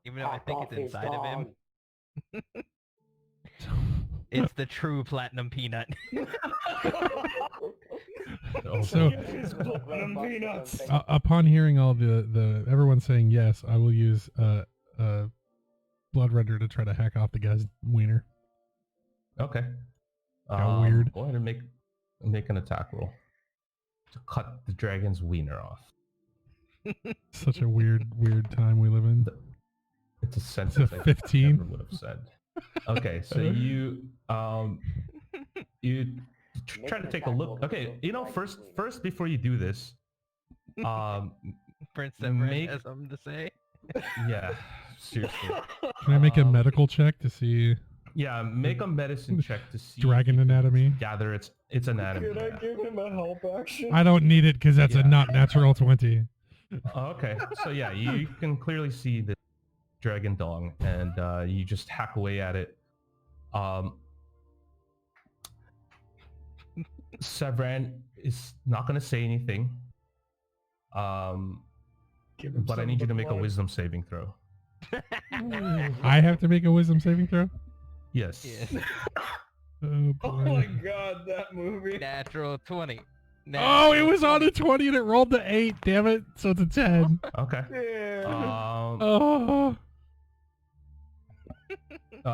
D: Even though I
E: Hack
D: think
E: off
D: it's
E: his
D: inside of him.
E: dog.
D: It's the true platinum peanut.
A: So,
C: Platinum peanuts.
A: upon hearing all the everyone saying yes, I will use blood render to try to hack off the guy's wiener.
B: Okay.
A: How weird.
B: Go ahead and make an attack roll to cut the dragon's wiener off.
A: Such a weird time we live in.
B: It's a sentence
A: a
B: I
A: 15.
B: never would have said. Okay, so you try to take a look. Okay, first before you do this,
D: Prince Severin has something to say.
B: Yeah, seriously.
A: Can I make a medical check to see?
B: Yeah, make a medicine check to see
A: Dragon anatomy.
B: Gather its anatomy.
C: Could I give him a help action?
A: I don't need it because that's a not natural 20.
B: Okay, so yeah, you can clearly see the dragon dong, and you just hack away at it. Severin is not going to say anything, but I need you to make a wisdom saving throw.
A: I have to make a wisdom saving throw?
B: Yes.
A: Oh, boy.
C: Oh my god, that movie.
D: Natural 20.
A: Oh, it was on a 20 and it rolled to 8. Damn it. So it's a 10.
B: Okay.
C: Yeah.
A: Oh.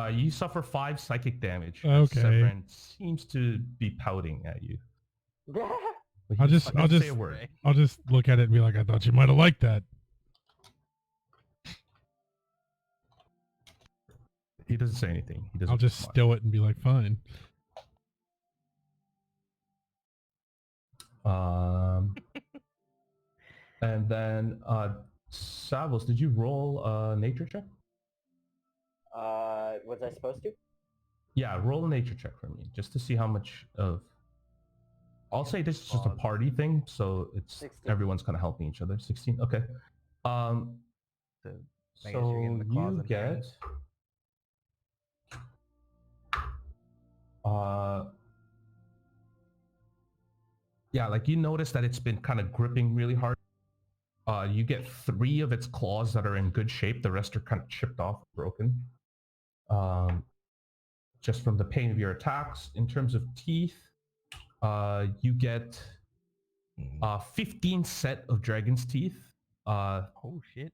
B: You suffer 5 psychic damage.
A: Okay.
B: Severin seems to be pouting at you. But
A: I'll
B: he's
A: just
B: not gonna say a word.
A: I'll just look at it and be like, I thought you might have liked that.
B: He doesn't say anything. He doesn't.
A: I'll just
B: respond.
A: still it and be like, fine.
B: And then Savos, did you roll a nature check?
E: Was I supposed to?
B: Yeah, roll a nature check for me, just to see how much of. I'll say this is just a party thing, so it's
E: 16.
B: everyone's kind of helping each other. 16, okay.
D: I guess you're getting the claws
B: you
D: and
B: get.
D: hands.
B: Yeah, like you notice that it's been kind of gripping really hard. You get 3 of its claws that are in good shape. The rest are kind of chipped off, broken. Just from the pain of your attacks. In terms of teeth, you get 15 set of dragon's teeth.
D: Oh shit.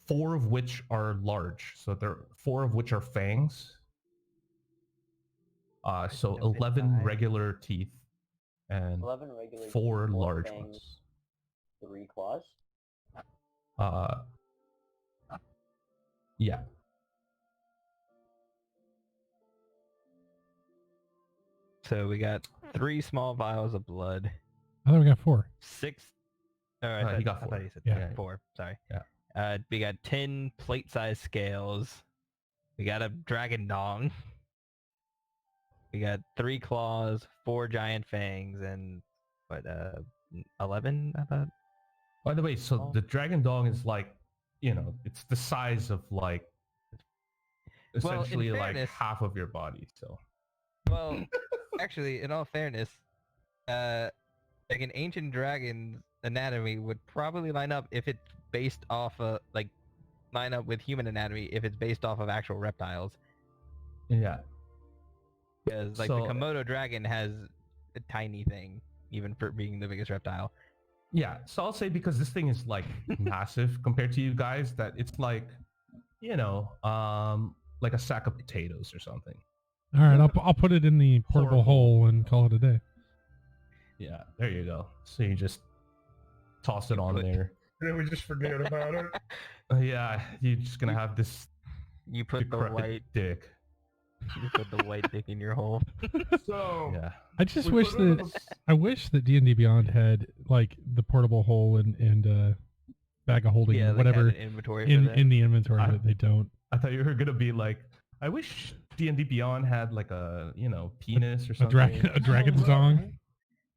B: 4 of which are large. So there are 4 of which are fangs. So 11 regular teeth and
E: 11 regular
B: 4
E: teeth,
B: large
E: fangs,
B: ones.
E: 3 claws.
B: Yeah.
D: So we got 3 small vials of blood.
A: I thought we got 4.
D: 6. Oh, I thought,
B: he got
D: I
B: 4.
D: thought you said
A: Yeah.
D: 4. Sorry.
B: Yeah.
D: We got 10 plate-sized scales. We got a dragon dong. We got 3 claws, 4 giant fangs, and what? 11? I thought.
B: By the way, so
D: Oh.
B: the dragon dong is like, it's the size of like essentially like
D: fairness-
B: half of your body. So
D: Well, actually, in all fairness, like an ancient dragon's anatomy would probably line up if it's based off of line up with human anatomy if it's based off of actual reptiles.
B: yeah.
D: Because the
B: So-
D: Komodo dragon has a tiny thing, even for being the biggest reptile.
B: Yeah, so I'll say because this thing is like massive compared to you guys, that it's like, like a sack of potatoes or something.
A: All right, I'll put it in the portable
B: Horrible.
A: hole and call it a day.
B: Yeah, there you go. So you just toss it on
D: put-
B: there.
C: And then we just forget about it.
B: Yeah, you're just gonna have this
D: You put the
B: decrepit
D: white,
B: dick.
D: you put the white dick in your hole.
C: So,
B: Yeah.
A: I just
C: we
A: wish
C: put it in
A: that I wish that D&D Beyond had like the portable hole and bag of holding,
D: Yeah, like
A: whatever,
D: have an inventory for that.
A: in the inventory, but they don't.
B: I thought you were gonna be like, I wish D&D Beyond had like a penis or something.
A: A dragon's dong.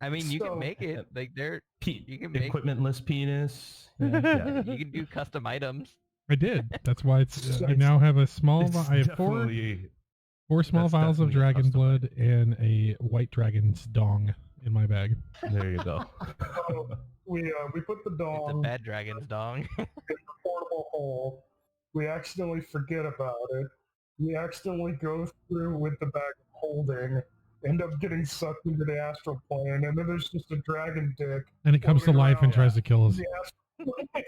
D: I mean, you
C: So-
D: can make it like they're you can make
B: Equipmentless penis.
D: yeah, you can do custom items.
A: I did. That's why it's. I now have a small.
B: It's
A: I have
B: definitely
A: four small
B: that's
A: vials of
B: definitely a
A: dragon
B: custom
A: blood and a white dragon's dong in my bag.
B: there you go.
C: So we put the
D: It's a
C: dong
D: bad dragon's dong.
C: in the portable hole. We accidentally forget about it. We accidentally go through with the bag of holding, end up getting sucked into the astral plane, and then there's just a dragon dick.
A: And it comes to
C: floating
A: life and
C: around
A: tries to kill us.
C: the astral plane.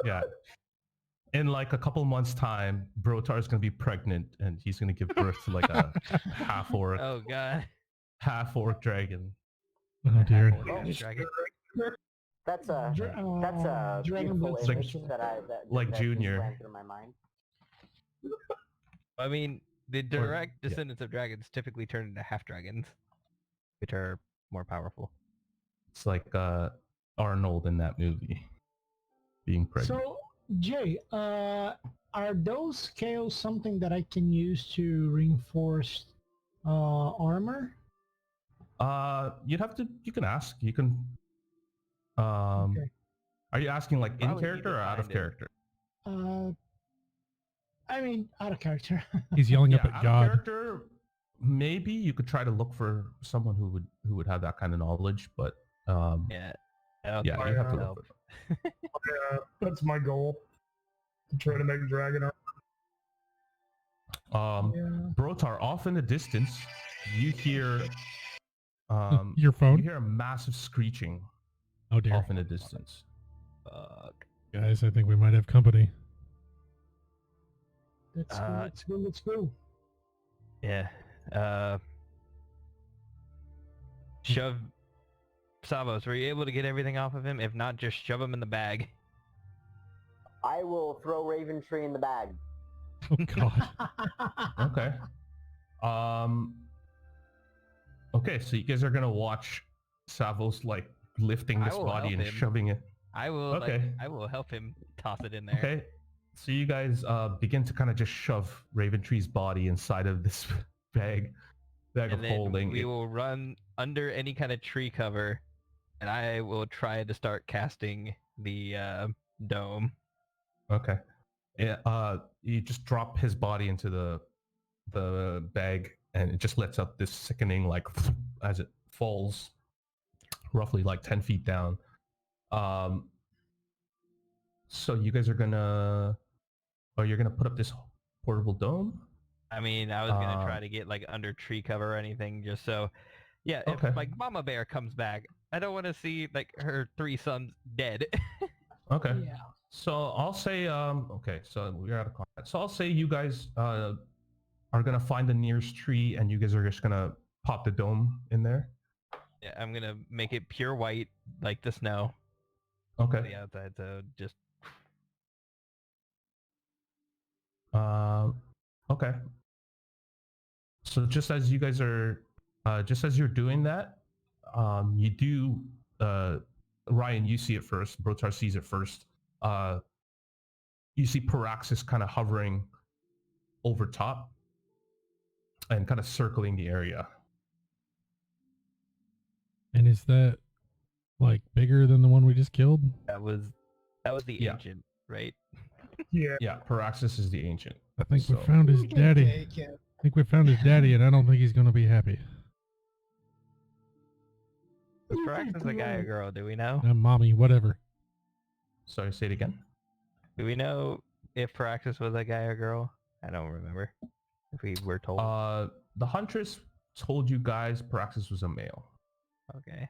B: Yeah. In like a couple months' time, Brotar is gonna be pregnant and he's gonna give birth to like a half orc
D: Oh god.
B: dragon.
A: Oh dear.
D: Half-orc dragon.
E: That's a
F: Dragon
E: beautiful
F: Blood
E: image
F: Special.
B: Like
E: that
B: Junior.
E: just ran through my mind.
D: I mean, the direct descendants of dragons typically turn into half dragons, which are more powerful.
B: It's like Arnold in that movie being pregnant.
F: So, Jay, are those scales something that I can use to reinforce armor?
B: You can ask. You can
F: Okay.
B: Are you asking like in
D: Probably
B: character
D: need
B: or
D: to
B: out of
D: find it.
B: character?
F: I mean, out of character.
A: He's yelling up
B: Out
A: at
B: of
A: God.
B: character, maybe you could try to look for someone who would have that kind of knowledge, but
D: Yeah. I don't
B: yeah,
D: think
B: you
D: that
B: have to
D: would
B: look
D: help.
B: for them.
C: Yeah, that's my goal. To try to make dragon armor.
F: Yeah.
B: Brotar, off in the distance, you hear
A: Your
B: you
A: phone?
B: hear a massive screeching
A: Oh dear.
B: off in the distance.
D: Fuck.
A: Guys, I think we might have company.
F: Let's go. Let's go. Let's go.
D: Yeah. Shove. Savos, were you able to get everything off of him? If not, just shove him in the bag.
E: I will throw Raven Tree in the bag.
A: Oh god.
B: Okay. Okay, so you guys are gonna watch Savos like lifting
D: I
B: this
D: will
B: body
D: help
B: and
D: him.
B: shoving it.
D: I will.
B: Okay.
D: I will help him toss it in there.
B: Okay. So you guys begin to kind of just shove Raven Tree's body inside of this bag
D: And
B: of
D: then
B: holding.
D: we will run under any kind of tree cover, and I will try to start casting the dome.
B: Okay. Yeah. You just drop his body into the bag, and it just lets out this sickening like as it falls, roughly like 10 feet down. So you guys are gonna, you're gonna put up this portable dome.
D: I mean, I was gonna try to get like under tree cover or anything, just so. Yeah, if
B: Okay.
D: like Mama Bear comes back, I don't want to see like her 3 sons dead.
B: Okay.
F: Yeah.
B: So I'll say, okay, so we're out of combat. So I'll say you guys are gonna find the nearest tree, and you guys are just gonna pop the dome in there.
D: Yeah, I'm gonna make it pure white like the snow
B: Okay.
D: on the outside, so just
B: Okay. So just as you guys are, just as you're doing that, you do, Ryan, you see it first. Brotar sees it first. You see Paraxis kind of hovering over top and kind of circling the area.
A: And is that like bigger than the one we just killed?
D: that was the
B: Yeah.
D: ancient, right?
C: Yeah.
B: Yeah, Paraxis is the ancient.
A: I think
B: So-
A: we found his
F: We can
A: daddy.
F: take it.
A: I think we found his daddy, and I don't think he's gonna be happy.
D: Was
F: You
D: Paraxis
F: think
D: a guy or
F: we-
D: girl? Do we know?
A: Mommy, whatever.
B: Sorry, say it again.
D: Do we know if Paraxis was a guy or girl? I don't remember. If we were told.
B: The Huntress told you guys Paraxis was a male.
D: Okay.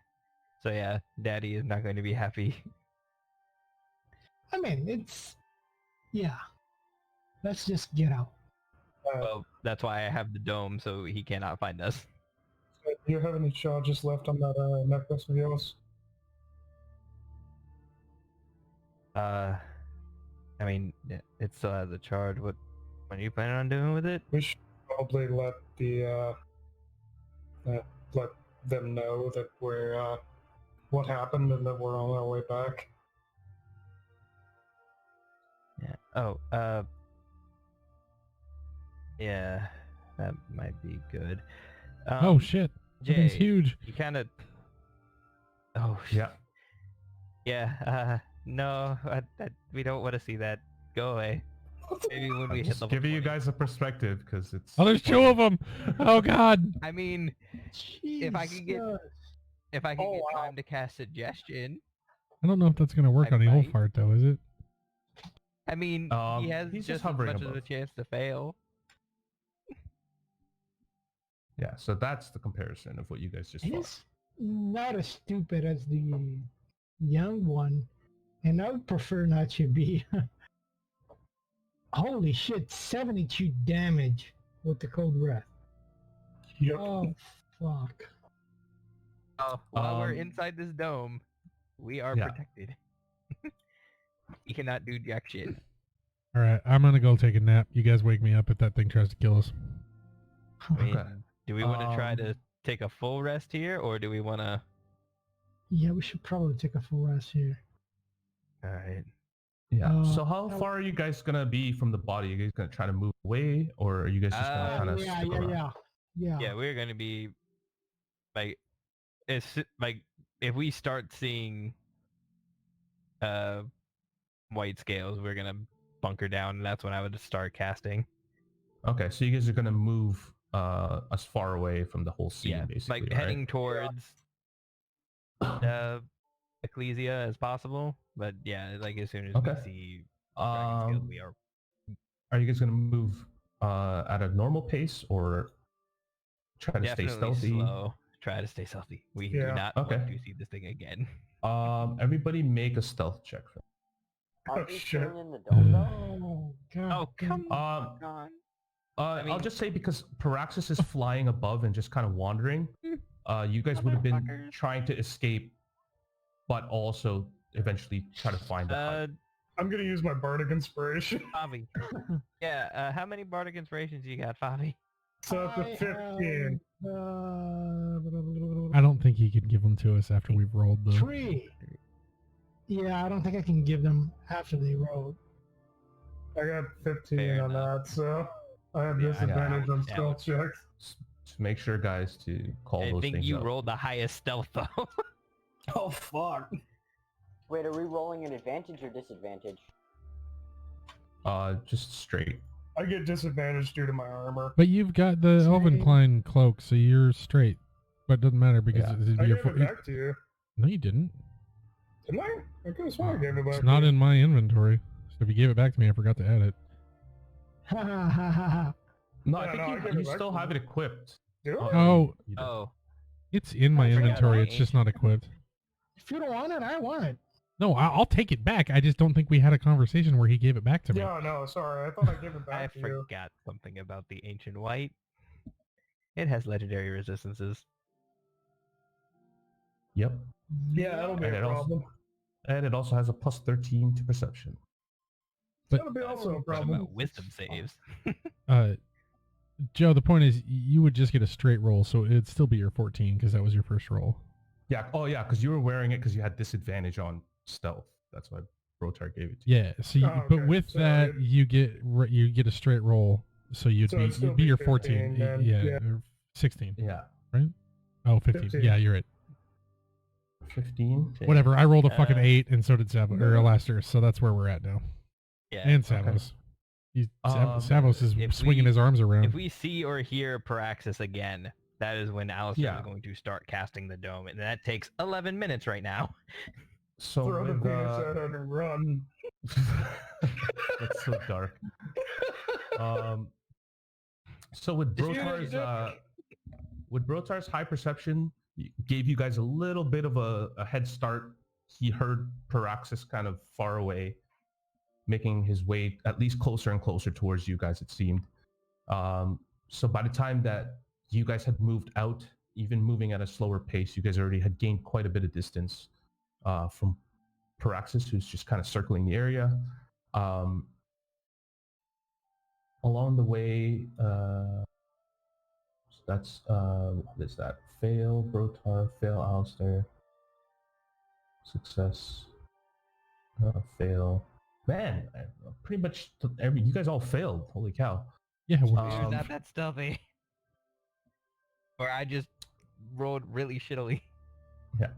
D: So yeah, Daddy is not going to be happy.
F: I mean, it's... Yeah. Let's just get out.
D: Well, that's why I have the dome, so he cannot find us.
C: Do you have any charges left on that necklace of yours?
D: I mean, it still has a charge. What are you planning on doing with it?
C: We should probably let let them know that we're what happened and that we're on our way back.
D: Oh, yeah, that might be good.
A: Oh shit! That thing's
D: Jay,
A: huge.
D: you kind of. Oh,
B: Yeah.
D: yeah. No, we don't want to see that. Go away. Maybe when we
B: I'm
D: hit
B: just
D: level
B: giving you
D: 20.
B: guys a perspective because it's.
A: Oh, there's two of them. Oh god.
D: I mean, if I could get
C: Oh, wow.
D: time to cast suggestion,
A: I don't know if that's gonna work
D: I
A: on the whole
D: might.
A: fart though, is it?
D: I mean, he has
B: he's
D: just
B: just
D: as
B: hovering
D: much of a
B: above.
D: chance to fail.
B: Yeah, so that's the comparison of what you guys just fought.
F: He's not as stupid as the young one, and I would prefer not to be. Holy shit, 72 damage with the cold breath.
C: Yep.
F: Oh, fuck.
D: Oh, while we're
B: Um,
D: inside this dome, we are
B: yeah.
D: protected. He cannot do jack shit.
A: All right, I'm gonna go take a nap. You guys wake me up if that thing tries to kill us.
D: I mean,
B: Okay.
D: do we want to try to
B: Um,
D: take a full rest here, or do we want to?
F: Yeah, we should probably take a full rest here.
D: All right.
B: Yeah. So how
F: Uh,
B: far are you guys gonna be from the body? Are you guys gonna try to move away, or are you guys just gonna kind of
F: yeah,
B: stick around?
F: yeah.
D: Yeah, we're gonna be like, it's like if we start seeing white scales, we're gonna bunker down, and that's when I would start casting.
B: Okay, so you guys are gonna move as far away from the whole scene,
D: Yeah,
B: basically,
D: like
B: right?
D: heading towards the Ecclesia as possible. But yeah, like as soon as
B: Okay.
D: we see dragon scales,
B: Um,
D: we are.
B: are you guys gonna move at a normal pace or try to stay
D: Definitely
B: stealthy?
D: slow. Try to stay stealthy. We do
C: Yeah.
D: not
B: Okay.
D: want to see this thing again.
B: Everybody make a stealth check.
E: Aren't we
C: shit.
E: still in the dome though?
F: Oh, God.
D: Oh come
B: Um,
D: on!
B: I'll
D: mean-
B: just say because Paraxis is flying above and just kind of wandering, you guys would have been
D: Motherfuckers.
B: trying to escape, but also eventually try to find the hut.
C: I'm gonna use my bardic inspiration.
D: Fabi. Yeah. How many bardic inspirations you got, Fabi?
C: So up to 15.
A: I don't think he could give them to us after we've rolled though.
F: 3. Yeah, I don't think I can give them after they roll.
C: I got 15
D: Fair
C: on
D: enough.
C: that, so I have
D: Yeah,
C: disadvantage on
D: yeah.
C: stealth checks.
B: Just make sure, guys, to call
D: I
B: those
D: think
B: things
D: you
B: out.
D: rolled the highest stealth though.
C: Oh fuck.
E: Wait, are we rolling an advantage or disadvantage?
B: Just straight.
C: I get disadvantage due to my armor.
A: But you've got the
F: Same.
A: Elvencline cloak, so you're straight. But it doesn't matter because
B: Yeah.
A: it'd
C: I
A: be your
C: gave it back to you.
A: No, you didn't.
C: Didn't I? I could have sworn I gave it back
A: It's
C: to
A: not
C: you.
A: in my inventory. So if you gave it back to me, I forgot to add it.
F: Ha ha ha ha ha.
B: No,
C: Yeah,
B: I think
C: no, I
B: you,
C: gave
B: you
C: it back
B: still
C: to
B: have
C: you.
B: it equipped.
C: Do I?
A: Oh,
B: You do.
D: Oh,
A: it's in my
F: I forgot
A: inventory.
D: about
A: It's just not equipped.
F: If you don't want it, I want it.
A: No, I'll take it back. I just don't think we had a conversation where he gave it back to me.
C: Yeah, no, sorry. I thought I gave it
D: I
C: back to you.
D: forgot something about the ancient white. It has legendary resistances.
B: Yep.
C: Yeah, that'll be
B: And
C: a
B: it also-
C: problem.
B: And it also has a plus 13 to perception.
A: But-
C: That'll be also a
D: What
C: problem.
D: about wisdom saves?
A: Joe, the point is you would just get a straight roll, so it'd still be your 14 because that was your first roll.
B: Yeah. Oh, yeah, because you were wearing it because you had disadvantage on stealth. That's why Brotar gave it to you.
A: Yeah. So, you,
C: Oh,
A: but
C: okay.
A: with
C: So
A: that,
C: it-
A: you get a straight roll, so you'd
C: So it'd still
A: be
C: be
A: your
C: 15
A: 14.
C: then,
A: Yeah,
C: yeah.
A: or 16.
B: Yeah.
A: Oh, 15.
C: 15.
A: Yeah, you're right.
B: 15.
A: Whatever. I rolled a fucking
D: Uh,
A: 8, and so did Savos or Alastair. So that's where we're at now.
D: Yeah.
A: And Savos. Savos is
D: if
A: swinging
D: we-
A: his arms around.
D: If we see or hear Paraxis again, that is when Alistair
B: Yeah.
D: is going to start casting the dome, and that takes 11 minutes right now.
B: So
C: Throw the
B: with,
C: penis at it and run.
B: that's so dark. So with Brotar's high perception gave you guys a little bit of a head start. He heard Paraxis kind of far away, making his way at least closer and closer towards you guys, it seemed. So by the time that you guys had moved out, even moving at a slower pace, you guys already had gained quite a bit of distance from Paraxis, who's just kind of circling the area. Along the way, so that's what is that? Fail, Brotar, fail, Alistair. Success, fail. Man, pretty much you guys all failed. Holy cow.
A: Yeah, we're,
D: You're not that stealthy. Or I just rolled really shittily.
B: Yeah.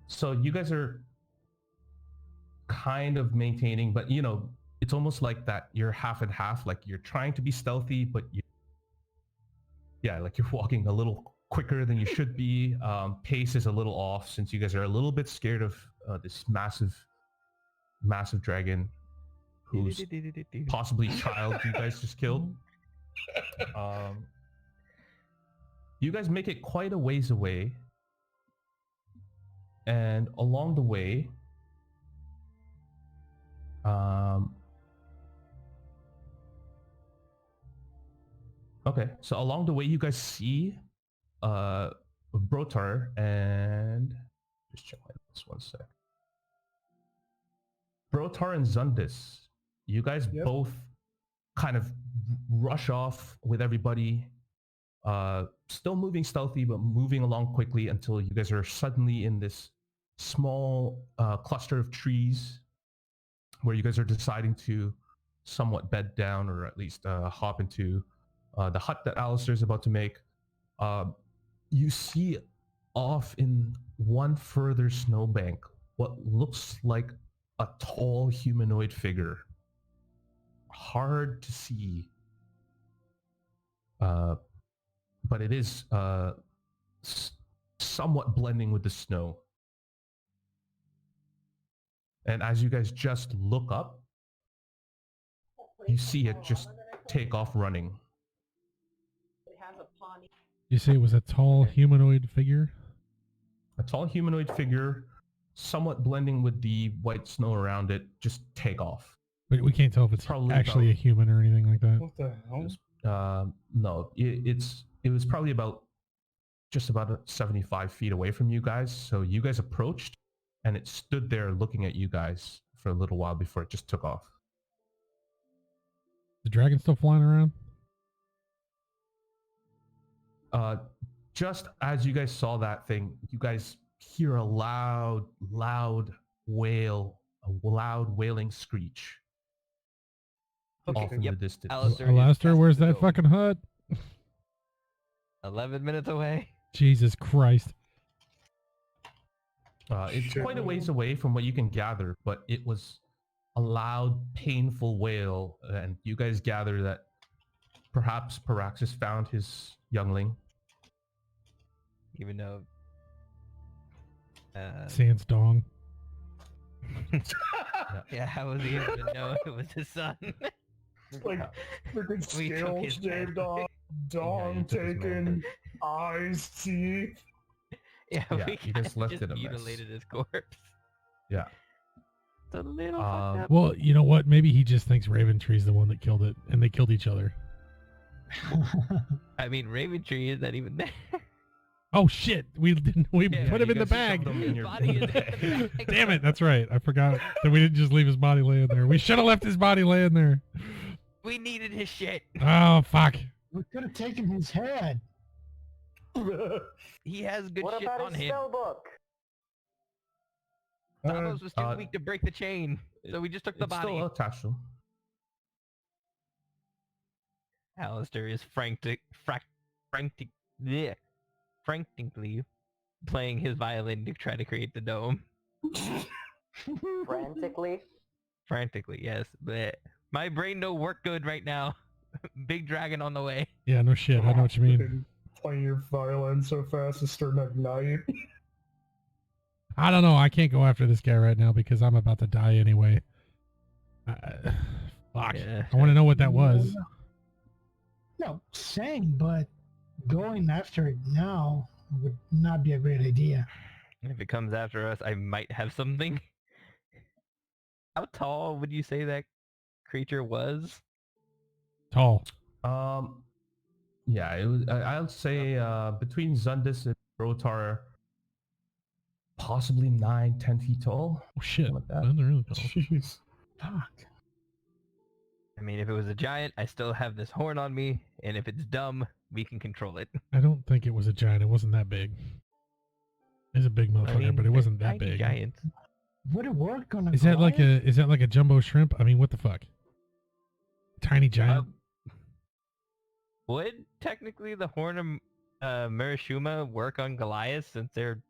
B: So you guys are kind of maintaining, but it's almost like that you're half and half. Like you're trying to be stealthy, but like you're walking a little quicker than you should be. Pace is a little off since you guys are a little bit scared of this massive dragon who's possibly child you guys just killed. You guys make it quite a ways away, and along the way, okay, so along the way you guys see Brotar and just check this one sec. Brotar and Zundis, you guys both kind of rush off with everybody, still moving stealthy, but moving along quickly until you guys are suddenly in this small cluster of trees where you guys are deciding to somewhat bed down, or at least hop into the hut that Alistair's about to make. You see off in one further snowbank what looks like a tall humanoid figure. Hard to see, but it is somewhat blending with the snow. And as you guys just look up, you see it just take off running.
A: you say it was a tall humanoid figure?
B: A tall humanoid figure, somewhat blending with the white snow around it, just take off.
A: But we can't tell if it's
B: Probably
A: actually a human or anything like that.
C: What the hell?
B: No, it was probably just about 75 feet away from you guys. So you guys approached, and it stood there looking at you guys for a little while before it just took off.
A: The dragon still flying around?
B: Just as you guys saw that thing, you guys hear a loud wail, a loud wailing screech.
D: Okay,
B: off in the distance.
A: Alastair, where's that fucking hut?
D: 11 minutes away.
A: Jesus Christ.
B: It's quite a ways away from what you can gather, but it was a loud, painful wail, and you guys gather that perhaps Paraxis found his youngling.
D: Even though...
A: Sans dong.
D: Yeah, how was he able to know it was his son?
C: Like freaking
D: We took
C: scales
D: his
C: shaved
D: head.
C: off, dong
B: took his
C: taken, eyes, teeth.
D: Yeah,
B: Yeah,
D: we
B: you
D: kinda
B: just left
D: just
B: it a mess.
D: mutilated his corpse.
B: Yeah.
D: It's a little fucked up.
A: Well, you know what? Maybe he just thinks Raventree's the one that killed it, and they killed each other.
D: I mean, Raventree is not even there.
A: Oh shit! We didn't. We
D: Yeah,
A: put
B: you
A: him in the
B: guys shoved
A: bag.
B: him in your
D: Body is in the
B: bag.
D: bag.
A: Damn it! That's right. I forgot that we didn't just leave his body laying there. We should have left his body laying there.
D: We needed his shit.
A: Oh fuck!
F: We could have taken his head.
D: He has good
E: What
D: shit
E: about
D: on
E: his
D: him.
E: spell book?
D: Thanos was too weak to break the chain, so we just took the
B: It's
D: body.
B: still attached to him.
D: Alistair is frantically playing his violin to try to create the dome.
E: Frantically.
D: Frantically, yes. But my brain don't work good right now. Big dragon on the way.
A: Yeah, no shit. I know what you mean.
C: Freaking playing your violin so fast it's starting to ignite.
A: I don't know. I can't go after this guy right now because I'm about to die anyway. Fuck.
D: Yeah.
A: I want to know what that was.
F: No, same, but going after it now would not be a great idea.
D: If it comes after us, I might have something. How tall would you say that creature was?
A: Tall.
B: Yeah, it was. I'll say between Zundis and Brotar, possibly 9-10 feet tall.
A: Oh shit.
B: Something like that.
A: Those are really tall.
C: Jeez.
F: Fuck.
D: I mean, if it was a giant, I still have this horn on me, and if it's dumb, we can control it.
A: I don't think it was a giant. It wasn't that big. It's a big motherfucker, but it wasn't that
D: tiny
A: big.
D: Giants.
F: Would it work on a
A: Is that like
F: Goliath?
A: a jumbo shrimp? I mean, what the fuck? Tiny giant.
D: Would technically the horn of Murashima work on Goliath since they're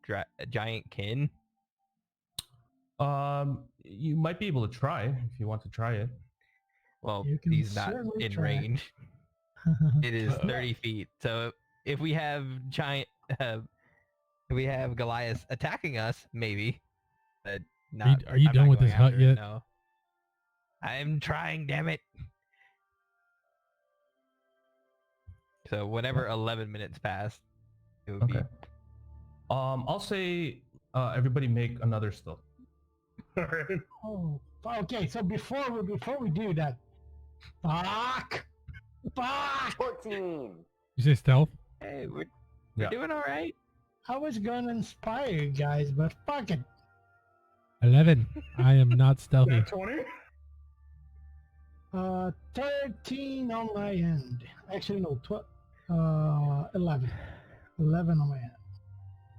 D: giant kin?
B: You might be able to try if you want to try it.
D: Well,
F: You can
D: he's not
F: certainly
D: in
F: try.
D: range. It is 30 feet. So if we have if we have Goliath attacking us, maybe. But not.
A: Are you
D: I'm
A: done
D: not
A: with
D: going
A: this hut
D: after it,
A: yet?
D: No. I'm trying, damn it. So whenever 11 minutes pass, it would be.
B: Okay. I'll say everybody make another stealth.
C: All right.
F: Oh, okay. So before we do that, fuck.
E: 14.
A: You say stealth?
D: Hey, we're
B: Yeah.
D: doing all right.
F: I was gonna inspire you guys, but fuck it.
A: 11. I am not stealthy.
C: Nat 20?
F: 13 on my end. Actually, no, 11. 11 on my end.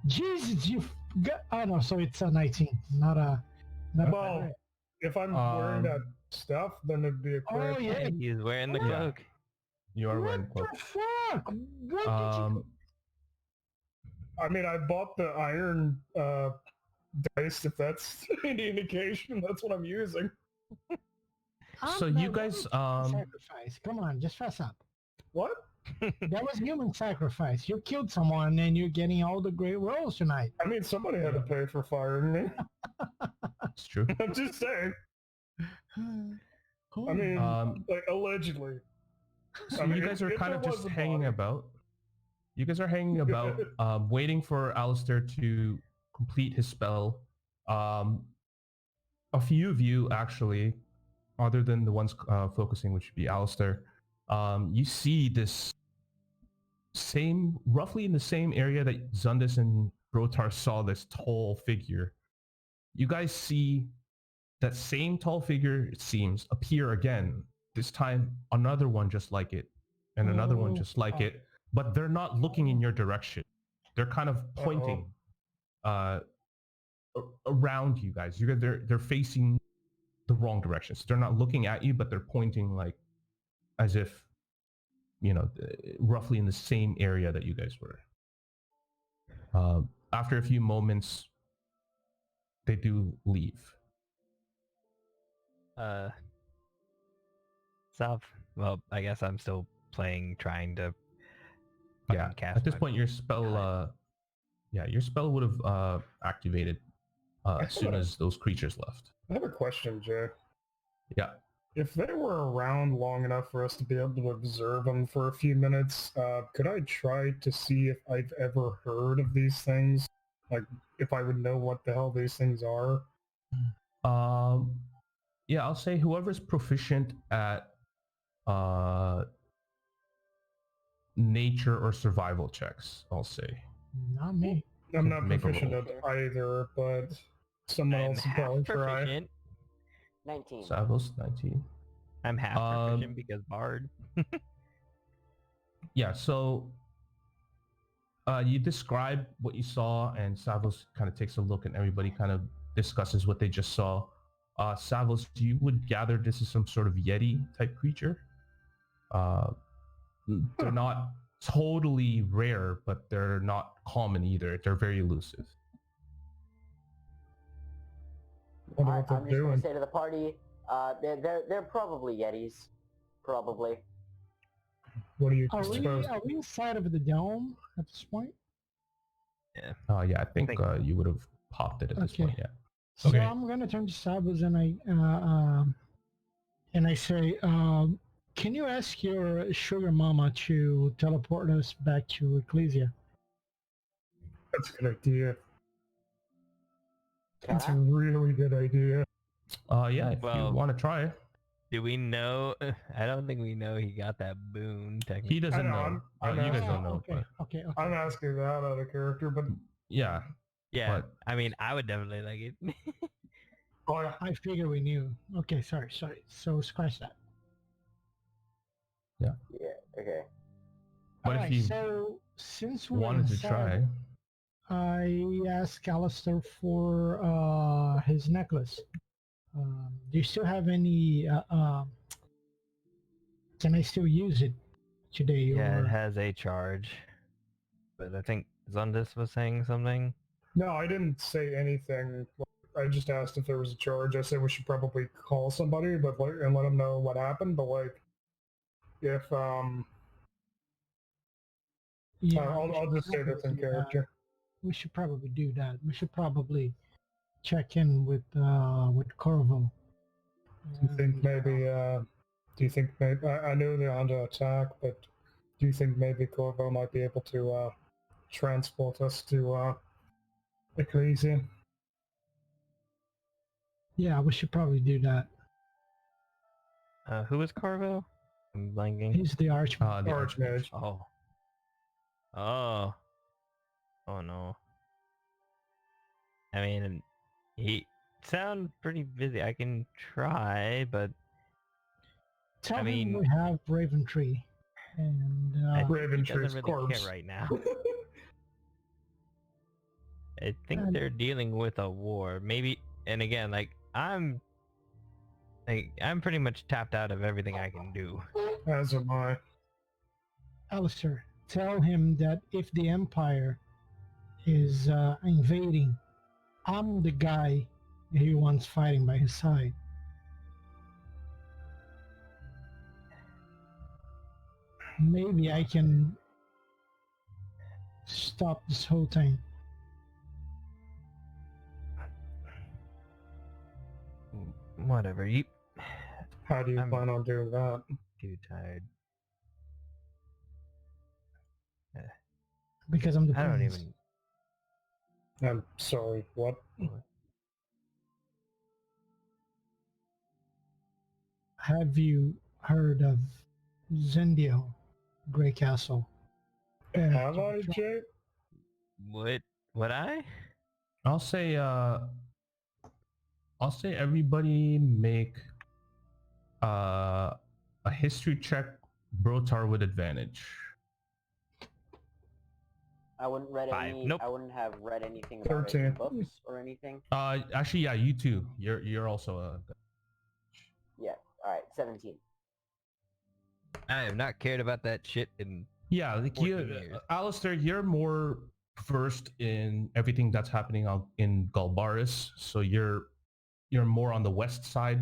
F: Jesus, you got. Oh no, so it's a 19, not a.
C: Well, if I'm wearing that stuff, then it'd be a crit.
F: Oh yeah.
D: He's wearing the
F: Yeah.
D: cloak.
B: You are wearing
F: What the fuck? What did you?
C: I mean, I bought the iron dice. If that's any indication, that's what I'm using.
B: So
F: I'm
B: you
F: not
B: guys,
F: willing to sacrifice. Come on, just fess up.
C: What?
F: That was human sacrifice. You killed someone, and you're getting all the great rolls tonight.
C: I mean, somebody had to pay for firing me.
B: it's true.
C: I'm just saying.
F: Oh,
C: I mean,
B: Um,
C: like allegedly.
B: So
C: I mean,
B: you guys are
C: if
B: kind
C: there
B: of just
C: was a
B: hanging
C: body.
B: about. You guys are hanging about, waiting for Alistair to complete his spell. A few of you actually, other than the ones focusing, which would be Alistair, you see this roughly in the same area that Zundis and Brotar saw this tall figure. You guys see that same tall figure, it seems, appear again. This time, another one just like it, and another one just like it. But they're not looking in your direction. They're kind of pointing around you guys. They're facing the wrong directions. They're not looking at you, but they're pointing like as if, roughly in the same area that you guys were. After a few moments, they do leave.
D: Well, I guess I'm still trying to
B: Yeah.
D: cast
B: At this
D: my
B: point, your spell, your spell would have activated as soon as those creatures left.
C: I have a question, Jay.
B: Yeah.
C: If they were around long enough for us to be able to observe them for a few minutes, could I try to see if I've ever heard of these things? Like, if I would know what the hell these things are?
B: Yeah, I'll say whoever's proficient at nature or survival checks, I'll say.
F: not me.
C: I'm not
B: Make a
C: proficient
B: roll.
C: at either, but someone
D: I'm
C: else would
D: half
C: probably try.
D: proficient.
E: 19.
B: Savos, 19.
D: I'm half proficient because Bard.
B: Yeah, so you describe what you saw, and Savos kind of takes a look, and everybody kind of discusses what they just saw. Savos, you would gather this is some sort of Yeti type creature. They're not totally rare, but they're not common either. They're very elusive.
C: Wonder what they're
E: I'm just going
C: doing.
E: to say to the party, they're probably Yetis. Probably.
C: What do you
F: Are
C: suppose?
F: we inside of the dome at this point?
B: Yeah, I think you would have popped it at this
F: Okay.
B: point. Yeah.
F: So
A: Okay.
F: I'm gonna turn to Sabas and I say, can you ask your sugar mama to teleport us back to Ecclesia?
C: That's a good idea.
E: Can
C: That's
E: I?
C: a really good idea.
B: Yeah, if
D: Well,
B: you want to try.
D: Do we know? I don't think we know he got that boon. Technically,
B: He doesn't
C: I know,
B: know.
C: I'm
B: You guys
C: asking.
B: don't know.
F: Okay,
B: But
F: okay.
C: I'm asking that out of character, but
B: yeah.
D: yeah.
B: But
D: I mean, I would definitely like it.
C: oh, yeah.
F: I figure we knew. Okay, sorry. So scratch that.
E: Yeah, okay.
B: But if
F: Alright,
B: you
F: so since we're
B: wanted to
F: inside,
B: try,
F: I asked Alistair for his necklace. Do you still have any? Can I still use it today?
D: Yeah, it
F: Or
D: has a charge. But I think Zundus was saying something.
C: No, I didn't say anything. I just asked if there was a charge. I said we should probably call somebody, but and let them know what happened. But like, if
F: yeah,
C: I'll just say this in character.
F: we should probably do that. We should probably check in with Corvo.
C: Do you think maybe? Do you think maybe? I know they're under attack, but do you think maybe Corvo might be able to transport us to Ecclesia?
F: Yeah, we should probably do that.
D: Who is Carvo? I'm blanking.
F: He's the Archmage.
B: The
C: Archmage.
D: Oh. Oh. Oh no. I mean, he sound pretty busy. I can try, but
F: Tell
D: I
F: him
D: mean,
F: we have Raven Tree, and
D: I think
C: Raven
D: he
C: Tree's
D: doesn't really
C: corpse.
D: care right now. I think they're dealing with a war. Maybe, and again, like I'm pretty much tapped out of everything I can do.
C: As am I.
F: Alistair, tell him that if the Empire is invading, I'm the guy he wants fighting by his side. Maybe I can stop this whole thing.
D: Whatever.
C: How do you plan on doing that?
D: Too tired.
F: Because I'm the
D: I don't
F: prince.
D: even.
C: I'm sorry. What?
F: Have you heard of Zendio, Grey Castle?
C: Have I, Jay?
D: What? Would I?
B: I'll say everybody make a history check, Brotar with advantage.
E: I wouldn't read
D: Five.
E: any.
D: Nope.
E: I wouldn't have read anything about it
C: 13.
E: in books or anything.
B: Actually, yeah, you too. You're also
E: Yeah. All right. 17.
D: I have not cared about that shit in.
B: yeah, like
D: 14
B: you,
D: years.
B: Alistair, you're more versed in everything that's happening out in Galbaris, so you're more on the west side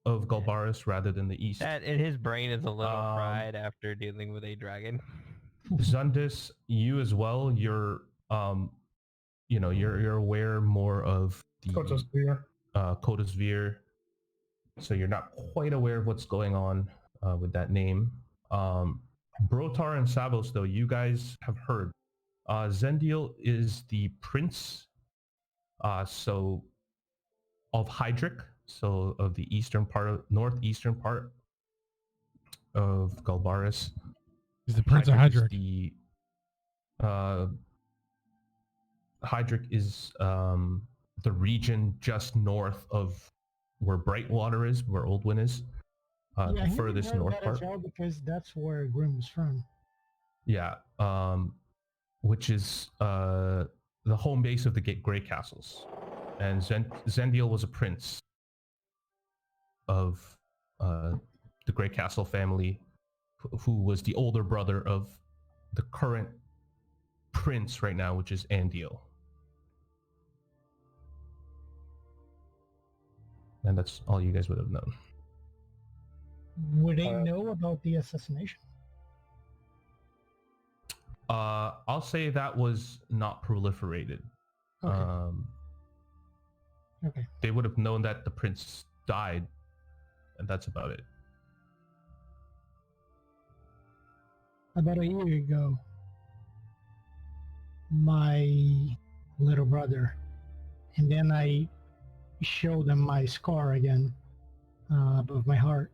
B: of Galbaris rather than the east.
D: That in his brain is a little fried after dealing with a dragon.
B: Zundis, you as well. You're you're aware more of the Kotasvir, so you're not quite aware of what's going on with that name. Brotar and Savos, though, you guys have heard. Zendiel is the prince, so of Hydric, so of the northeastern part of Galbaris.
A: He's the Prince of Hydric.
B: Hydric is the region just north of where Brightwater is, where Oldwin is. The furthest north part.
F: As well, because that's where Grim is from.
B: Yeah, which is the home base of the Grey Castles. And Zendiel was a prince of the Grey Castle family, who was the older brother of the current prince right now, which is Andiel. And that's all you guys would have known.
F: Would they know about the assassination?
B: I'll say that was not proliferated.
F: Okay. Okay.
B: They would have known that the prince died, and that's about it.
F: About a year ago, my little brother, and then I showed them my scar again above my heart.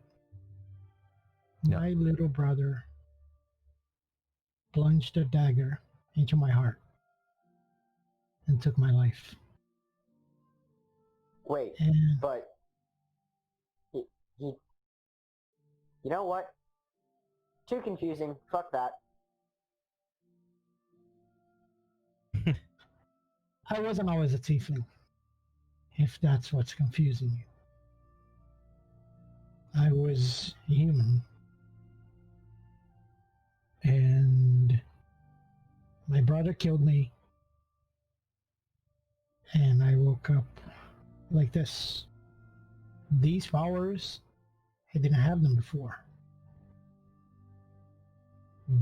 B: Yeah.
F: My little brother plunged a dagger into my heart and took my life.
E: Wait, but he, you know what? Too confusing. Fuck that.
F: I wasn't always a tiefling, if that's what's confusing you. I was human. And my brother killed me. And I woke up like this. These powers, I didn't have them before.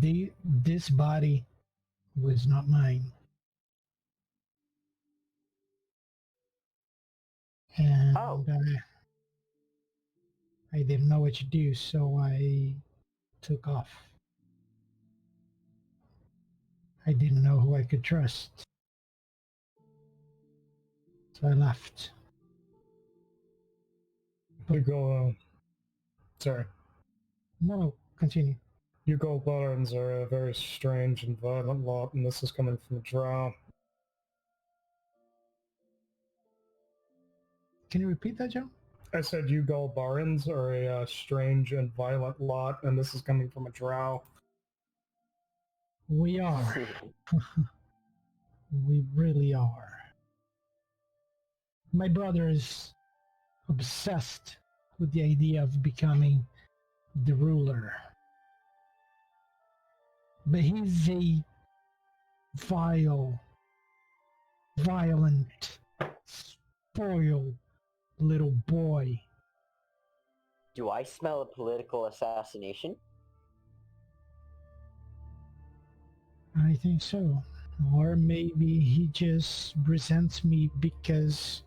F: This body was not mine. And I didn't know what to do, so I took off. I didn't know who I could trust. So I left.
C: You go, sorry.
F: No, continue.
C: You go Barons are a very strange and violent lot, and this is coming from a drow.
F: Can you repeat that, Joe?
C: I said you go Barons are a strange and violent lot, and this is coming from a drow.
F: We are. We really are. My brother is obsessed with the idea of becoming the ruler. But he's a vile, violent, spoiled little boy.
E: Do I smell a political assassination?
F: I think so. Or maybe he just resents me because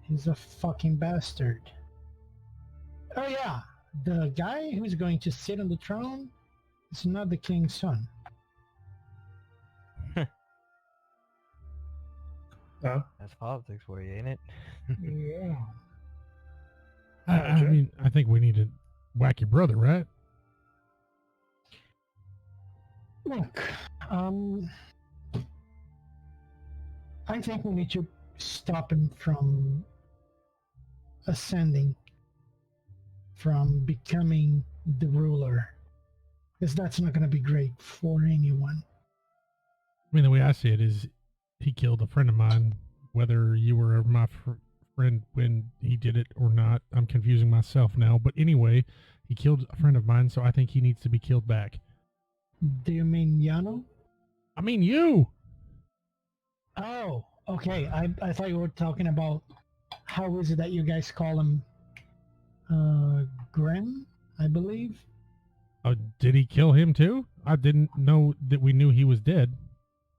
F: he's a fucking bastard. Oh yeah, the guy who's going to sit on the throne is not the king's son.
D: That's politics for you, ain't it?
C: Yeah.
A: I mean, I think we need to whack your brother, right?
F: Look, I think we need to stop him from ascending, from becoming the ruler, because that's not going to be great for anyone.
A: I mean, the way I see it is he killed a friend of mine, whether you were my friend when he did it or not. I'm confusing myself now. But anyway, he killed a friend of mine, so I think he needs to be killed back.
F: Do you mean Yano?
A: I mean you!
F: Oh, okay. I thought you were talking about how is it that you guys call him Grim, I believe?
A: Oh, did he kill him too? I didn't know that we knew he was dead.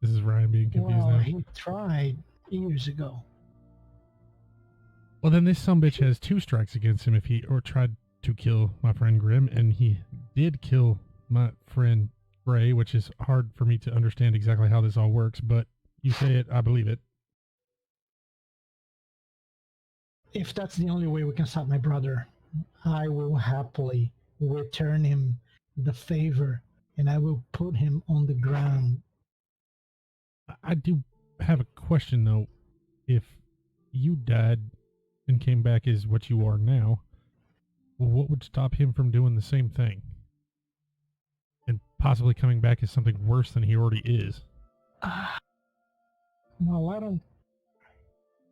A: This is Ryan being confused
F: Well,
A: now.
F: he tried years ago.
A: Well, then this sumbitch has 2 strikes against him if he tried to kill my friend Grim, and he did kill my friend Gray, which is hard for me to understand exactly how this all works, but you say it, I believe it.
F: If that's the only way we can stop my brother, I will happily return him the favor, and I will put him on the ground.
A: I do have a question, though. If you died and came back as what you are now, what would stop him from doing the same thing? And possibly coming back as something worse than he already is?
F: Well, I don't...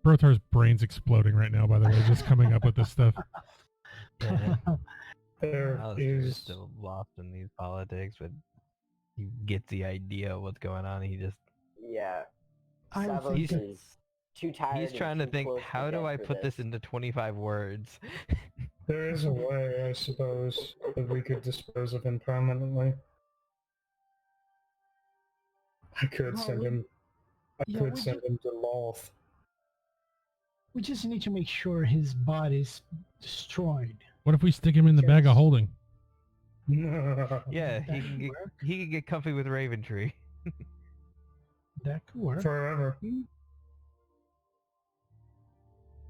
A: Brotar's brain's exploding right now, by the way, just coming up with this stuff.
D: Yeah.
C: There
D: Alistair's
C: is
D: still lost in these politics, but he gets the idea of what's going on. He just
E: Yeah.
F: I don't
E: Savos
F: think...
E: is too tired.
D: he's
E: and
D: trying to
E: too
D: think,
E: close to
D: how do
E: death
D: I
E: for
D: put this into 25 words?
C: there is a way, I suppose, that we could dispose of him permanently. I could
F: Well,
C: send him. I
F: yeah,
C: could
F: we
C: send him to Loth.
F: We just need to make sure his body's destroyed.
A: What if we stick him in the bag of holding?
D: Yeah,
F: That could work.
D: he can get comfy with Raven Tree.
F: That could work.
C: Forever.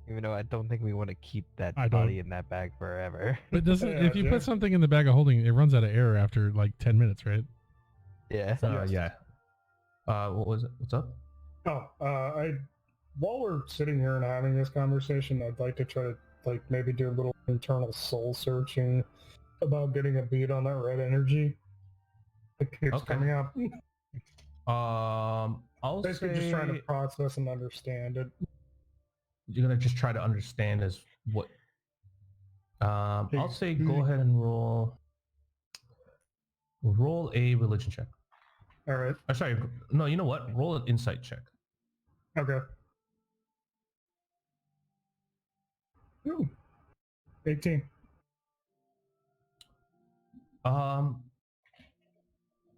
D: Even though I don't think we want to keep that
A: I
D: body
A: don't.
D: in that bag forever.
A: But doesn't
C: Yeah,
A: if you
C: yeah.
A: put something in the bag of holding, it runs out of air after like 10 minutes, right?
D: Yeah.
C: Yes.
B: Yeah. What was it? What's up?
C: While we're sitting here and having this conversation, I'd like to try to maybe do a little internal soul searching about getting a beat on that red energy that keeps
B: Okay.
C: coming up.
B: I'll
C: Basically,
B: say
C: just trying to process and understand it.
B: you're gonna just try to understand as what. I'll say go ahead and roll a religion check.
C: All right.
B: Sorry, no. You know what? Roll an insight check.
C: Okay. Ooh. 18.
B: I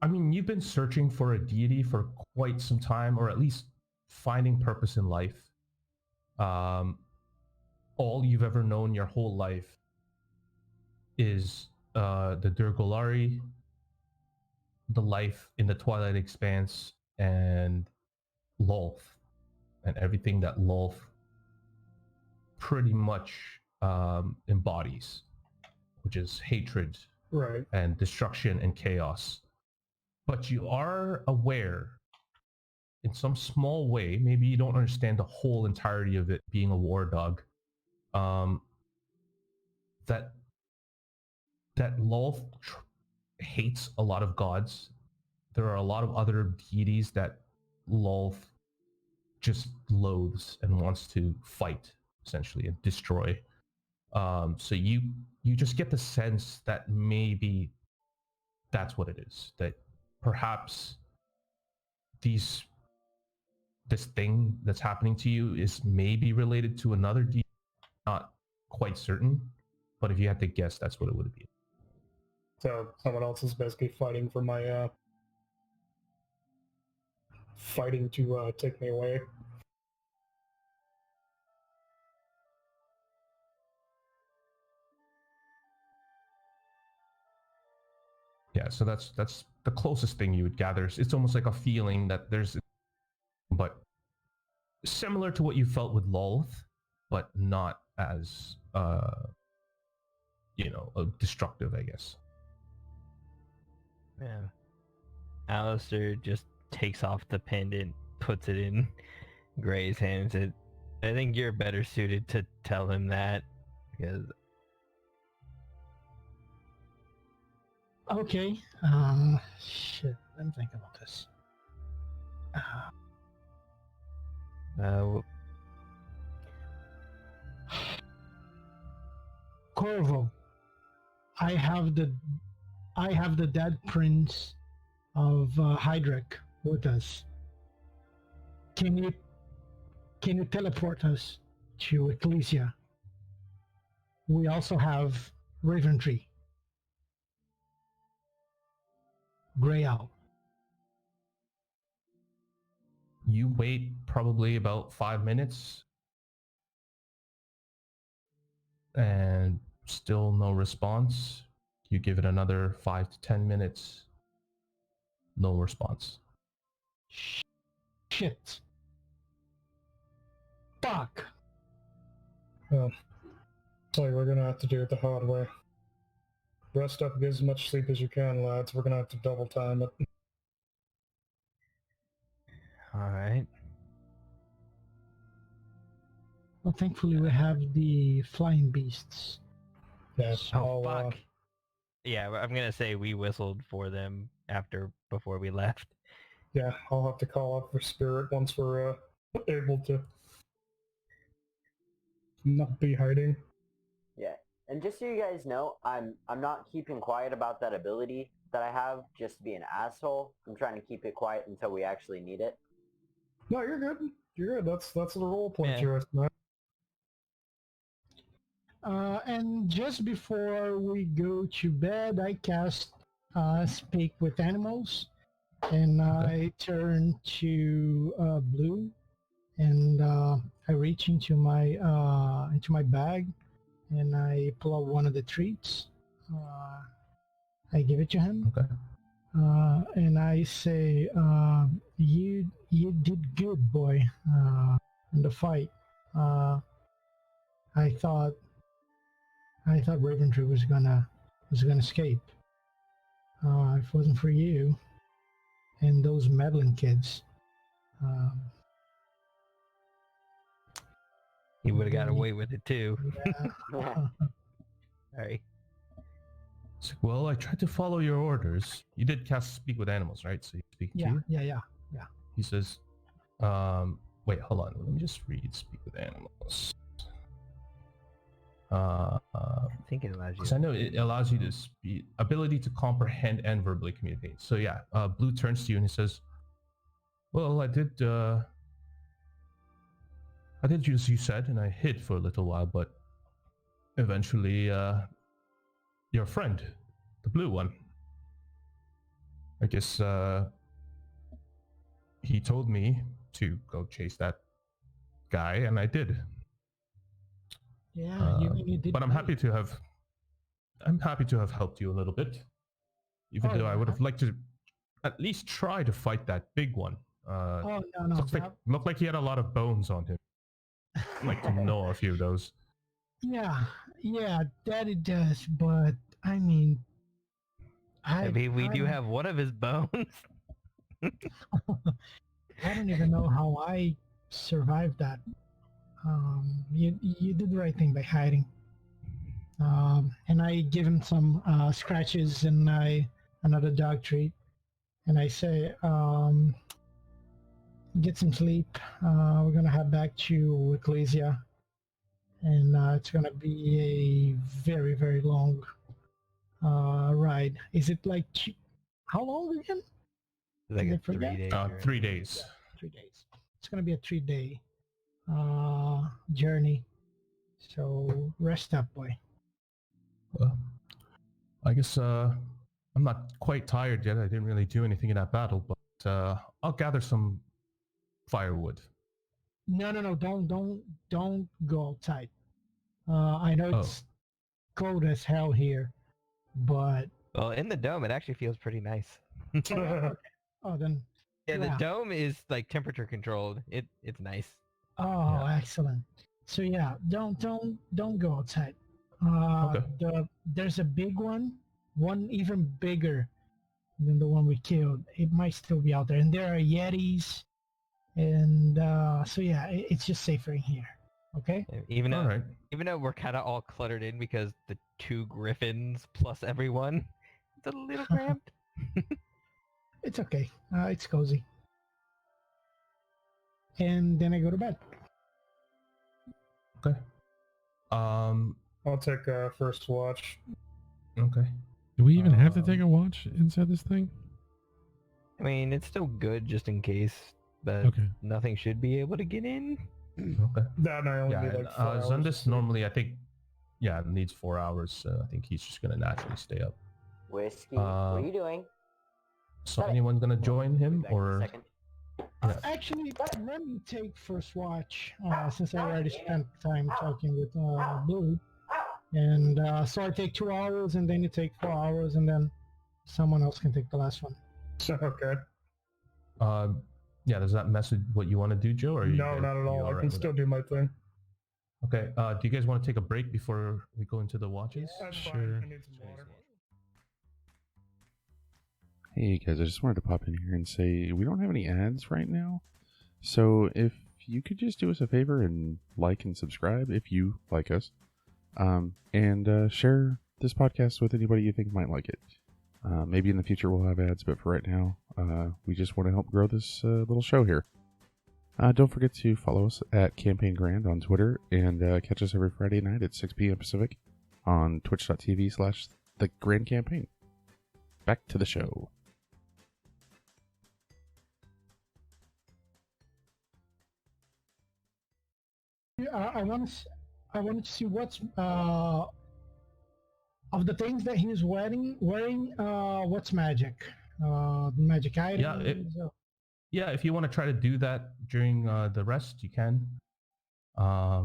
B: mean, you've been searching for a deity for quite some time, or at least finding purpose in life. All you've ever known your whole life is the Durgolari, the life in the Twilight Expanse, and Lolth, and everything that Lolth pretty much embodies, which is hatred,
C: Right.
B: and destruction and chaos. But you are aware in some small way, maybe you don't understand the whole entirety of it being a war dog, that Lolth hates a lot of gods. There are a lot of other deities that Lolth just loathes and wants to fight, essentially, and destroy. So you just get the sense that maybe that's what it is. That perhaps this thing that's happening to you is maybe related to another deity. Not quite certain, but if you had to guess, that's what it would be.
C: So someone else is basically fighting for my fighting to take me away.
B: Yeah, so that's the closest thing you would gather. It's almost like a feeling that there's, but similar to what you felt with Lolth, but not as destructive, I guess.
D: Yeah. Alistair just takes off the pendant, puts it in Gray's hands. I think you're better suited to tell him that, because
F: Okay. Shit. Let me think about this. Corvo, I have the dead prince of Hydric with us. Can you teleport us to Ecclesia? We also have Raventree, Grey Owl.
B: You wait probably about 5 minutes and still no response. You give it another 5 to 10 minutes. No response.
F: Shit. Fuck.
C: So we're gonna have to do it the hard way. Rest up, get as much sleep as you can, lads. We're gonna have to double time it.
D: all right.
F: Well, thankfully we have the flying beasts.
C: Yes.
D: Oh fuck. Yeah, I'm gonna say we whistled for them before we left.
C: Yeah, I'll have to call up for spirit once we're able to not be hiding.
E: Yeah, and just so you guys know, I'm not keeping quiet about that ability that I have just to be an asshole. I'm trying to keep it quiet until we actually need it.
C: No, you're good. You're good. That's the role play
D: Yeah.
C: choice, man.
F: And just before we go to bed, I cast Speak with Animals, and I turn to Blue, and I reach into my bag, and I pull out one of the treats. I give it to him.
B: Okay.
F: And I say, "You did good, boy, in the fight. I thought Raventree was gonna escape. If it wasn't for you and those meddling kids,
D: He would have got away with it too.
F: yeah."
E: Yeah.
D: Sorry.
B: It's like, well, I tried to follow your orders. You did cast Speak with Animals, right? So you speak to you.
F: Yeah.
B: He says, Wait, hold on. Let me just read Speak with Animals.
D: I think it allows you.
B: Because I know it allows you to speak, ability to comprehend and verbally communicate. So yeah, Blue turns to you and he says, "Well, I did as you said, and I hid for a little while, but eventually, your friend, the blue one, I guess he told me to go chase that guy, and I did.
F: Yeah, you did.
B: But I'm
F: great.
B: happy to have helped you a little bit, even
F: Oh,
B: though I
F: yeah.
B: would have liked to at least try to fight that big one.
F: Oh no,
B: Looked like he had a lot of bones on him. I'd like to know a few of those.
F: yeah, that it does. But I mean,
D: I mean, we
F: I
D: do
F: don't-
D: have one of his bones.
F: I don't even know how I survived that. You did the right thing by hiding. And I give him some scratches and another dog treat, and I say, get some sleep. We're gonna head back to Ecclesia, and it's gonna be a very very long ride. Is it like how long again?
D: Like
F: Did
D: a
F: I forget?
D: 3 day.
B: 3 days.
F: 3 days. It's gonna be a 3 day journey. So rest up, boy.
B: I guess I'm not quite tired yet. I didn't really do anything in that battle, but I'll gather some firewood.
F: No, don't go outside. I know it's cold as hell here, but
D: Well, in the dome, it actually feels pretty nice.
F: oh then
D: Yeah, the
F: yeah.
D: dome is like temperature controlled. It's nice.
F: Oh, excellent. So yeah, don't go outside.
B: Okay.
F: There's a big one even bigger than the one we killed. It might still be out there, and there are yetis, and so yeah, it's just safer in here. Okay.
D: Even
B: All
D: though,
B: right.
D: even though we're kind of all cluttered in because the 2 griffins plus everyone, it's a little cramped.
F: It's okay. It's cozy. And then I go to bed.
B: Okay. Um.
C: I'll take first watch.
B: Okay.
A: Do we even have to take a watch inside this thing?
D: I mean, it's still good just in case, but
A: Okay.
D: nothing should be able to get in.
B: Okay.
C: That and I only
B: Yeah.
C: need
B: And,
C: like 4 hours. of
B: Zundis
C: sleep.
B: normally, I think, yeah, needs 4 hours. So I think he's just gonna naturally stay up.
E: Whiskey, what are you doing?
B: So
E: Got it.
B: anyone gonna join
E: We'll be
B: him
E: back in a
B: or?
E: second.
B: Yeah.
F: Actually, let me take first watch since I already spent time talking with Blue. And so I take 2 hours, and then you take 4 hours, and then someone else can take the last one.
C: Okay.
B: Yeah. Does that mess with what you want to do, Joe? Or
C: No, not at all. I can still do my thing.
B: Okay. Do you guys want to take a break before we go into the watches?
C: That's
A: Sure.
C: fine. I need some water.
G: Hey guys, I just wanted to pop in here and say we don't have any ads right now. So if you could just do us a favor and like and subscribe if you like us, and share this podcast with anybody you think might like it. Maybe in the future we'll have ads, but for right now, we just want to help grow this little show here. Don't forget to follow us at Campaign Grand on Twitter and catch us every Friday night at 6 p.m. Pacific on twitch.tv/The Grand Campaign. Back to the show.
F: I wanted to see what's of the things that he's wearing. What's magic? Magic items.
B: Yeah, if you want to try to do that during the rest, you can.
D: I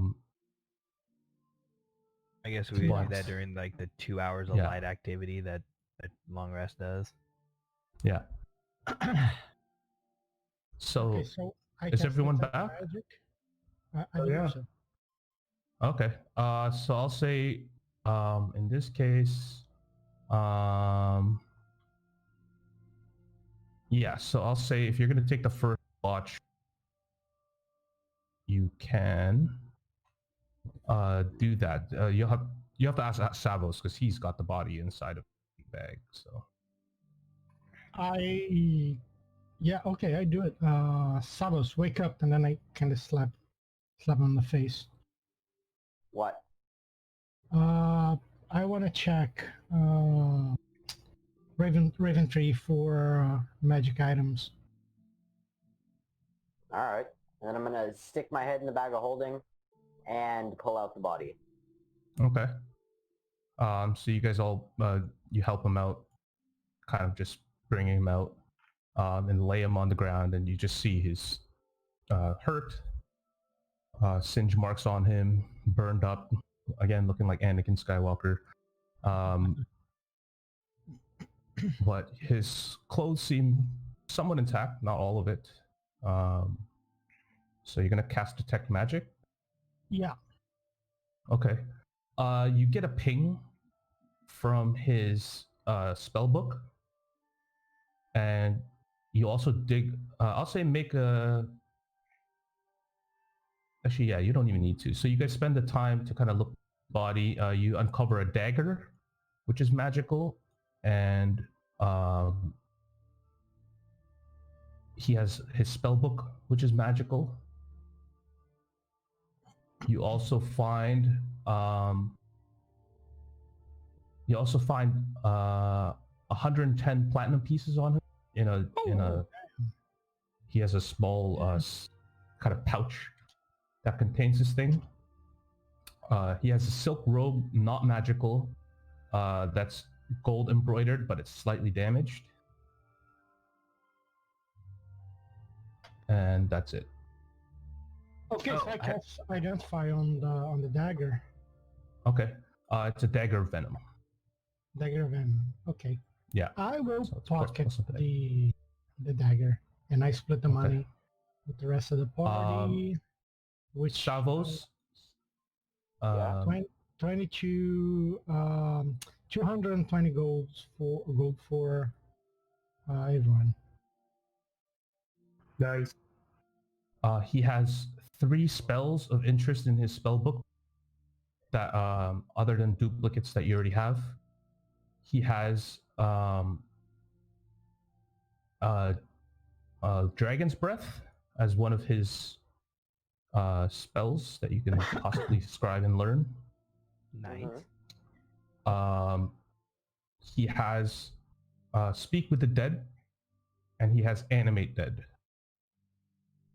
D: guess we would do
B: But-
D: that during like the 2 hours of
B: Yeah.
D: light activity that long rest does.
B: Yeah. So
F: Okay, so I
B: is
F: cast
B: everyone
F: Detect
B: back?
F: Magic. I
C: Oh,
F: believe
C: yeah.
F: so.
B: okay. So I'll say in this case, yeah. So I'll say if you're gonna take the first watch, you can do that. You have to ask Savos because he's got the body inside of the bag. So
F: I Yeah, okay, I do it. Savos, wake up, and then I kind of slap him on the face.
E: What?
F: I want to check Raven Tree for magic items.
E: All right. And then I'm gonna stick my head in the bag of holding and pull out the body.
B: Okay. So you guys all you help him out, kind of just bring him out, and lay him on the ground, and you just see his hurt, singe marks on him, burned up, again looking like Anakin Skywalker. But his clothes seem somewhat intact, not all of it. So you're gonna cast Detect Magic.
F: Yeah.
B: Okay. You get a ping from his spell book, and you also dig. I'll say make a. Actually, yeah, you don't even need to. So you guys spend the time to kind of look at the body. You uncover a dagger, which is magical, and he has his spell book, which is magical. You also find 110 platinum pieces on him in a. He has a small kind of pouch that contains this thing. He has a silk robe, not magical, that's gold embroidered, but it's slightly damaged. And that's it.
F: Okay, so I cast Identify on the dagger.
B: Okay. It's a dagger of venom.
F: Dagger venom. Okay.
B: Yeah.
F: I will
B: So it's
F: pocket
B: plus something.
F: the dagger, and I split the
B: Okay.
F: money with the rest of the party. Which
B: Savos.
E: Yeah.
F: 22 220 gold for everyone.
C: Nice.
B: He has 3 spells of interest in his spell book that other than duplicates that you already have. He has Dragon's Breath as one of his spells that you can possibly scribe and learn.
D: Nice.
B: He has Speak with the Dead, and he has Animate Dead.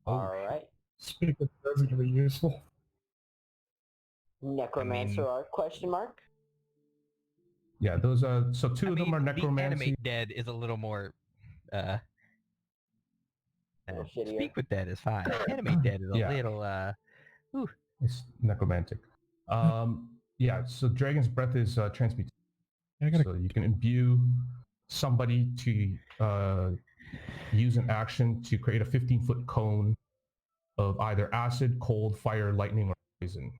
E: All right.
C: Speak of that's gonna be useful.
E: Necromancer art? Question mark.
B: Yeah, those are so two of them are
D: The
B: necromancy.
D: Animate Dead is a little more.
E: Little shittier.
D: Speak with Dead is fine. Animate Dead is a
B: Yeah.
D: little.
B: It's necromantic. Yeah, so Dragon's Breath is transmutation. So you can imbue somebody to use an action to create a 15-foot cone of either acid, cold, fire, lightning, or poison.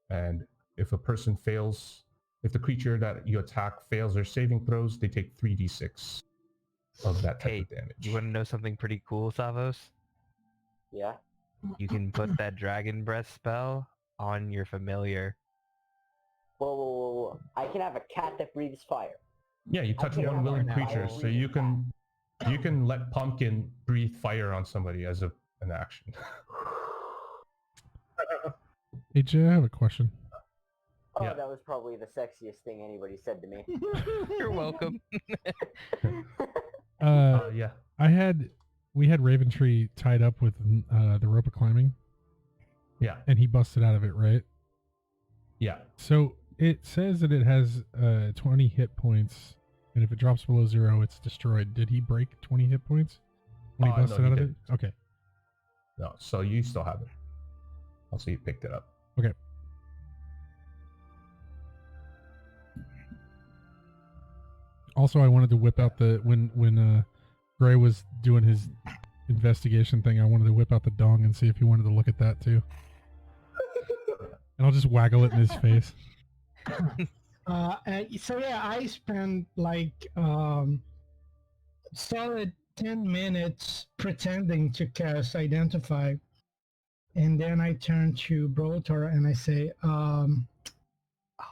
B: And if a person fails, if the creature that you attack fails their saving throws, they take 3d6 of that type of damage.
D: You want to know something pretty cool, Savos?
E: Yeah.
D: You can put that Dragon Breath spell on your familiar.
E: Whoa. I can have a cat that breathes fire.
B: Yeah, you touch
E: can
B: one
E: have
B: willing
E: a
B: creature, so you can let Pumpkin breathe fire on somebody as an action.
A: Hey Jay, I have a question.
E: Oh,
B: Yeah.
E: that was probably the sexiest thing anybody said to me.
D: You're welcome.
B: Yeah.
A: We had Raventree tied up with the rope of climbing,
B: Yeah.
A: and he busted out of it, right?
B: Yeah.
A: So it says that it has 20 hit points, and if it drops below 0, it's destroyed. Did he break 20 hit points when he busted
B: no, he
A: out of it?
B: didn't.
A: Okay.
B: No, so you still have it. Also, you picked it up.
A: Okay. Also, I wanted to whip out the when Gray was doing his investigation thing. I wanted to whip out the dong and see if he wanted to look at that too. And I'll just waggle it in his face.
F: So yeah, I spent like solid 10 minutes pretending to cast Identify, and then I turn to Brotor and I say,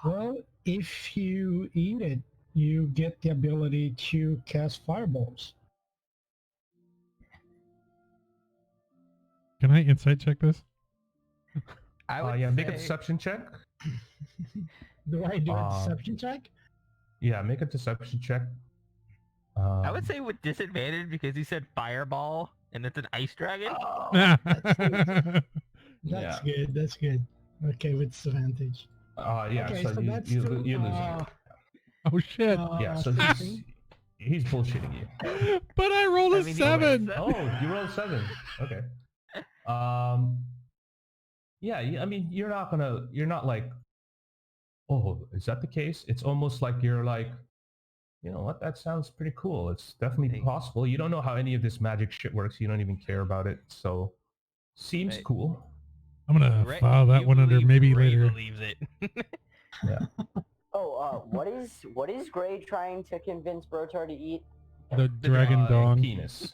F: well, if you eat it, you get the ability to cast fireballs.
A: Can I insight check this?
D: I would
B: Yeah, make a
D: say-
B: deception check.
F: Do I do a
B: Uh,
F: deception check?
B: Yeah, make a deception check.
D: I would say with disadvantage because he said fireball and it's an ice dragon.
F: Oh,
A: Yeah.
F: that's good.
B: Yeah.
F: That's good. Okay, with disadvantage.
B: Yeah,
F: Okay,
B: so
F: so that's
B: you,
F: still,
B: you're losing.
A: Oh shit!
B: Yeah, so
F: 13.
B: he's bullshitting you.
A: But I rolled a
D: I mean, he rolled a
A: 7.
D: seven.
B: Oh, you rolled 7. Okay. Yeah, I mean, you're not like, oh, is that the case? It's almost like you're like, you know what? That sounds pretty cool. It's definitely
D: Hey.
B: possible. You don't know how any of this magic shit works. You don't even care about it. So, seems
D: Right.
B: cool.
A: I'm gonna
D: Ray-
A: file that
D: you
A: one under
D: believe
A: maybe
D: Ray
A: later.
D: believes it.
E: Oh, what is Gray trying to convince Brotar to eat?
A: The dragon dong.
B: Penis.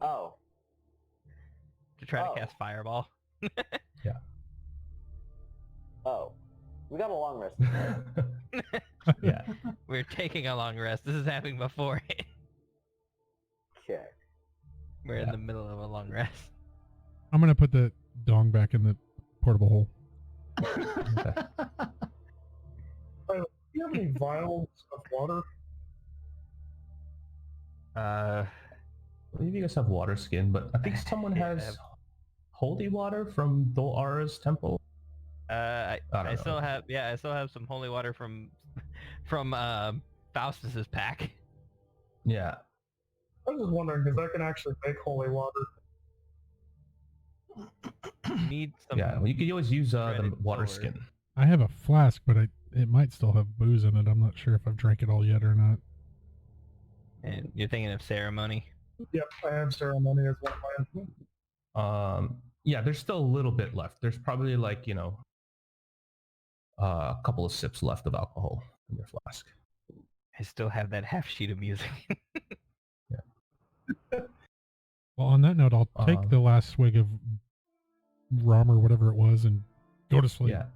E: Oh,
D: To try
E: Oh.
D: to cast fireball.
E: oh, we got a long rest.
B: Yeah.
D: We're taking a long rest. This is happening before it.
E: Okay.
D: We're in
B: Yeah.
D: the middle of a long rest.
A: I'm gonna put the dong back in the portable hole.
C: Do you have any vials of water?
B: I believe you guys have water skin, but I think someone
D: Yeah, I
B: has
D: have-
B: holy water from Dolara's temple.
D: I
B: don't
D: still
B: know.
D: have some holy water from Faustus's pack.
B: Yeah.
C: I was just wondering because I can actually make holy water.
D: You need some.
B: Yeah. Well, you could always use the
D: shredded
B: water
D: silver.
B: skin.
A: I have a flask, but it might still have booze in it. I'm not sure if I've drank it all yet or not.
D: And you're thinking of ceremony.
C: Yep, I have ceremony as one of mine.
B: Yeah, there's still a little bit left. There's probably like, a couple of sips left of alcohol in your flask.
D: I still have that half sheet of music.
A: Well, on that note, I'll take
B: Um,
A: the last swig of rum or whatever it was and go to sleep.
B: Yeah.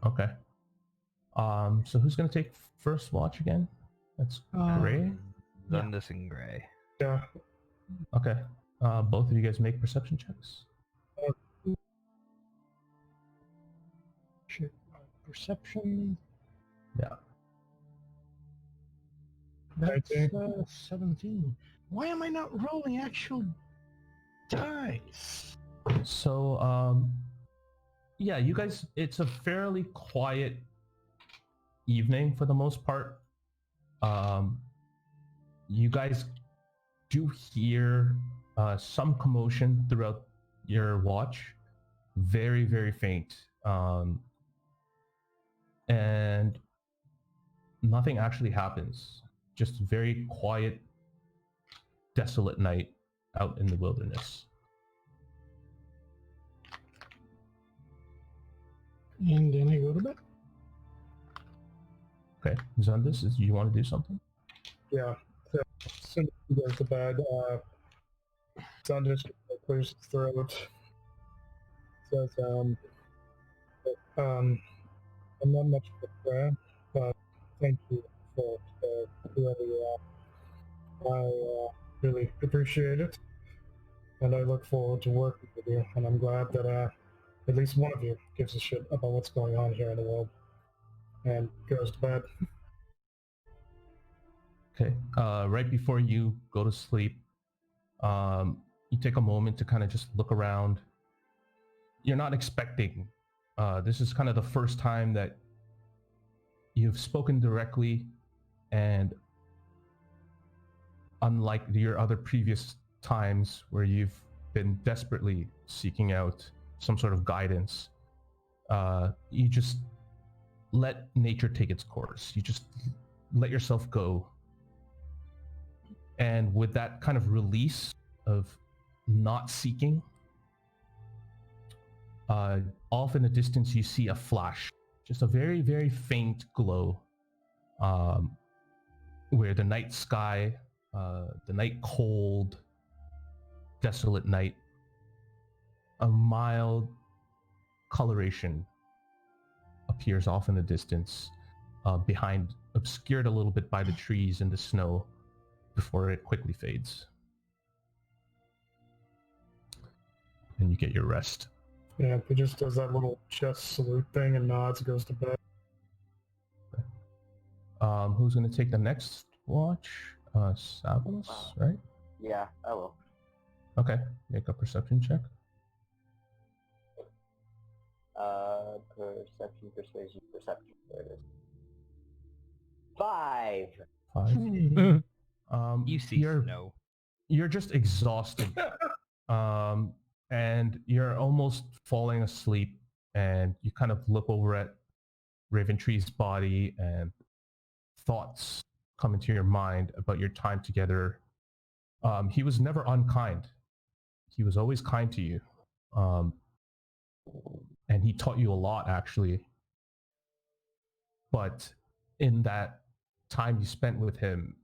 B: Okay. So who's gonna take first watch again? That's Gray.
F: Yeah.
D: Zundus and Gray.
C: Yeah.
B: Okay. Both of you guys make perception checks.
F: Shit. Perception.
B: Yeah.
F: That's
C: 19.
F: 17. Why am I not rolling actual dice?
B: So, yeah, you guys, it's a fairly quiet evening for the most part. You guys do hear some commotion throughout your watch. Very, very faint. And nothing actually happens. Just very quiet, desolate night out in the wilderness.
F: And then I go to bed.
B: Okay, Zundus, do you want to do something?
C: Yeah. So, as soon as he goes to bed, Sanders clears his throat. Says, I'm not much of a friend, but thank you for whoever you are. I really appreciate it, and I look forward to working with you. And I'm glad that at least one of you gives a shit about what's going on here in the world, and goes to bed.
B: Okay, right before you go to sleep, you take a moment to kind of just look around. You're not expecting, this is kind of the first time that you've spoken directly, and unlike your other previous times where you've been desperately seeking out some sort of guidance, you just let nature take its course. You just let yourself go. And with that kind of release of not seeking, off in the distance you see a flash, just a very, very faint glow, where the night sky, the night cold, desolate night, a mild coloration appears off in the distance, behind, obscured a little bit by the trees and the snow, before it quickly fades. and you get your rest.
C: Yeah, he just does that little chest salute thing and nods, goes to bed.
B: Who's going to take the next watch? Savos, right?
E: Yeah, I will.
B: Okay, make a perception check.
E: Perception, persuasion, perception. There it is. 5.
B: 5.
D: You see
B: you're
D: snow.
B: you're just exhausted, and you're almost falling asleep, and you kind of look over at Raventree's body, and thoughts come into your mind about your time together. He was never unkind. He was always kind to you. And he taught you a lot, actually. But in that time you spent with him,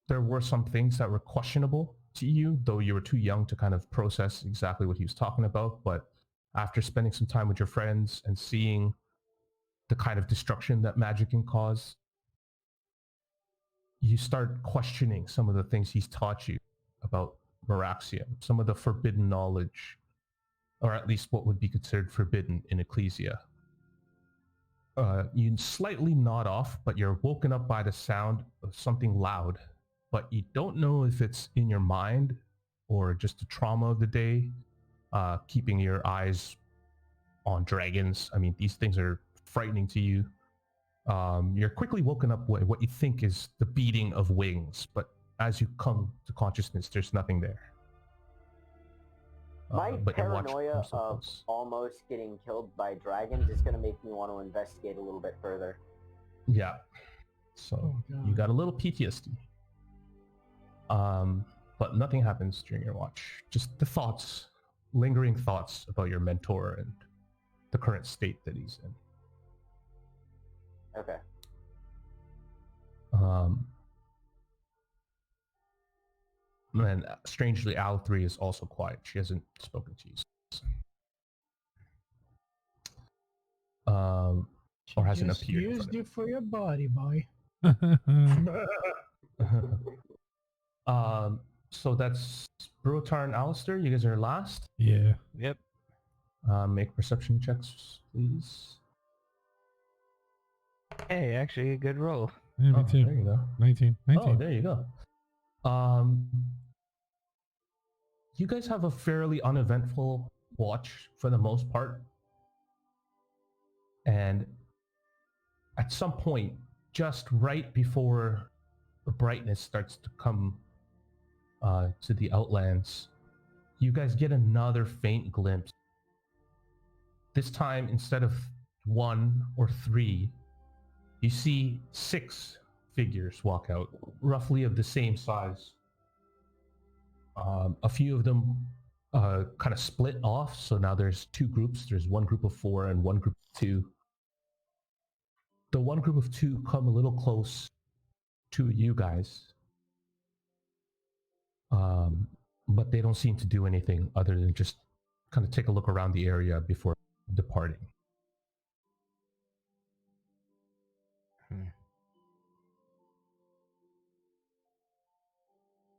B: there were some things that were questionable to you, though you were too young to kind of process exactly what he was talking about. But after spending some time with your friends and seeing the kind of destruction that magic can cause, you start questioning some of the things he's taught you about Meraxium, some of the forbidden knowledge, or at least what would be considered forbidden in Ecclesia. You slightly nod off, but you're woken up by the sound of something loud, but you don't know if it's in your mind or just the trauma of the day, keeping your eyes on dragons. I mean, these things are frightening to you. You're quickly woken up with what you think is the beating of wings, but as you come to consciousness, there's nothing there.
E: My
B: but your watch
E: paranoia
B: comes so
E: of
B: close.
E: almost getting killed by dragons is going to make me want to investigate a little bit further.
B: Yeah. So
F: Oh, God.
B: you got a little PTSD. But nothing happens during your watch. Just the thoughts, lingering thoughts about your mentor and the current state that he's in.
E: Okay.
B: And strangely, Al 3 is also quiet. She hasn't spoken to you. Or hasn't
F: Just
B: appeared in
F: used
B: front
F: you for your body, boy.
B: of you. So that's Brotar and Alistair. You guys are last.
A: Yeah.
D: Yep.
B: Make perception checks, please.
D: Hey, actually a good roll.
A: Yeah, me
B: Oh,
A: too.
B: there you go.
A: 19.
B: Oh, there you go. You guys have a fairly uneventful watch for the most part. And at some point, just right before the brightness starts to come to the outlands, you guys get another faint glimpse. This time, instead of 1 or 3, you see 6 figures walk out, roughly of the same size. A few of them kind of split off, so now there's 2 groups. There's one group of 4 and one group of 2. The one group of 2 come a little close to you guys, but they don't seem to do anything other than just kind of take a look around the area before departing.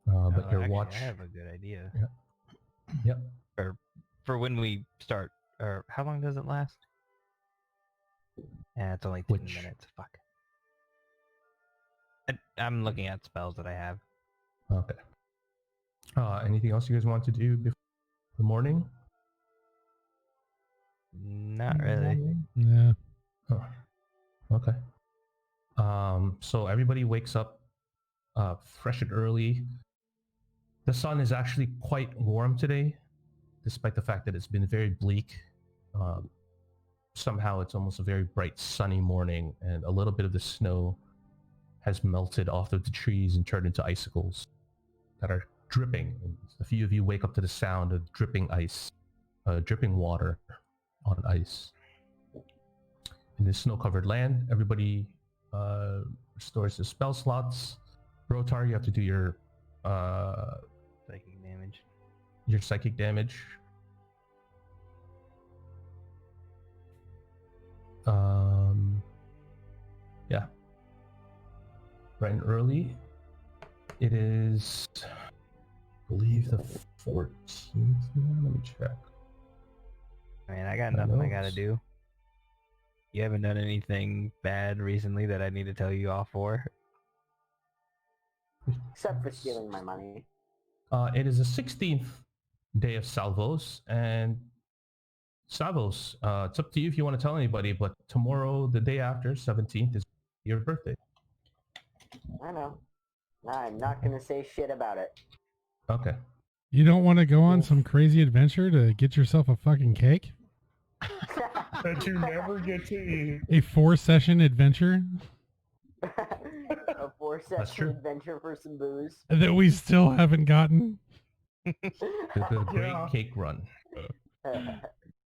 B: But
D: Oh,
B: your
D: actually,
B: watch,
D: I have a good idea.
B: yep.
D: For when we start, or how long does it last? Yeah, it's only 10
B: Which-
D: minutes. Fuck. I'm looking at spells that I have.
B: Okay. Anything else you guys want to do before the morning?
D: Not really.
A: Yeah.
B: Oh, okay. So everybody wakes up fresh and early. The sun is actually quite warm today, despite the fact that it's been very bleak. Somehow it's almost a very bright sunny morning, and a little bit of the snow has melted off of the trees and turned into icicles that are dripping. And a few of you wake up to the sound of dripping ice, dripping water on ice. In this snow-covered land, everybody restores their spell slots. Brotar, you have to do your
D: Psychic damage.
B: psychic damage. Yeah. Bright and early. It is, I believe, the 14th. Let me check.
D: I mean, I got nothing I gotta do. You haven't done anything bad recently that I need to tell you off for?
E: Except for stealing my money.
B: It is the 16th day of Salvos, and Salvos, it's up to you if you want to tell anybody, but tomorrow, the day after, 17th, is your birthday.
E: I know. I'm not gonna say shit about it.
B: Okay.
A: You don't want to go on some crazy adventure to get yourself a fucking cake?
C: That you never get to eat.
A: A 4-session adventure
E: A
B: That's
E: 4-session
B: true.
E: adventure for some booze.
A: that we still haven't gotten?
B: The great
C: Yeah.
B: cake run.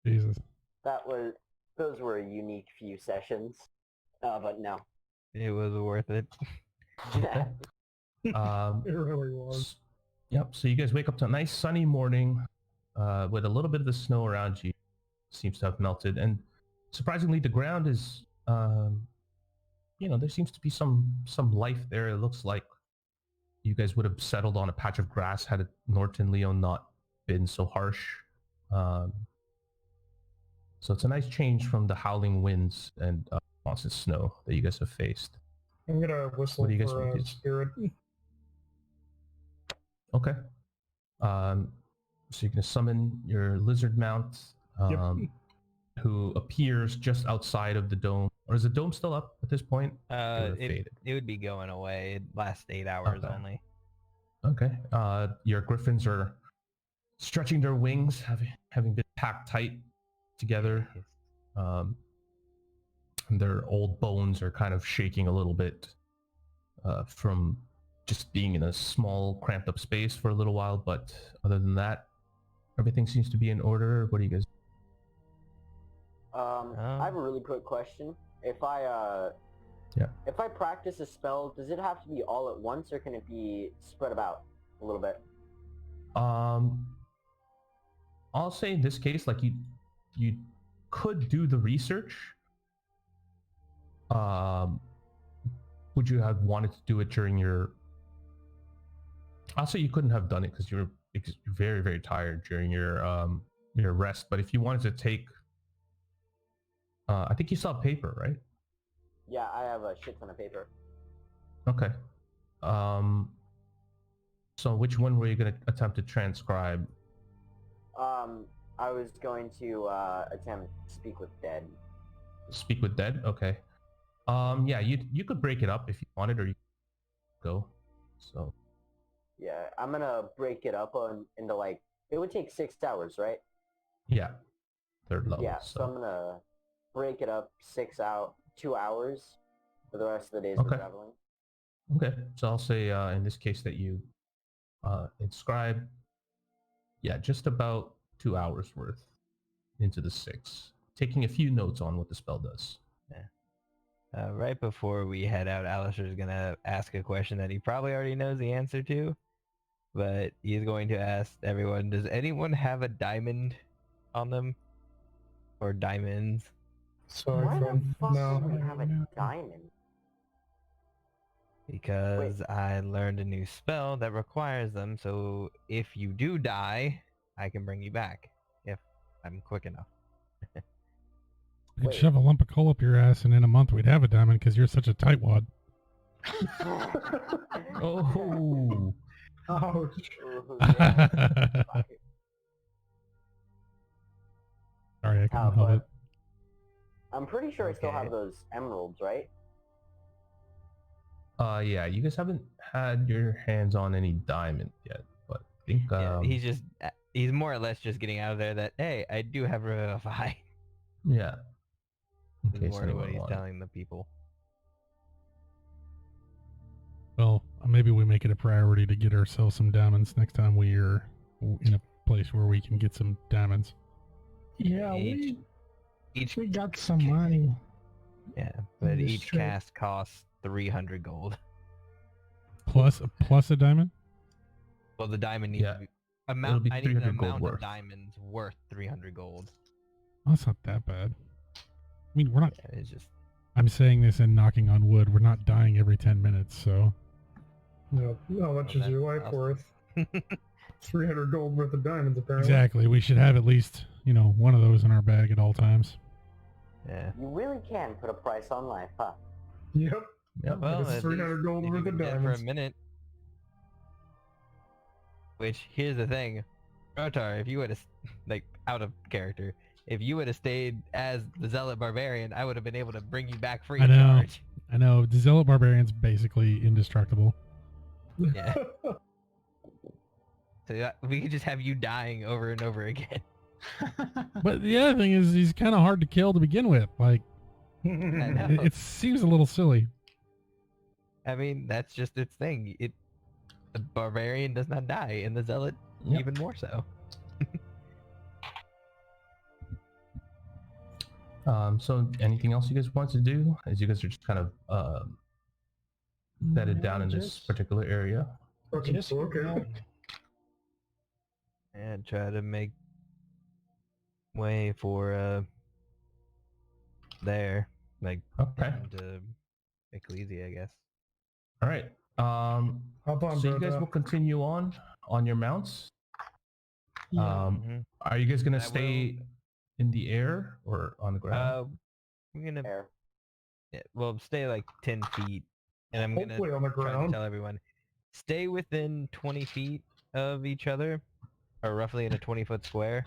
A: Jesus.
E: Those were a unique few sessions. But no.
D: It was worth it.
B: Okay.
C: It really was.
B: Yep. So you guys wake up to a nice sunny morning with a little bit of the snow around you. Seems to have melted, and surprisingly, the ground is, there seems to be some life there. It looks like you guys would have settled on a patch of grass had Norton Leon not been so harsh. So it's a nice change from the howling winds and constant snow that you guys have faced.
C: I'm gonna whistle
B: What do you guys
C: for
B: want to do?
C: Spirit.
B: Okay. So you're gonna summon your lizard mount, who appears just outside of the dome. Or is the dome still up at this point?
D: It would be going away. It lasts 8 hours
B: Okay.
D: only.
B: Okay. Your griffins are stretching their wings, having been packed tight together. Their old bones are kind of shaking a little bit from just being in a small, cramped up space for a little while. But other than that, everything seems to be in order. What do you guys?
E: I have a really quick question. If I practice a spell, does it have to be all at once, or can it be spread about a little bit?
B: I'll say in this case, like you could do the research. Would you have wanted to do it during your? I'll say you couldn't have done it because you were very, very tired during your rest. But if you wanted to take, I think you saw paper, right?
E: Yeah, I have a shit ton of paper.
B: Okay. So which one were you going to attempt to transcribe?
E: I was going to attempt to speak with dead.
B: Speak with dead? Okay. Yeah, you could break it up if you wanted, or you could go. So.
E: Yeah, I'm gonna break it up into like, it would take 6 hours, right?
B: Yeah. Third level.
E: Yeah, so I'm gonna break it up 2 hours for the rest of the days we're traveling.
B: Okay, so I'll say in this case that you inscribe, just about 2 hours worth into the 6, taking a few notes on what the spell does.
D: Right before we head out, Alistair's going to ask a question that he probably already knows the answer to, but he's going to ask everyone, does anyone have a diamond on them? Or diamonds?
C: Sorry,
E: Why the
C: friend.
E: fuck
C: No.
E: would we have a diamond?
D: Because I learned a new spell that requires them, so if you do die, I can bring you back, if I'm quick enough.
A: We could shove a lump of coal up your ass, and in a month we'd have a diamond because you're such a tightwad.
B: Oh.
C: Ouch.
A: Sorry, I couldn't help it.
E: I'm pretty sure I still
D: Okay.
E: have those emeralds, right?
B: Yeah, you guys haven't had your hands on any diamond yet, but I think
D: Yeah, he's more or less just getting out of there that, hey, I do have Revivify.
B: yeah. In
D: Is
B: case
D: more what
B: anyone
D: he's
B: wanted.
D: telling the people.
A: Well, maybe we make it a priority to get ourselves some diamonds next time we are in a place where we can get some diamonds.
F: Yeah,
D: Each
F: we got some money.
D: Yeah, but
F: This
D: each
F: trip.
D: cast costs 300 gold.
A: Plus a diamond?
D: Well, the diamond needs
B: Yeah,
D: to be
B: it'll be
D: I need the
B: 300 gold
D: amount
B: worth.
D: of diamonds worth 300 gold.
A: Oh, that's not that bad. I mean, we're not.
D: Yeah, it's just
A: I'm saying this and knocking on wood. We're not dying every 10 minutes, so.
C: No, how much is
D: that-
C: your life
D: I'll-
C: worth? 300 gold worth of diamonds, apparently.
A: Exactly. We should have at least, one of those in our bag at all times.
D: Yeah.
E: You really can put a price on life, huh?
C: Yep.
B: Yep.
D: Well,
C: It's
D: at
C: 300
D: least
C: gold
D: if
C: worth
D: you've
C: of
D: been dead for a
C: diamonds.
D: minute. Which, here's the thing. Rotar, if you would have, like, out of character, if you would have stayed as the Zealot Barbarian, I would have been able to bring you back free
A: I
D: of
A: know.
D: charge.
A: I know. The Zealot Barbarian's basically indestructible.
D: Yeah. So we could just have you dying over and over again.
A: But the other thing is, he's kind of hard to kill to begin with. Like,
D: I know.
A: it seems a little silly.
D: I mean, that's just its thing. The Barbarian does not die, and the Zealot
B: Yep.
D: even more so.
B: So anything else you guys want to do? As you guys are just kind of bedded down in this
F: Just-
B: particular area.
C: Okay.
F: Just
D: And try to make way for there, like
B: Okay.
D: into Ecclesia, I guess.
B: All right.
C: Hop on,
B: So you guys
C: brother.
B: will continue on your mounts.
F: Yeah.
D: Mhm.
B: Are you guys gonna
D: I
B: stay in the air or on the ground?
D: I'm gonna
E: There.
D: stay like 10 feet, and I'm gonna
C: Hopefully on the
D: try to
C: ground.
D: tell everyone, stay within 20 feet of each other, or roughly in a 20-foot square.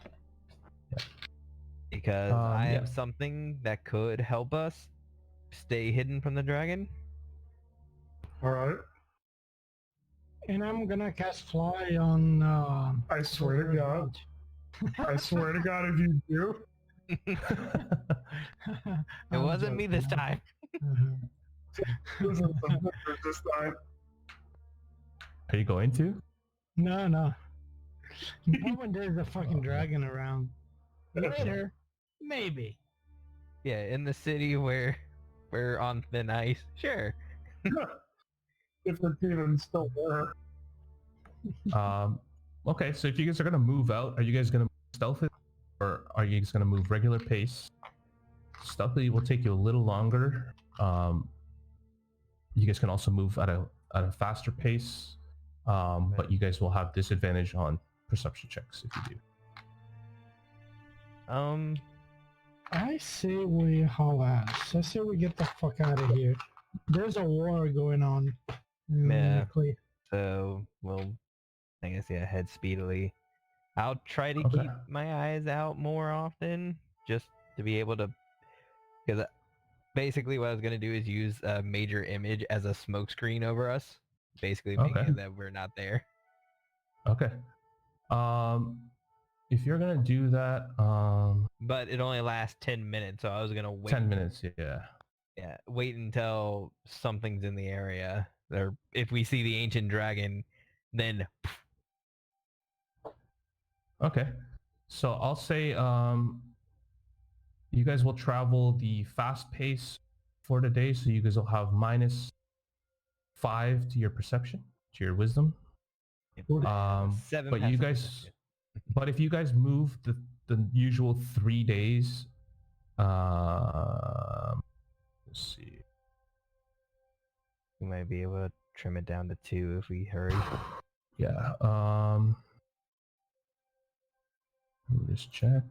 D: Because I
B: yeah.
D: have something that could help us stay hidden from the dragon.
C: All right.
F: And I'm gonna cast fly on.
C: I swear to God. I swear to God, if you do,
D: It wasn't me this time.
C: this is the this time.
B: Are you going to?
F: No. Not when there's a fucking dragon around. Later, maybe.
D: Yeah, in the city where we're on thin ice, sure.
C: If the demon still there.
B: Okay, so if you guys are gonna move out, are you guys gonna move stealthily, or are you guys gonna move regular pace? Stealthily will take you a little longer. You guys can also move at a faster pace, but you guys will have disadvantage on perception checks if you do.
F: I say we haul ass. I say we get the fuck out of here. There's a war going on.
D: Yeah.
F: Likely.
D: So we'll, I guess, yeah, head speedily. I'll try to
B: Okay.
D: keep my eyes out more often, just to be able to, because basically what I was going to do is use a major image as a smokescreen over us, basically making
B: Okay.
D: it that we're not there.
B: Okay. If you're gonna do that,
D: But it only lasts 10 minutes, so I was going to wait.
B: 10 minutes, yeah.
D: Yeah, wait until something's in the area, or if we see the ancient dragon, then
B: Okay. So I'll say you guys will travel the fast pace for the day, so you guys will have -5 to your perception, to your wisdom.
D: 7
B: But you
D: passive
B: guys,
D: perception.
B: but if you guys move the usual 3 days, let's see.
D: We might be able to trim it down to 2 if we hurry.
B: Yeah. Let me just check.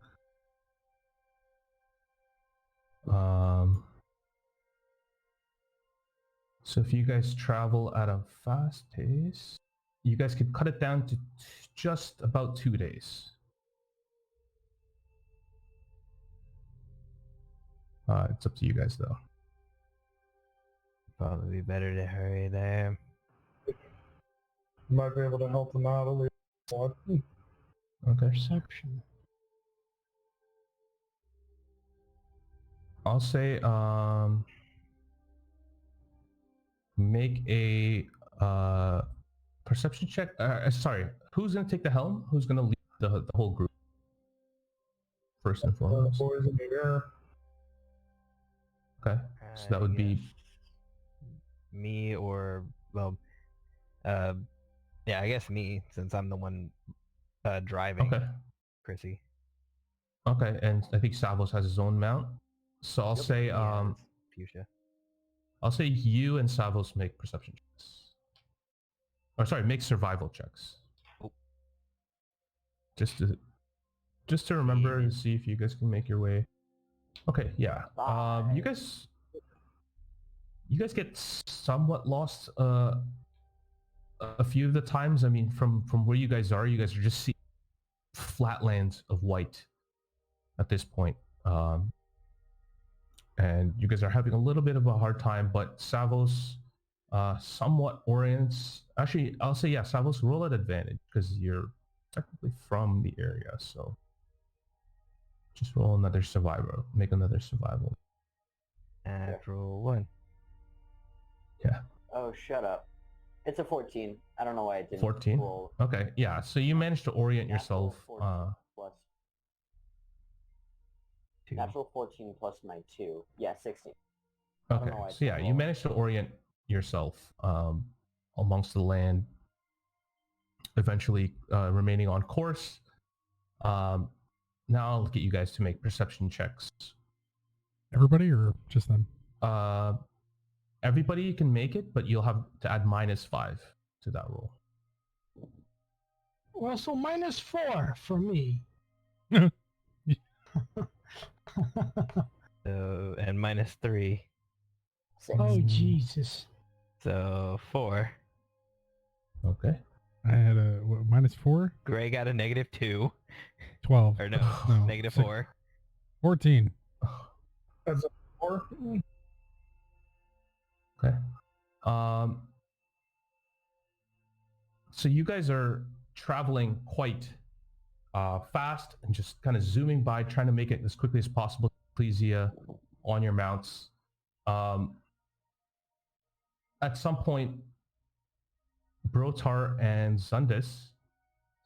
B: So if you guys travel at a fast pace, you guys could cut it down to just about 2 days. It's up to you guys though.
D: Probably better to hurry there.
C: Might be able to help them out a little.
B: Okay.
F: Perception.
B: I'll say make a perception check. Sorry, who's gonna take the helm? Who's gonna lead the whole group? First and foremost.
C: Boys in the air.
B: Okay. So that would be
D: guess me, or yeah, I guess me, since I'm the one driving.
B: okay.
D: Chrissy.
B: Okay, and I think Savos has his own mount. So I'll say
D: Yeah, it's Fuchsia.
B: I'll say you and Savos make perception checks. Or sorry, make survival checks.
D: Oh.
B: just to remember and see if you guys can make your way. Okay, yeah. You guys get somewhat lost a few of the times. I mean, from where you guys are just seeing flatlands of white at this point. And you guys are having a little bit of a hard time, but Savos somewhat orients. Actually, I'll say, yeah, Savos, roll at advantage because you're technically from the area. So just roll another survivor. Make another survival.
D: Natural 1.
B: Yeah.
E: Oh, shut up. It's a 14. I don't know why it didn't
B: 14?
E: roll.
B: Okay, yeah. So you managed to orient
E: Natural
B: yourself.
E: 14 plus
D: 2.
E: natural 14 plus my 2. Yeah, 16. I don't
B: Okay,
E: know why I
B: so yeah,
E: didn't
B: you
E: roll.
B: managed to orient yourself amongst the land, eventually remaining on course. Now I'll get you guys to make perception checks.
A: Everybody or just them?
B: Everybody can make it, but you'll have to add -5 to that roll.
F: Well, so -4 for me.
D: So, and -3.
E: 6.
F: Oh, Jesus.
D: So 4.
B: Okay.
A: I had a -4,
D: Gray got a -2.
A: 12.
D: Or no,
A: No,
D: -4.
A: 14.
C: That's a 4.
B: Okay. So you guys are traveling quite fast and just kind of zooming by, trying to make it as quickly as possible to Ecclesia on your mounts. At some point, Brotar and Zundis,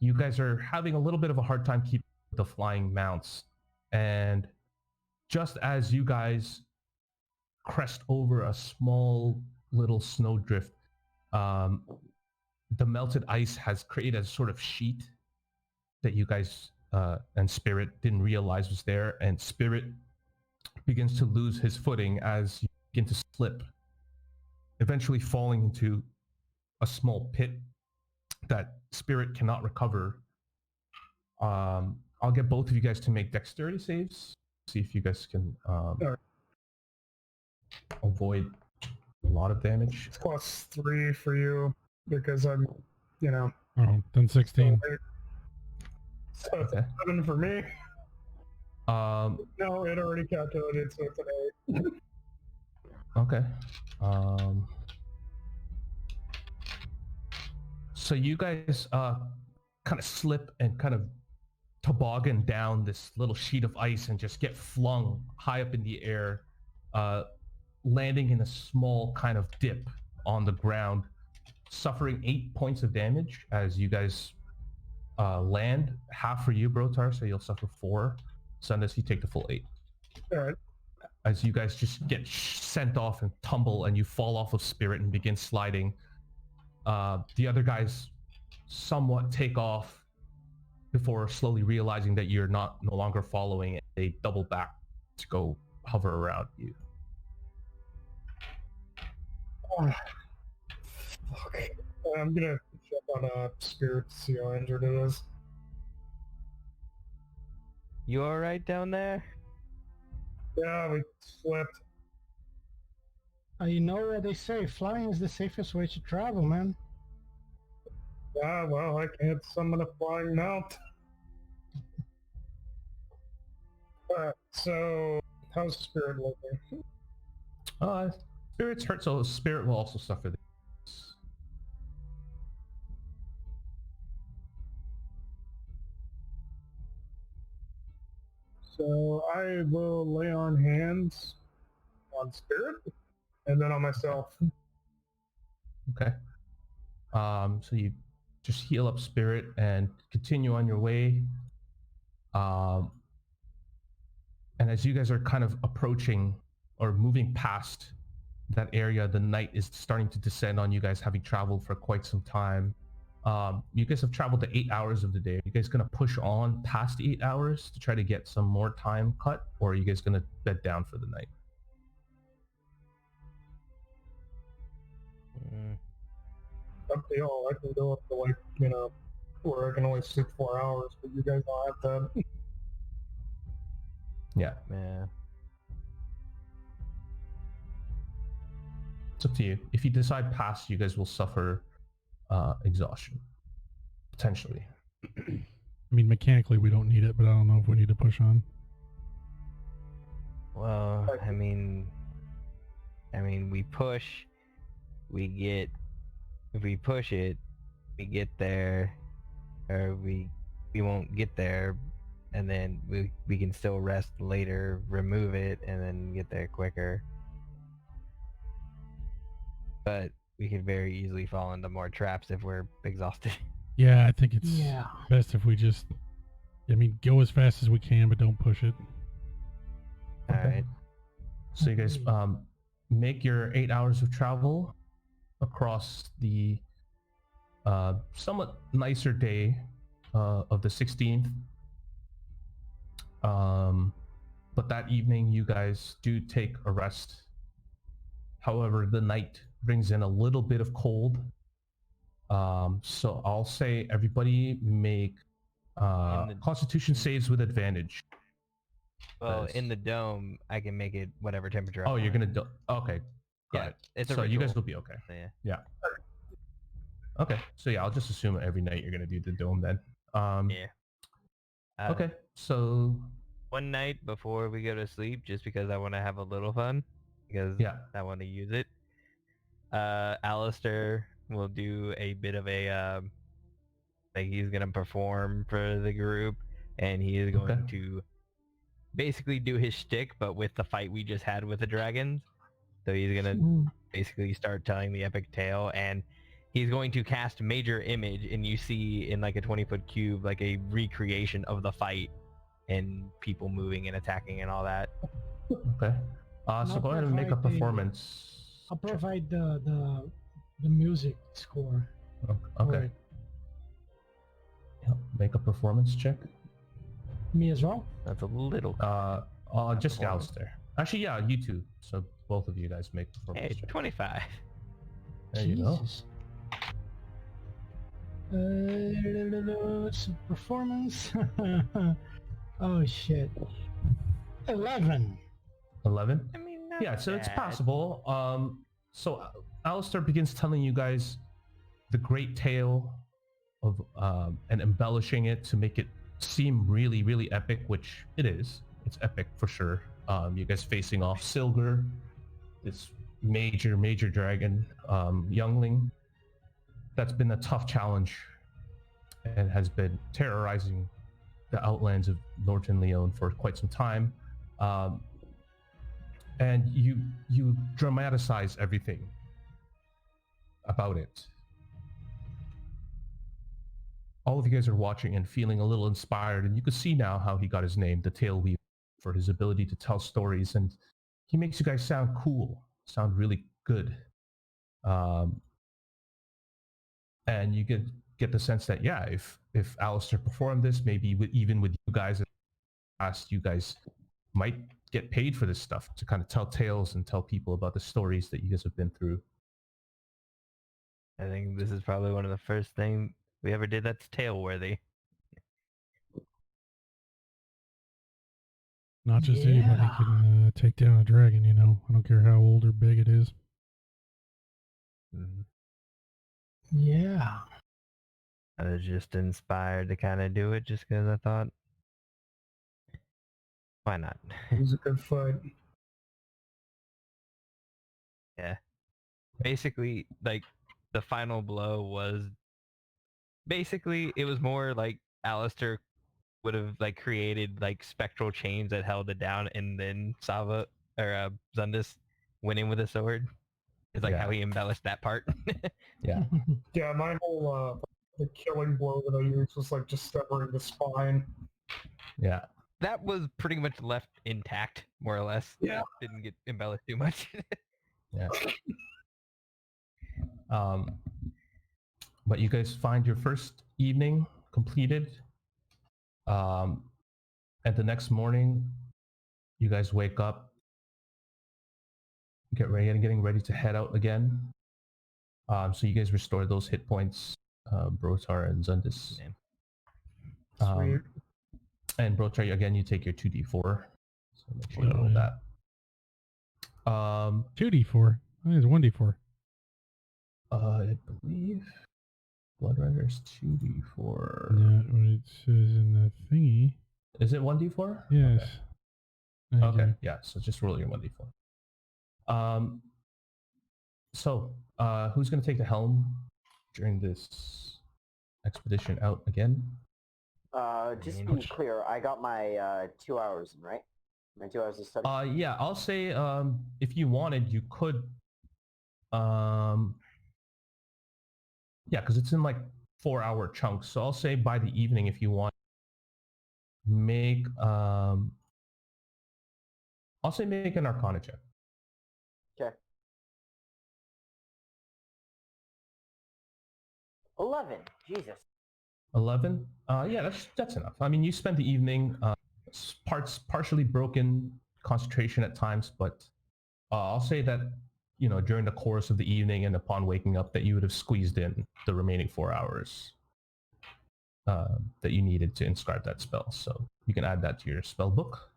B: you guys are having a little bit of a hard time keeping the flying mounts. And just as you guys crest over a small little snowdrift, the melted ice has created a sort of sheet that you guys and Spirit didn't realize was there, and Spirit begins to lose his footing as you begin to slip, eventually falling into a small pit that Spirit cannot recover. I'll get both of you guys to make dexterity saves, see if you guys can avoid a lot of damage.
C: It's +3 for you because I'm,
A: Oh, then 16.
C: So it's
B: Okay.
C: 7 for me.
B: Um,
C: No, it already calculated, so it's an 8.
B: Okay. So you guys kind of slip and kind of toboggan down this little sheet of ice and just get flung high up in the air, landing in a small kind of dip on the ground, suffering 8 points of damage as you guys land. Half for you, Brotar, so you'll suffer 4. Sundus, you take the full 8.
C: All right.
B: As you guys just get sent off and tumble and you fall off of Spirit and begin sliding. The other guys somewhat take off before slowly realizing that you're no longer following it. They double back to go hover around you.
C: Fuck. I'm gonna check on Spirit to see how injured it is.
D: You alright down there?
C: Yeah, we slipped.
F: You know what they say, flying is the safest way to travel, man.
C: Yeah, well, I can't summon a flying mount. Alright, so how's Spirit looking?
B: Spirit's hurt, so Spirit will also suffer this.
C: So I will lay on hands on Spirit and then on myself.
B: Okay. So you just heal up Spirit and continue on your way. And as you guys are kind of approaching or moving past that area, the night is starting to descend on you guys, having traveled for quite some time. You guys have traveled the 8 hours of the day. Are you guys gonna push on past 8 hours to try to get some more time cut, or are you guys gonna bed down for the night?
C: Up to y'all. I can go up to where I can only sleep 4 hours, but you guys don't have that.
B: Yeah,
D: Yeah.
B: it's up to you. If you decide pass, you guys will suffer exhaustion potentially.
A: I mean, mechanically we don't need it, but I don't know if we need to push on.
D: Well, I mean, we push, we get, if we push it, we get there, or we won't get there, and then we can still rest later, remove it, and then get there quicker. But we could very easily fall into more traps if we're exhausted.
A: Yeah, I think it's
F: Yeah.
A: best if we just, I mean, go as fast as we can, but don't push it.
D: All
B: Okay.
D: right.
B: So you guys make your 8 hours of travel across the somewhat nicer day of the 16th. But that evening, you guys do take a rest. However, the night brings in a little bit of cold. So I'll say everybody make Constitution saves with advantage.
D: Well,
B: Nice.
D: in the dome, I can make it whatever temperature. I
B: Oh, you're
D: want.
B: gonna okay. Got
D: Yeah,
B: it.
D: it's a
B: so you guys
D: ritual.
B: will be okay.
D: So, yeah.
B: Yeah. Okay. So yeah, I'll just assume every night you're gonna do the dome then.
D: Yeah.
B: Okay. So
D: One night before we go to sleep, just because I want to have a little fun, because
B: yeah.
D: I want to use it. Alistair will do a bit of a like he's gonna perform for the group, and he is going
B: Okay.
D: to basically do his shtick, but with the fight we just had with the dragons. So he's gonna basically start telling the epic tale, and he's going to cast Major Image, and you see in like a 20-foot cube like a recreation of the fight and people moving and attacking and all that.
B: Okay. So go ahead and make a performance.
F: I'll provide the music score.
B: Okay. Yeah, make a performance check.
F: Me as well?
D: That's a little.
B: Just
D: performance.
B: Alistair. Actually, yeah, you two. So both of you guys make performance
D: Hey,
B: check.
D: 25.
B: There you go.
F: Jesus. Some performance. Oh shit. 11.
B: 11.
D: I mean, not
B: Yeah, so it's
D: bad.
B: possible. So Alistair begins telling you guys the great tale of and embellishing it to make it seem really, really epic, which it is. It's epic for sure. You guys facing off Silger, this major dragon, youngling. That's been a tough challenge and has been terrorizing the outlands of Norton Leon for quite some time. And you dramatize everything about it. All of you guys are watching and feeling a little inspired, and you can see now how he got his name, the Tail Weaver, for his ability to tell stories, and he makes you guys sound cool, sound really good. And you get the sense that yeah, if Alistair performed this, maybe even with you guys, you guys might get paid for this stuff to kind of tell tales and tell people about the stories that you guys have been through.
D: I think this is probably one of the first things we ever did that's tale worthy.
A: Not just anybody
F: Yeah.
A: can take down a dragon, you know. I don't care how old or big it is.
F: Yeah.
D: I was just inspired to kind of do it just because I thought, why not?
C: It was a good fight.
D: Yeah. Basically, like, the final blow was basically, it was more like Alistair would have like created like spectral chains that held it down, and then Sava or Zundus went in with a sword. It's like how he embellished that part.
B: Yeah.
C: Yeah, my whole the killing blow that I used was like just severing the spine.
B: Yeah.
D: That was pretty much left intact, more or less.
C: Yeah.
D: Didn't get embellished too much.
B: Yeah. But you guys find your first evening completed. And the next morning, you guys wake up, getting ready to head out again. So you guys restore those hit points Brotar and Zundis.
D: Name.
C: Sweet.
B: And Brotar, again, you take your 2d4. So make sure you
A: Oh,
B: roll
A: yeah.
B: that.
A: 2d4. I think it's 1d4.
B: I believe Blood Rider's 2d4.
A: Not what it says in the thingy.
B: Is it 1d4?
A: Yes. Thank
B: Okay.
A: you.
B: Yeah. So just roll your 1d4. So who's going to take the helm during this expedition out again?
E: Just to be clear, I got my 2 hours in, right? My 2 hours of study.
B: Yeah, I'll say if you wanted, you could. Yeah, because it's in like 4-hour chunks. So I'll say by the evening, if you want, make I'll say make an Arcana check.
E: Okay. 11. Jesus.
B: 11. Yeah, that's enough. I mean, you spent the evening. Partially broken concentration at times, but I'll say that during the course of the evening and upon waking up, that you would have squeezed in the remaining 4 hours that you needed to inscribe that spell. So you can add that to your spell book.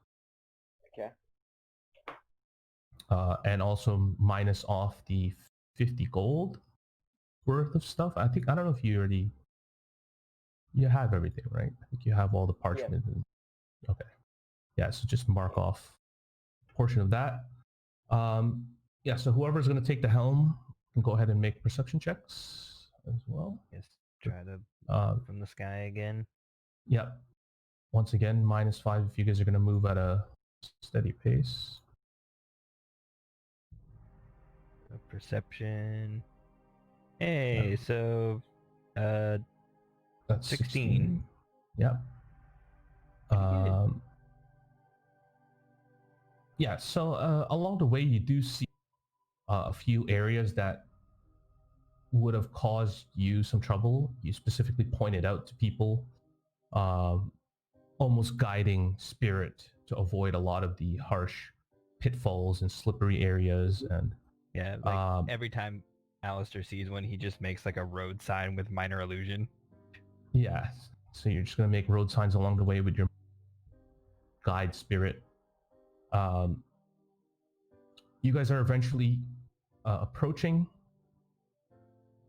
E: Okay.
B: And also minus off the 50 gold worth of stuff. I don't know if you have everything, right? I think you have all the parchment.
E: Yeah.
B: Okay. Yeah, so just mark off a portion of that. Yeah, so whoever's going to take the helm can go ahead and make perception checks as well.
D: Yes. Try to from the sky again.
B: Yep. Once again, -5 if you guys are going to move at a steady pace.
D: Perception. Hey, so
B: That's
D: 16.
B: Yep. Yeah, so along the way you do see a few areas that would have caused you some trouble. You specifically pointed out to people, almost guiding spirit to avoid a lot of the harsh pitfalls and slippery areas. And
D: Yeah, like every time Alistair sees one, he just makes like a road sign with minor illusion.
B: yeah, so you're just going to make road signs along the way with your guide spirit. You guys are eventually approaching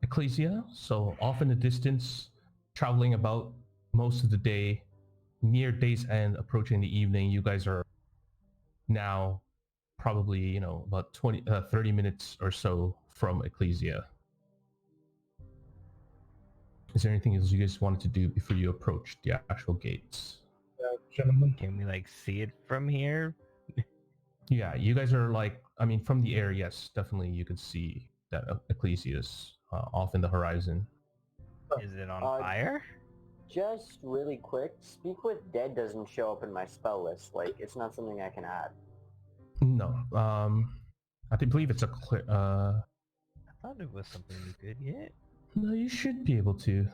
B: Ecclesia, so off in the distance, traveling about most of the day, near day's end, approaching the evening. You guys are now probably about 30 minutes or so from Ecclesia. Is there anything else you guys wanted to do before you approach the actual gates?
C: Gentlemen.
D: Can we like see it from here?
B: Yeah, you guys are from the air, yes, definitely you could see that Ecclesia is off in the horizon.
D: Is it on fire?
E: Just really quick, Speak with Dead doesn't show up in my spell list. Like, it's not something I can add.
B: No, I believe it's a clear.
D: I thought it was something you could get.
B: No, you should be able to.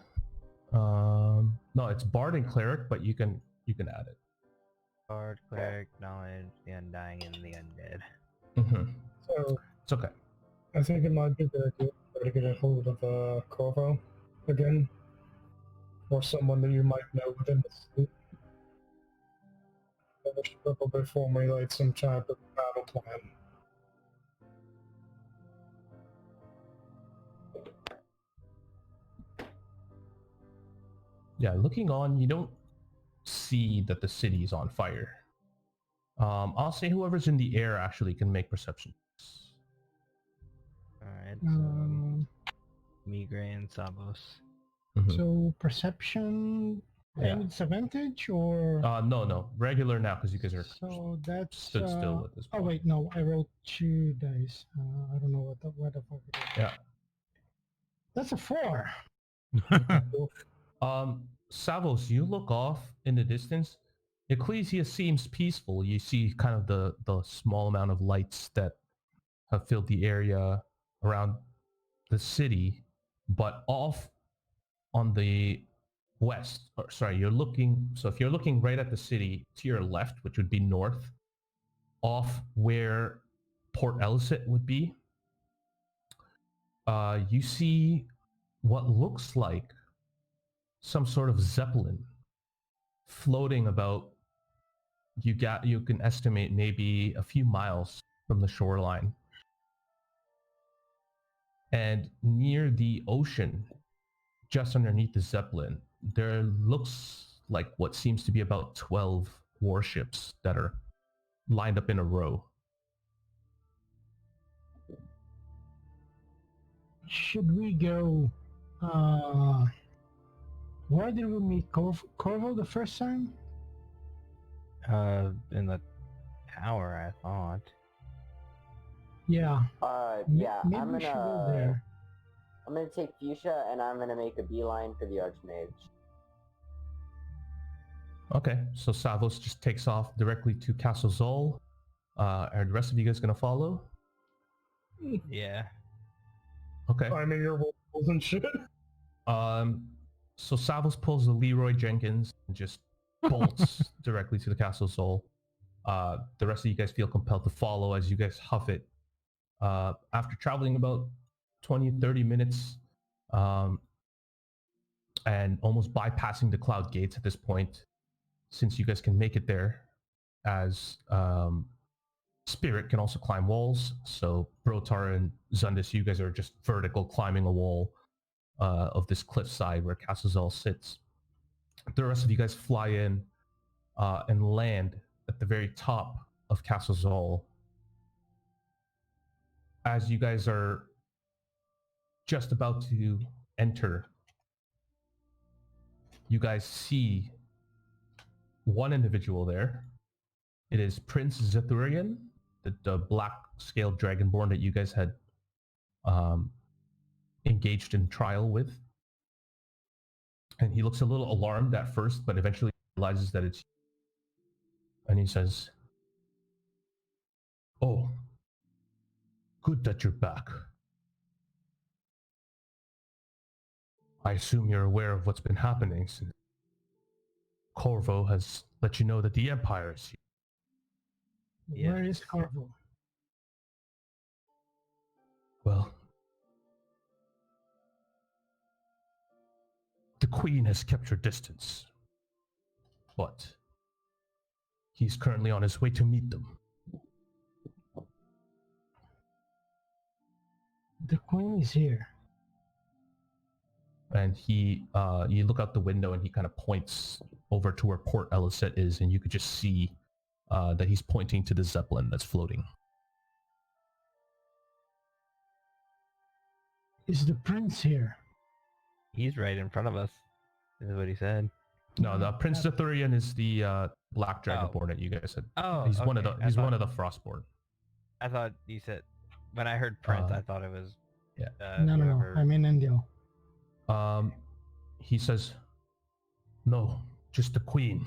B: No, it's Bard and Cleric, but you can add it.
D: Bard, cleric, knowledge, the undying, and the undead.
B: Mm-hmm.
C: So
B: It's okay.
C: I think it might be a good idea to get a hold of Corvo again, or someone that you might know within the city. And we should probably formulate some type of battle plan.
B: Yeah, looking on, you don't see that the city is on fire. I'll say whoever's in the air actually can make perception.
D: Alright, so Migre and Savos.
B: Mhm.
F: So perception
B: Yeah.
F: and disadvantage, or
B: No, regular now because you guys are
F: so that's
B: stood still at this
F: oh
B: point.
F: wait, no, I rolled 2 dice. I don't know what the fuck it is.
B: Yeah.
F: That's a 4.
B: Savos, you look off in the distance. Ecclesia seems peaceful. You see kind of the small amount of lights that have filled the area around the city, but off on the west, or sorry, if you're looking right at the city to your left, which would be north, off where Port Elicet would be, you see what looks like some sort of zeppelin floating about, you can estimate maybe a few miles from the shoreline. And near the ocean, just underneath the zeppelin, there looks like what seems to be about 12 warships that are lined up in a row.
F: Should we go? Where did we meet Corvo the first time?
D: In the tower, I thought.
F: Yeah.
E: Yeah,
F: Maybe we should go there.
E: I'm gonna take Fuchsia and I'm gonna make a beeline for the Archmage.
B: Okay, so Savos just takes off directly to Castle Zol. Are the rest of you guys gonna follow?
D: Yeah.
B: Okay.
C: Climbing your walls and shit.
B: So Savos pulls the Leroy Jenkins and just bolts directly to the Castle Zol. The rest of you guys feel compelled to follow as you guys huff it. After traveling about 20-30 minutes, and almost bypassing the cloud gates at this point, since you guys can make it there, as Spirit can also climb walls. So Brotar and Zundis, you guys are just vertical climbing a wall of this cliffside where Castle Zol sits. The rest of you guys fly in and land at the very top of Castle Zol. As you guys are just about to enter, you guys see one individual there. It is Prince Zethurian, the black-scaled dragonborn that you guys had engaged in trial with. And he looks a little alarmed at first, but eventually realizes that it's you. And he says, "Oh, good that you're back. I assume you're aware of what's been happening since Corvo has let you know that the Empire is here."
F: Where is Corvo?
B: Well, the Queen has kept her distance, but he's currently on his way to meet them.
F: The Queen is here.
B: And he, you look out the window and he kind of points over to where Port Elisette is, and you could just see that he's pointing to the Zeppelin that's floating.
F: Is the Prince here?
D: He's right in front of us, is what he said.
B: No, the Prince Zethurian is the black dragonborn that you guys said.
D: Oh,
B: He's one of
D: okay.
B: the one of the Frostborn.
D: I thought you said, when I heard Prince, I thought it was
B: yeah.
F: No.
D: whoever.
F: I'm in India.
B: He says, "No, just the Queen."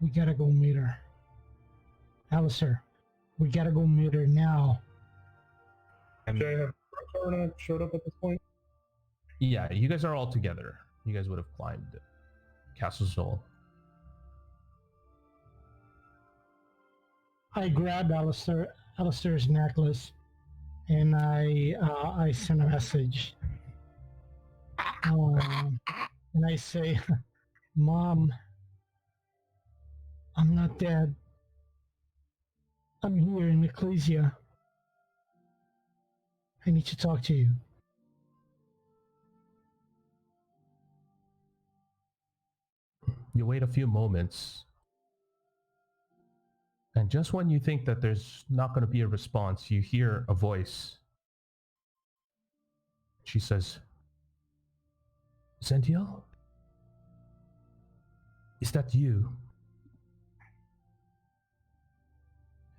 F: We gotta go meet her. Alistair, we gotta go meet her now.
C: Jay, have Brotar showed up at this point?
B: Yeah, you guys are all together. You guys would have climbed Castle Zol.
F: I grabbed Alistair's necklace, and I send a message. And I say, "Mom, I'm not dead. I'm here in Ecclesia. I need to talk to you."
B: You wait a few moments, and just when you think that there's not going to be a response, you hear a voice. She says, "Zentiel? Is that you?"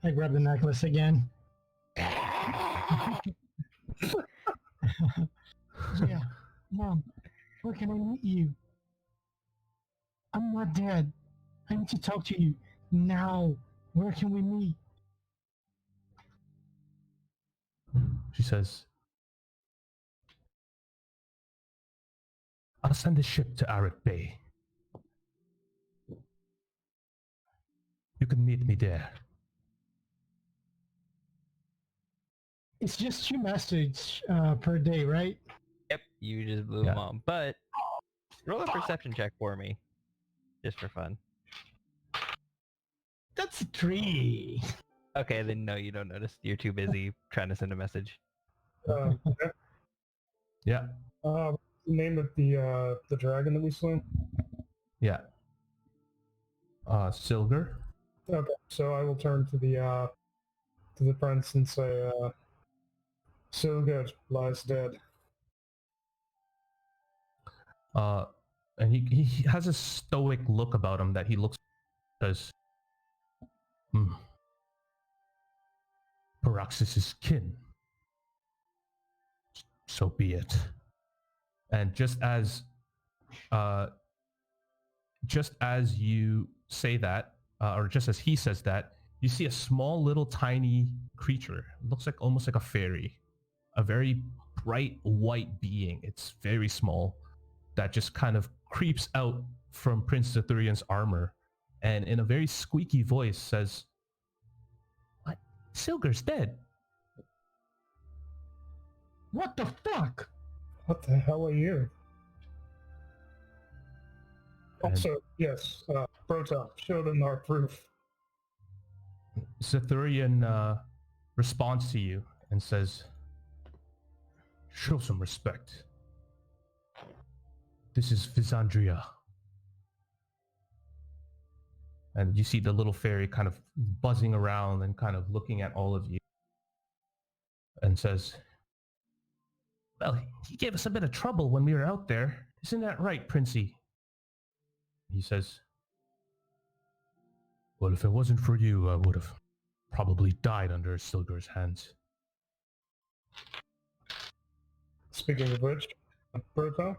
F: I grab the necklace again. Yeah, Mom, where can I meet you? I'm not dead. I need to talk to you now. Where can we meet?
B: She says, "I'll send a ship to Arid Bay. You can meet me there."
F: It's just 2 messages per day, right?
D: Yep, you just blew
B: Yeah.
D: them all. But roll a perception check for me, just for fun.
F: That's a 3.
D: Okay, then no, you don't notice. You're too busy trying to send a message.
C: Okay.
B: Yeah.
C: Name of the dragon that we slew.
B: Yeah. Silger.
C: Okay, so I will turn to the prince and say, "So good, lies dead."
B: And he has a stoic look about him that he looks says, Paraxis' kin. So be it. And just as you say that, or just as he says that, you see a small little tiny creature. It looks like almost like a fairy, a very bright white being. It's very small, that just kind of creeps out from Prince Zethurian's armor, and in a very squeaky voice says, "What? Silger's dead."
F: What the fuck?
C: What the hell are you?
B: And
C: Also, yes, Proton, show them our proof.
B: Zethurian responds to you and says, "Show some respect. This is Visandria." And you see the little fairy kind of buzzing around and kind of looking at all of you and says, "Well, he gave us a bit of trouble when we were out there. Isn't that right, Princey?" He says, "Well, if it wasn't for you, I would have probably died under Silger's hands."
C: Speaking of which, Proton,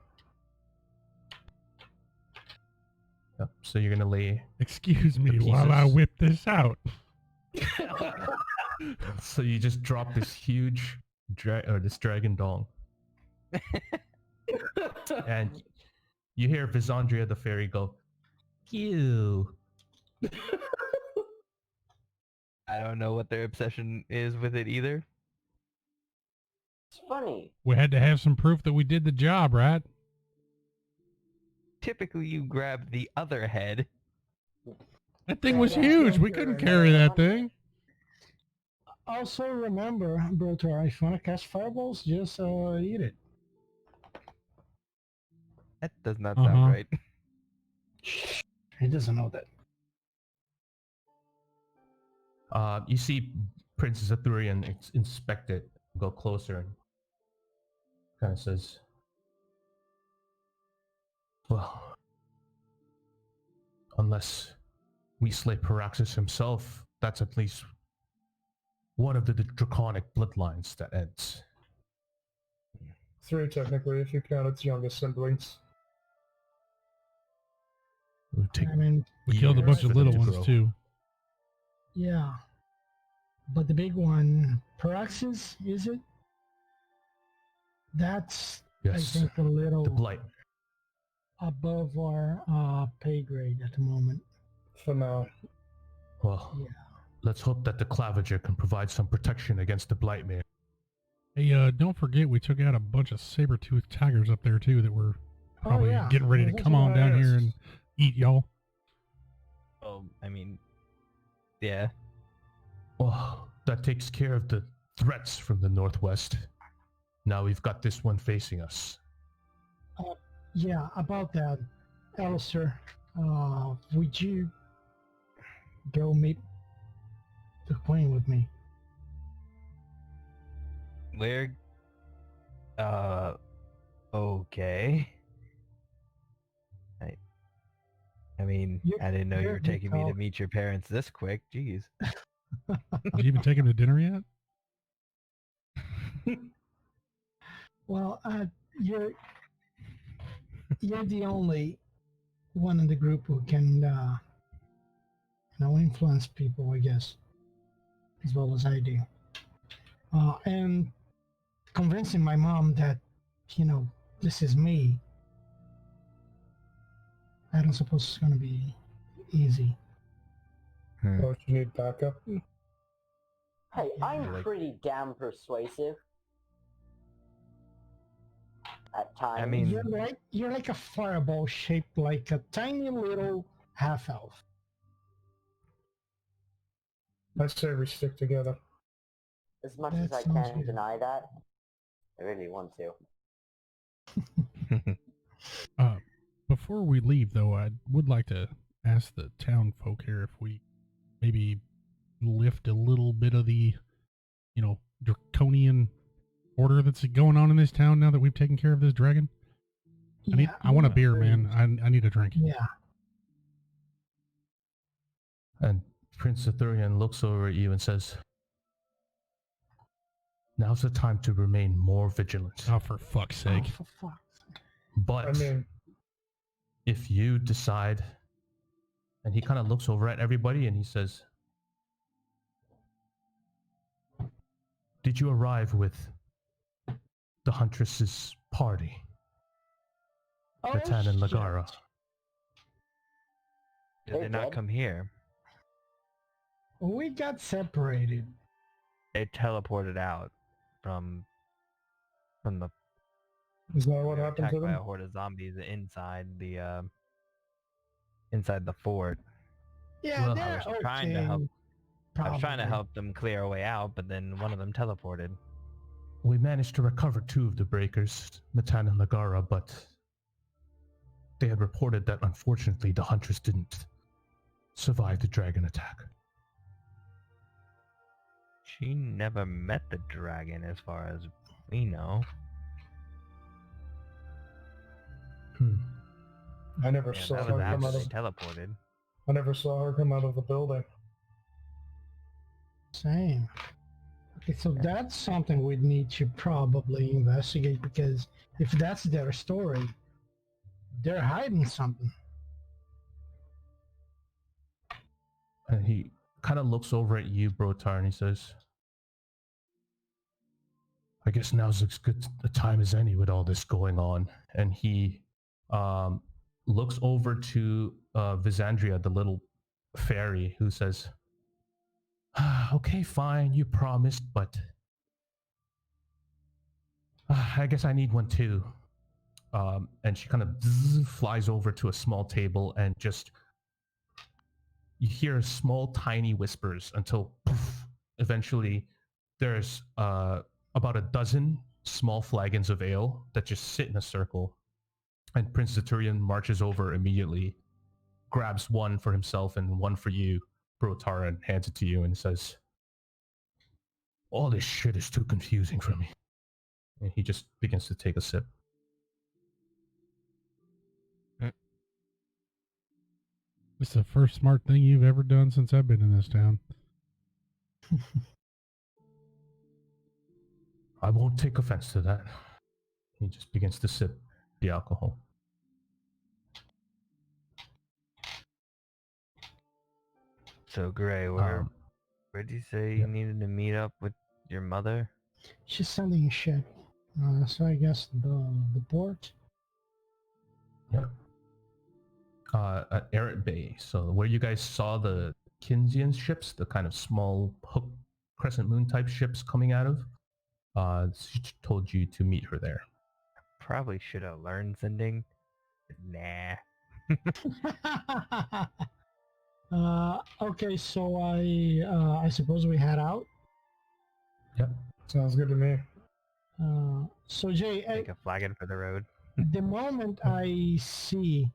B: Yep. So you're gonna lay.
A: Excuse me
B: The
A: while I
B: pieces.
A: whip this out.
B: So you just drop this huge this dragon dong, and you hear Visandria the fairy go, "Ew."
D: I don't know what their obsession is with it either.
E: It's funny.
A: We had to have some proof that we did the job, right?
D: Typically, you grab the other head.
A: That thing was
E: Yeah,
A: huge. We
E: yeah,
A: couldn't
E: yeah.
A: carry that thing.
F: Also remember, Brotar, if you want to cast fireballs, just eat it.
D: That does not
A: Uh-huh.
D: sound right.
F: He doesn't know that.
B: You see Princess Athurian inspect it, go closer, and kind of says, "Well, unless we slay Paraxis himself, that's at least one of the draconic bloodlines that ends."
C: 3 technically, if you count its youngest siblings.
B: It would take
F: I mean,
A: We killed a
B: years
A: bunch
B: for
A: of
B: them
A: little
B: to
A: ones
B: grow.
A: too.
F: yeah. But the big one, Paraxis, is it? That's,
B: Yes,
F: I think, a little
B: the blight.
F: above our pay grade at the moment.
C: For now.
B: Well,
F: Yeah.
B: let's hope that the Clavager can provide some protection against the blight mare.
A: Hey, don't forget we took out a bunch of saber-toothed tigers up there too that were probably
F: yeah.
A: getting ready to
F: Those
A: come
F: are
A: on down
C: nice.
A: here and eat y'all.
D: Oh, I mean, yeah.
B: Well, that takes care of the threats from the northwest. Now we've got this one facing us.
F: Yeah, about that, Alistair, would you go meet the queen with me?
D: We're... Okay. I mean,
F: You're-
D: I didn't know you
F: you're
D: were
F: a big
D: taking me to
F: talk.
D: meet your parents this quick. Jeez.
A: Did you even take him to dinner yet?
F: Well, you're the only one in the group who can, influence people, I guess, as well as I do. And convincing my mom that, this is me, I don't suppose it's going to be easy.
C: Don't you need backup?
E: Hey, I'm
D: Like-
E: pretty damn persuasive. At times.
D: I mean,
F: You're like a fireball shaped like a tiny little half elf.
C: I say we stick together.
E: as much
F: That
E: as I
F: sounds
E: can't
F: good.
E: deny that, I really want to.
A: Before we leave, though, I would like to ask the town folk here if we maybe lift a little bit of the, draconian order that's going on in this town now that we've taken care of this dragon. I want a beer, man. I need a drink.
F: Yeah.
B: And Prince Arthurian looks over at you and says, "Now's the time to remain more vigilant.
A: Oh, for fuck's sake.
F: Oh, for fuck's sake.
B: But
C: I mean,
B: if you decide," and he kind of looks over at everybody and he says, "Did you arrive with the Huntress's party, Ratan and
F: shit.
B: Lagara?"
D: did they
E: They're
D: not
E: dead.
D: come here?
F: We got separated.
D: They teleported out from the
C: is that what
D: they were
C: happened
D: attacked
C: to
D: by a
C: them?
D: horde of zombies inside the fort.
F: Yeah,
B: Well, I
F: they're
D: was
F: okay.
D: trying to help- I was trying to
F: probably.
D: help them clear a way out, but then one of them teleported.
B: We managed to recover 2 of the breakers, Matan and Lagara, but they had reported that unfortunately the Huntress didn't survive the dragon attack.
D: She never met the dragon, as far as we know.
C: I never
D: Yeah,
C: saw
D: that
C: her
D: was
C: come
D: after
C: out
D: they
C: of.
D: teleported.
C: I never saw her come out of the building.
F: Same. Okay, so that's something we'd need to probably investigate because if that's their story, they're hiding something.
B: And he kind of looks over at you, Brotar, and he says, "I guess now's as good a time as any with all this going on." And he looks over to Visandria, the little fairy, who says, "Okay, fine, you promised, but I guess I need one too." And she kind of flies over to a small table and just you hear small, tiny whispers until poof, eventually there's about a dozen small flagons of ale that just sit in a circle. And Prince Zaturian marches over immediately, grabs one for himself and one for you, Brotara, and hands it to you and says, "All this shit is too confusing for me." And he just begins to take a sip.
A: It's the first smart thing you've ever done since I've been in this town.
B: I won't take offense to that. He just begins to sip the alcohol.
D: So, Gray, where did you say
B: yeah.
D: you needed to meet up with your mother?
F: She's sending a ship. So I guess the port.
B: Yeah. At Errant Bay. So where you guys saw the Kinsian ships, the kind of small hook crescent moon type ships coming out of, she told you to meet her there.
D: Probably should have learned sending. Nah.
F: Okay, so I suppose we head out.
B: Yep.
C: Sounds good to me.
F: So Jay,
D: Take a flagon for the road.
F: the moment I see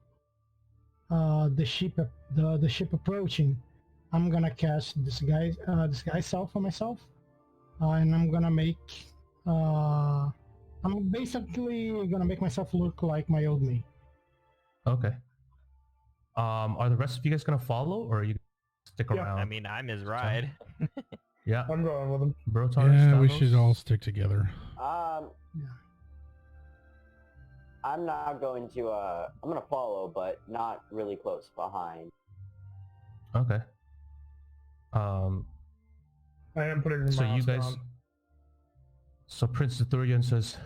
F: the ship approaching, I'm gonna cast disguise self on myself, and I'm gonna make I'm basically gonna make myself look like my old me.
B: Okay. Are the rest of you guys gonna follow, or are you stick
C: Yeah.
B: around?
D: I mean, I'm his ride.
B: Yeah.
C: I'm going with him.
B: Brotar,
A: Yeah, we
B: Stavros?
A: should all stick together.
F: Yeah.
E: I'm not going to. I'm gonna follow, but not really close behind.
B: Okay.
C: I am putting the
B: So you
C: mask
B: guys.
C: on.
B: So Prince Arthurian says,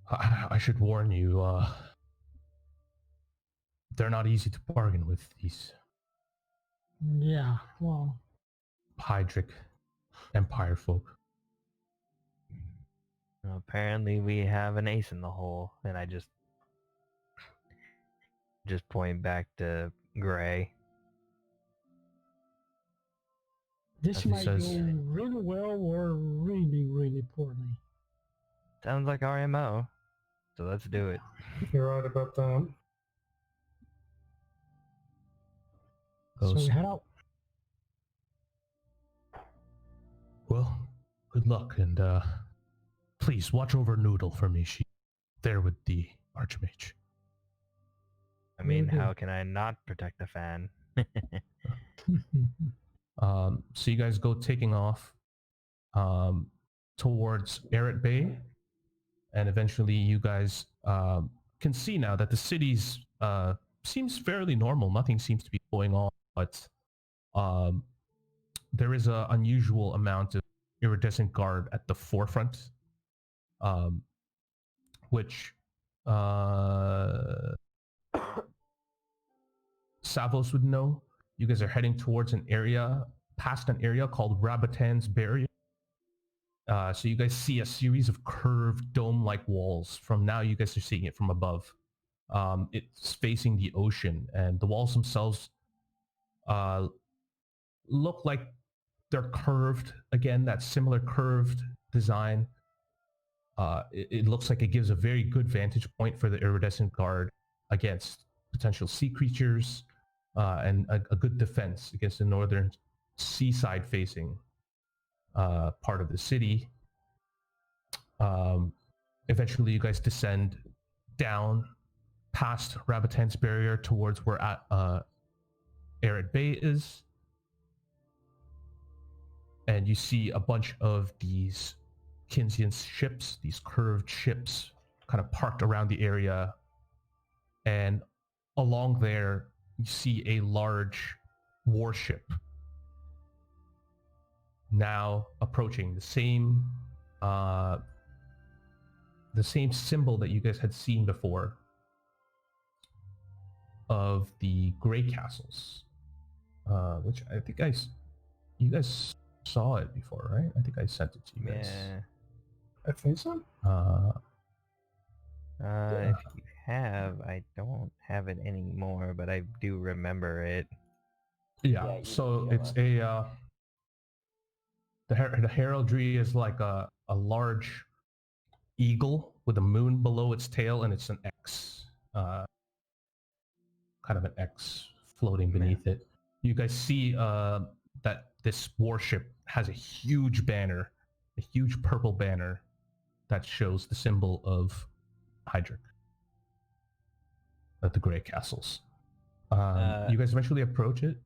B: I should warn you, they're not easy to bargain with, these.
F: Yeah. Well,
B: Hydric Empire folk.
D: Well, apparently we have an ace in the hole, and I just point back to Gray.
F: This
B: As he
F: might
B: says-
F: go really well or really, really poorly.
D: Sounds like our MO. So let's do it.
C: You're right about that.
F: So we
B: Goes,
F: head out.
B: well, good luck, and please watch over Noodle for me. She's there with the Archmage.
D: I mean,
F: Mhm.
D: how can I not protect the fan?
B: So you guys go taking off towards Errett Bay, and eventually you guys can see now that the city's seems fairly normal. Nothing seems to be going on, but there is an unusual amount of iridescent guard at the forefront, which Savos would know. You guys are heading towards past an area called Rabatan's Barrier. So you guys see a series of curved dome-like walls. From now, you guys are seeing it from above. It's facing the ocean, and the walls themselves look like they're curved. Again, that similar curved design. It looks like it gives a very good vantage point for the iridescent guard against potential sea creatures, and a good defense against the northern seaside facing part of the city. Eventually you guys descend down past Rabatan's Barrier towards where Arid Bay is, and you see a bunch of these Kinsian ships, these curved ships kind of parked around the area, and along there you see a large warship now approaching, the same symbol that you guys had seen before of the Grey Castles, which I think you guys saw it before, right? I think I sent it to you guys.
D: Yeah.
C: I think so.
D: If you have, I don't have it anymore, but I do remember it.
B: Yeah,
E: you
B: so
E: did
B: it's
E: show
B: the heraldry is like a large eagle with a moon below its tail, and it's an X, kind of an X floating beneath it. You guys see that this warship has a huge banner, a huge purple banner that shows the symbol of Hydric, of the Grey Castles. You guys eventually approach it.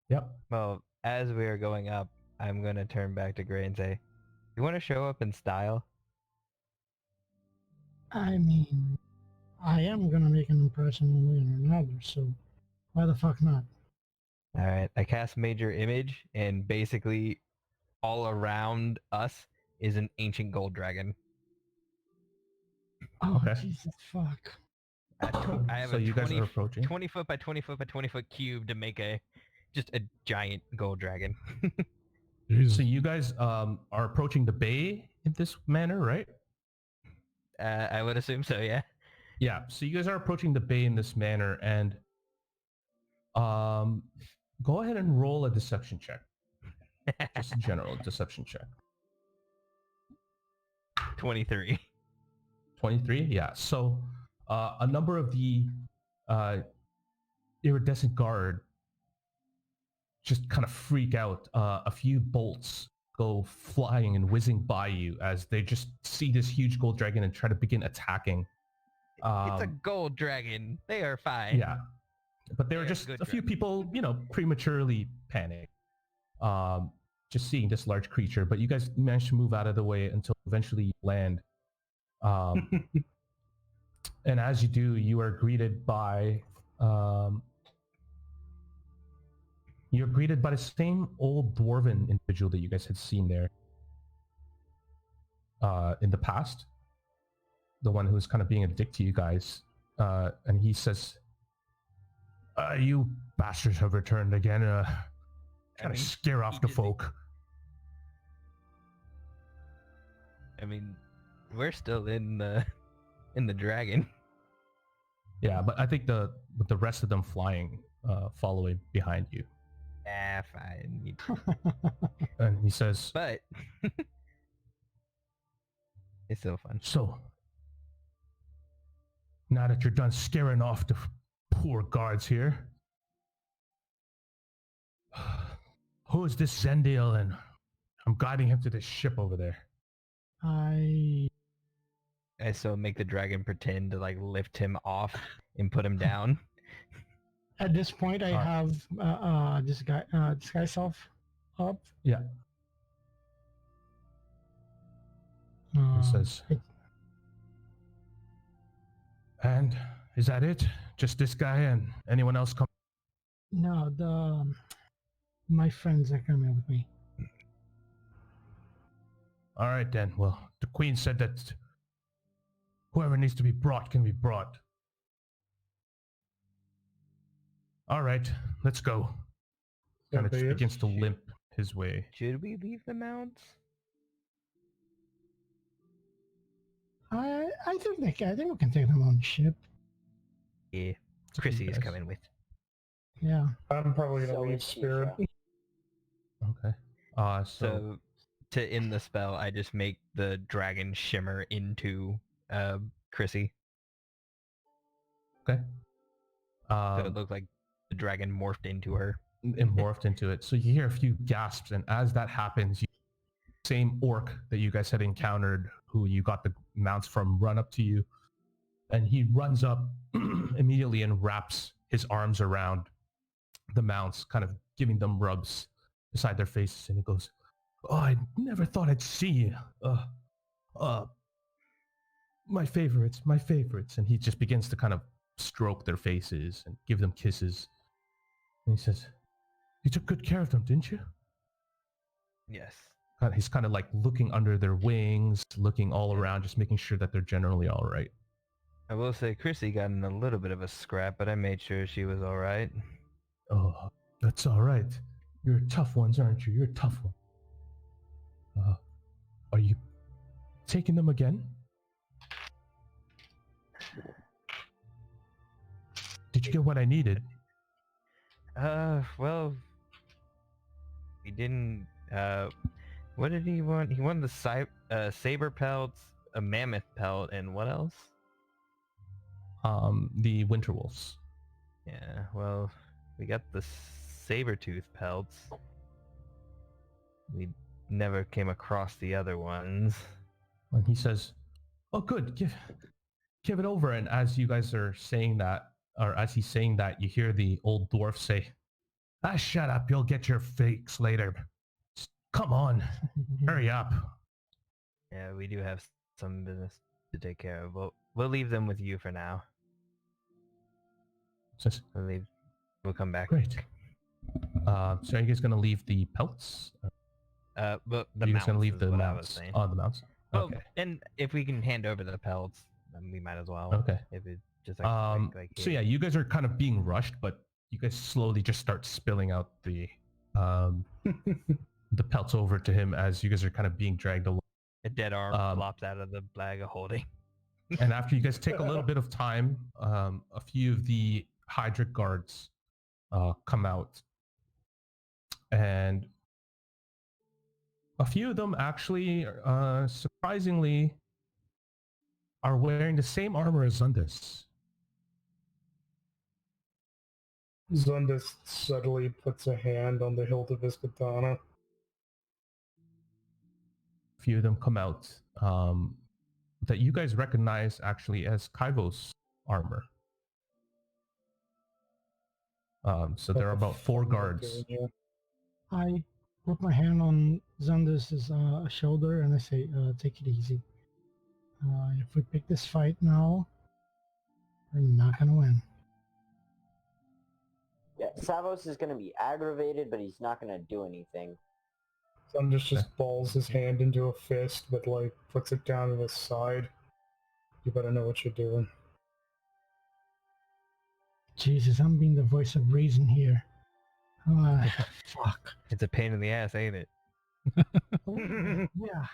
B: Yep.
D: Well, as we are going up, I'm going to turn back to Gray and say, you want to show up in style?
F: I mean, I am gonna make an impression one way or another, so why the fuck not?
D: Alright, I cast Major Image, and basically all around us is an ancient gold dragon.
F: Oh,
B: Okay.
F: Jesus fuck.
D: I have
B: So
D: a
B: you guys
D: 20,
B: are approaching.
D: 20 foot by 20 foot by 20 foot cube to make just a giant gold dragon.
A: Jesus.
B: So you guys are approaching the bay in this manner, right?
D: I would assume so, yeah.
B: Yeah. So you guys are approaching the bay in this manner, and go ahead and roll a deception check. Just a general deception check.
D: 23.
B: 23? Yeah. So a number of the iridescent guard just kind of freak out. A few bolts go flying and whizzing by you as they just see this huge gold dragon and try to begin attacking.
D: It's a gold dragon. They are fine.
B: Yeah. But there were
D: They're
B: just
D: good
B: a few
D: dragon.
B: people, prematurely panicked. Just seeing this large creature, but you guys managed to move out of the way until eventually you land. And as you do, you are greeted by the same old dwarven individual that you guys had seen there in the past. The one who was kind of being a dick to you guys. And he says, you bastards have returned again. Trying to scare off the folk.
D: I mean, we're still in the dragon.
B: Yeah, but I think with the rest of them flying, following behind you,
D: Ah, fine.
B: and he says,
D: But it's still fun.
B: "So, now that you're done scaring off the poor guards here, who is this Zendale? And I'm guiding him to this ship over there."
F: I
D: I still make the dragon pretend to like lift him off and put him down.
F: At this point, I
B: Alright.
F: have disguise self up.
B: Yeah. He says, "And is that it? Just this guy and anyone else come?"
F: No, my friends are coming with me.
B: All right then. Well, the queen said that whoever needs to be brought can be brought. All right, let's go. Kind of just begins to limp his way.
D: Should we leave the mounts?
F: I think we can take them on the ship.
D: Yeah,
B: It's up to
D: Chrissy
B: you
D: is
B: guys.
D: coming with.
F: Yeah.
C: I'm probably gonna
E: So
C: leave
E: is
C: Spirit.
E: Keisha.
B: Okay. So
D: So to end the spell, I just make the dragon shimmer into Chrissy.
B: okay.
D: So it looked like the dragon morphed into her.
B: It morphed into it. So you hear a few gasps, and as that happens, same orc that you guys had encountered, who you got the mounts from, run up to you, and he runs up immediately and wraps his arms around the mounts, kind of giving them rubs beside their faces, and he goes, "Oh, I never thought I'd see you. My favorites, my favorites." And he just begins to kind of stroke their faces and give them kisses. And he says, "You took good care of them, didn't you?"
D: Yes.
B: He's kind of like looking under their wings, looking all around, just making sure that they're generally all right.
D: I will say Chrissy got in a little bit of a scrap, but I made sure she was all right.
B: "Oh, that's all right. You're tough ones, aren't you? You're a tough one. Are you taking them again? Did you get what I needed?"
D: Well, he didn't, what did he want? He wanted the saber pelts, a mammoth pelt, and what else?
B: The winter wolves.
D: Yeah, well, we got the saber tooth pelts. We never came across the other ones.
B: And he says, "Oh, good. Give it over." And as you guys are saying that, or as he's saying that, you hear the old dwarf say, "Ah, shut up. You'll get your fakes later. Just come on. Hurry up."
D: Yeah, we do have some business to take care of. We'll leave them with you for now.
B: Says,
D: We'll come back.
B: "Great. So are you guys going to leave the pelts?
D: But
B: Are you guys going to leave
D: is
B: the
D: what I was
B: mounts?
D: saying.
B: Oh, the mounts.
D: Oh,
B: Okay.
D: and if we can hand over the pelts, then we might as well.
B: Okay.
D: If it just like
B: So yeah, you guys are kind of being rushed, but you guys slowly just start spilling out the the pelts over to him as you guys are kind of being dragged along.
D: a dead arm flops out of the bag of holding.
B: And after you guys take a little bit of time, a few of the Hydric guards come out, and a few of them actually, surprisingly, are wearing the same armor as Zundus.
C: Zundus subtly puts a hand on the hilt of his katana.
B: A few of them come out that you guys recognize actually as Kaivo's armor. So there are about 4 guards.
F: I put my hand on Zundus's shoulder and I say, "Take it easy. If we pick this fight now, we're not gonna win."
E: Yeah, Savos is gonna be aggravated, but he's not gonna do anything.
C: Zundus just balls his hand into a fist, but like puts it down to his side. You better know what you're doing.
F: Jesus, I'm being the voice of reason here. Fuck.
D: It's a pain in the ass, ain't it?
F: Yeah.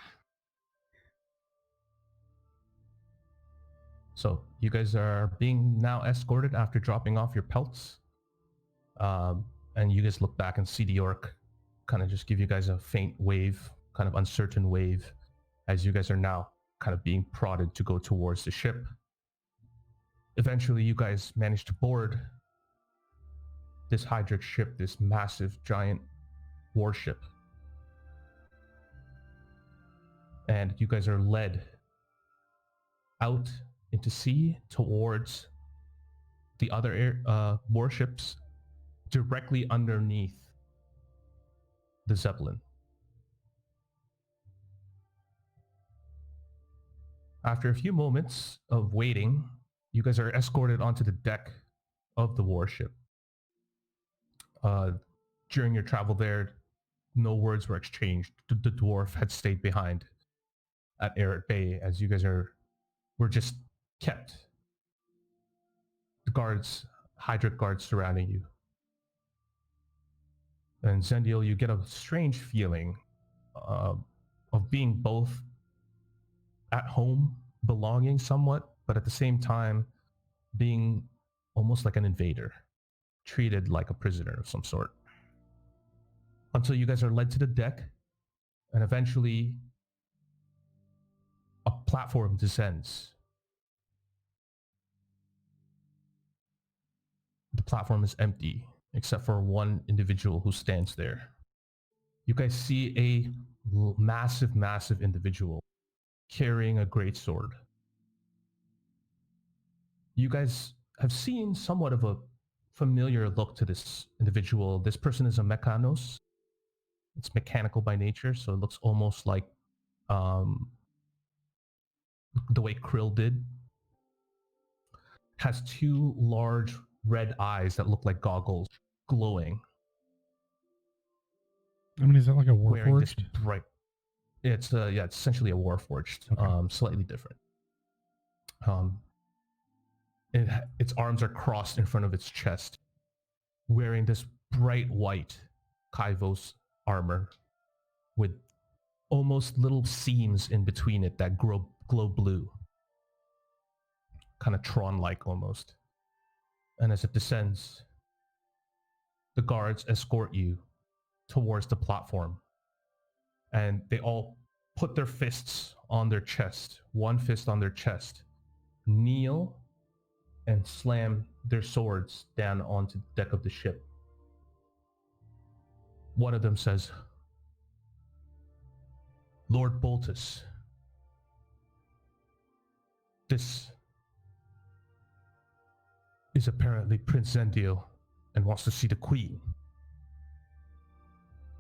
B: So you guys are being now escorted after dropping off your pelts. And you guys look back and see the orc kind of just give you guys a faint wave, kind of uncertain wave, as you guys are now kind of being prodded to go towards the ship. Eventually, you guys manage to board this Hydric ship, this massive, giant warship. And you guys are led out into sea towards the other warships directly underneath the Zeppelin. After a few moments of waiting, you guys are escorted onto the deck of the warship. During your travel there, no words were exchanged. The dwarf had stayed behind at Errant Bay, as you guys were just kept. The guards, Hydric guards surrounding you. And Zendiel, you get a strange feeling of being both at home, belonging somewhat, but at the same time being almost like an invader, treated like a prisoner of some sort. Until you guys are led to the deck, and eventually a platform descends. The platform is empty, except for one individual who stands there. You guys see a massive, massive individual carrying a greatsword. You guys have seen somewhat of a familiar look to this individual. This person is a Mechanos. It's mechanical by nature, so it looks almost like the way Krill did. Has two large red eyes that look like goggles, glowing.
A: I mean, is that like a
B: Wearing this
A: warforged?
B: bright. It's it's essentially a warforged,
A: Okay.
B: slightly different. Its arms are crossed in front of its chest, wearing this bright white Kaivos armor with almost little seams in between it that glow blue. Kind of Tron-like almost. And as it descends, the guards escort you towards the platform. And they all put their fists on their chest, one fist on their chest, kneel, and slam their swords down onto the deck of the ship. One of them says, "Lord Boltus, this is apparently Prince Zendiel and wants to see the Queen."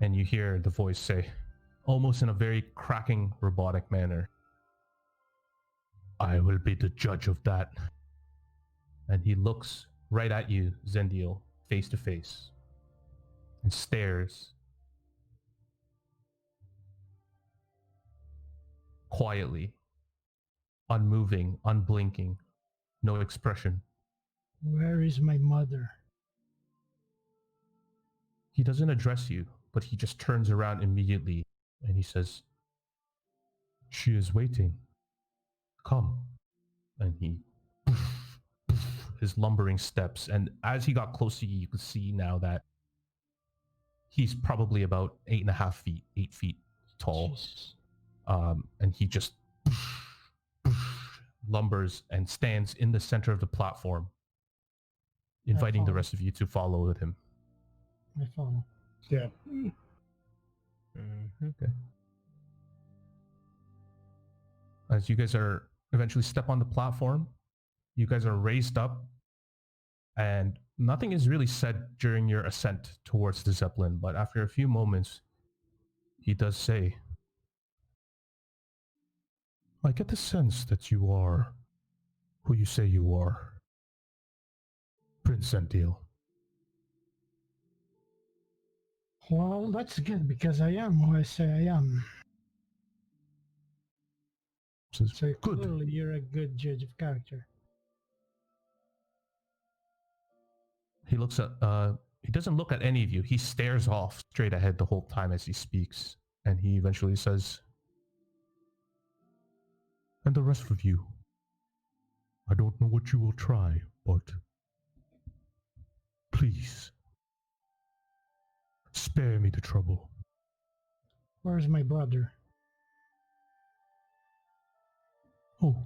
B: And you hear the voice say, almost in a very cracking, robotic manner, "I will be the judge of that." And he looks right at you, Zendiel, face to face, and stares quietly, unmoving, unblinking, no expression.
F: Where is my mother?
B: He doesn't address you, but he just turns around immediately and he says, "She is waiting. Come." And he, his lumbering steps, and as he got close to you, you could see now that he's probably about 8.5 feet, 8 feet tall.
F: Jesus.
B: And he just lumbers and stands in the center of the platform, inviting the
F: follow.
B: rest of you to follow with him.
F: I follow.
C: Yeah.
B: Okay. As you guys are eventually step on the platform, you guys are raised up, and nothing is really said during your ascent towards the Zeppelin, but after a few moments, he does say, "I get the sense that you are who you say you are, Prince Zendiel."
F: Well, that's good because I am who I say I am.
B: Says,
F: So
B: "Good.
F: clearly you're a good judge of character.
B: He looks at, he doesn't look at any of you. He stares off straight ahead the whole time as he speaks. And he eventually says, "And the rest of you, I don't know what you will try, but please spare me the trouble.
F: Where's my brother?
B: Oh,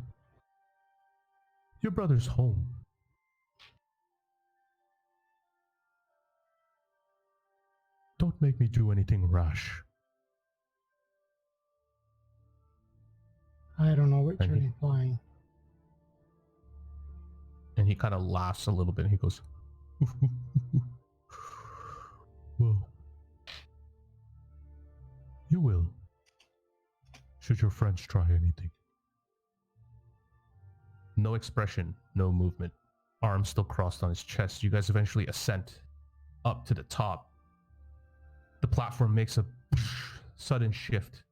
B: your brother's home. Don't make me do anything rash.
F: I don't know what
B: And
F: you're
B: he-
F: implying.
B: And he kind of laughs a little bit and he goes, well, you will, should your friends try anything. No expression, no movement. Arms still crossed on his chest. You guys eventually ascend up to the top. The platform makes a sudden shift,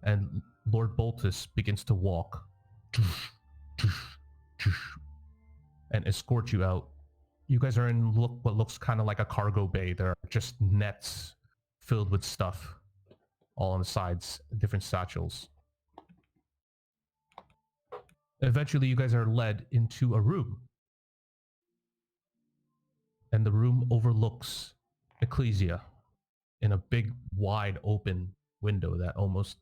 B: and Lord Boltus begins to walk and escort you out. You guys are in what looks kind of like a cargo bay. There are just nets filled with stuff all on the sides, different satchels. Eventually, you guys are led into a room. And the room overlooks Ecclesia in a big, wide open window that almost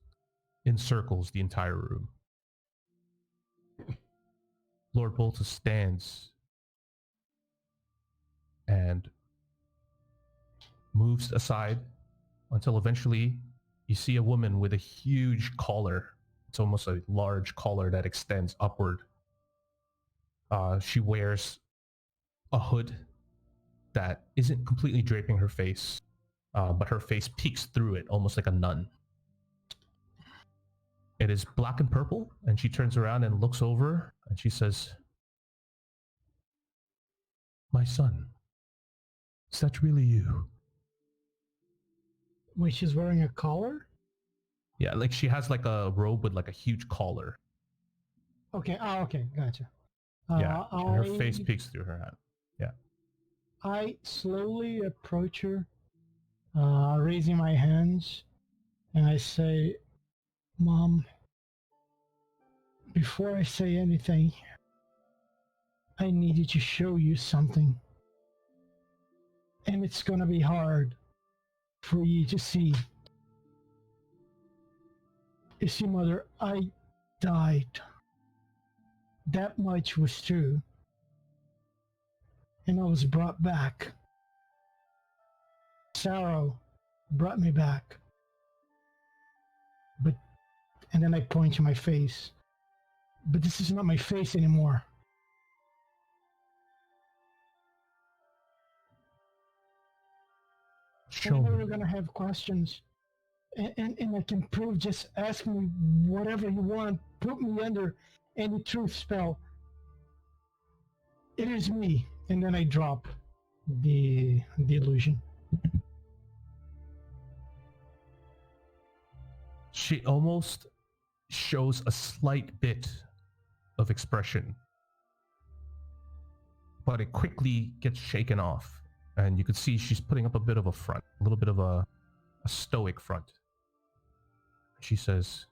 B: encircles the entire room. Lord Boltus stands and moves aside until eventually you see a woman with a huge collar. It's almost a large collar that extends upward. She wears a hood that isn't completely draping her face, but her face peeks through it almost like a nun. It is black and purple, and she turns around and looks over, and she says, "My son, is that really you?"
F: Wait, she's wearing a collar?
B: Yeah, like she has like a robe with like a huge collar.
F: Okay, okay, gotcha.
B: Yeah, and her face
F: I
B: peeks through her hat. Yeah.
F: I slowly approach her, raising my hands, and I say, Mom, before I say anything, I needed to show you something. And it's gonna be hard for you to see. You see, Mother, I died. That much was true. And I was brought back. Sorrow brought me back. But, and then I point to my face. But this is not my face anymore. I
B: Show
F: know
B: me.
F: you're gonna have questions. And I can prove, just ask me whatever you want. Put me under any truth spell. It is me. And then I drop the illusion.
B: She almost shows a slight bit of expression, but it quickly gets shaken off. And you could see she's putting up a bit of a front, a little bit of a stoic front. She says,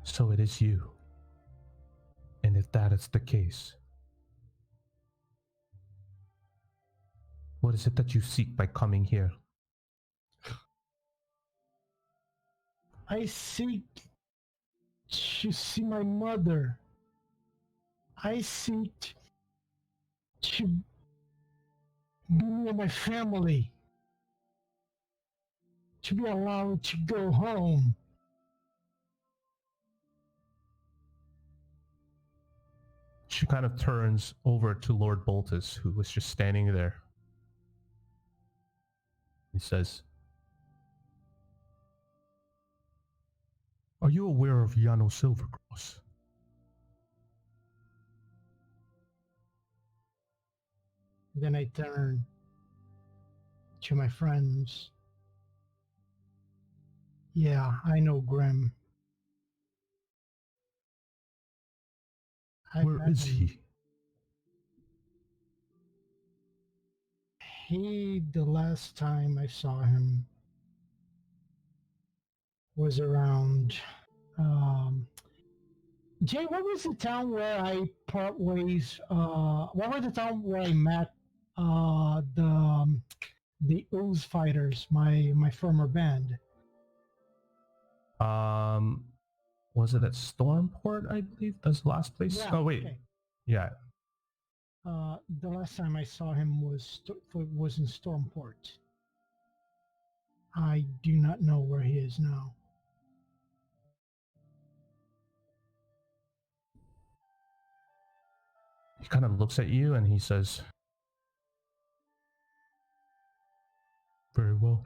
B: "So it is you. And if that is the case, what is it that you seek by coming here?"
F: I seek to see my mother. I seek to be near my family. To be allowed to go home.
B: She kind of turns over to Lord Boltus, who was just standing there. He says, "Are you aware of Yano Silvercross?"
F: Then I turn to my friends. Yeah, I know Grim. I
B: Where
F: met
B: is
F: him.
B: he?
F: The last time I saw him, was around. Jay, what was the town where I part ways? What was the town where I met the Ooze Fighters, my former band?
B: Was it at Stormport? I believe that's the last place.
F: Yeah,
B: Oh wait,
F: okay.
B: yeah.
F: The last time I saw him was in Stormport. I do not know where he is now.
B: He kind of looks at you and he says, "Very well.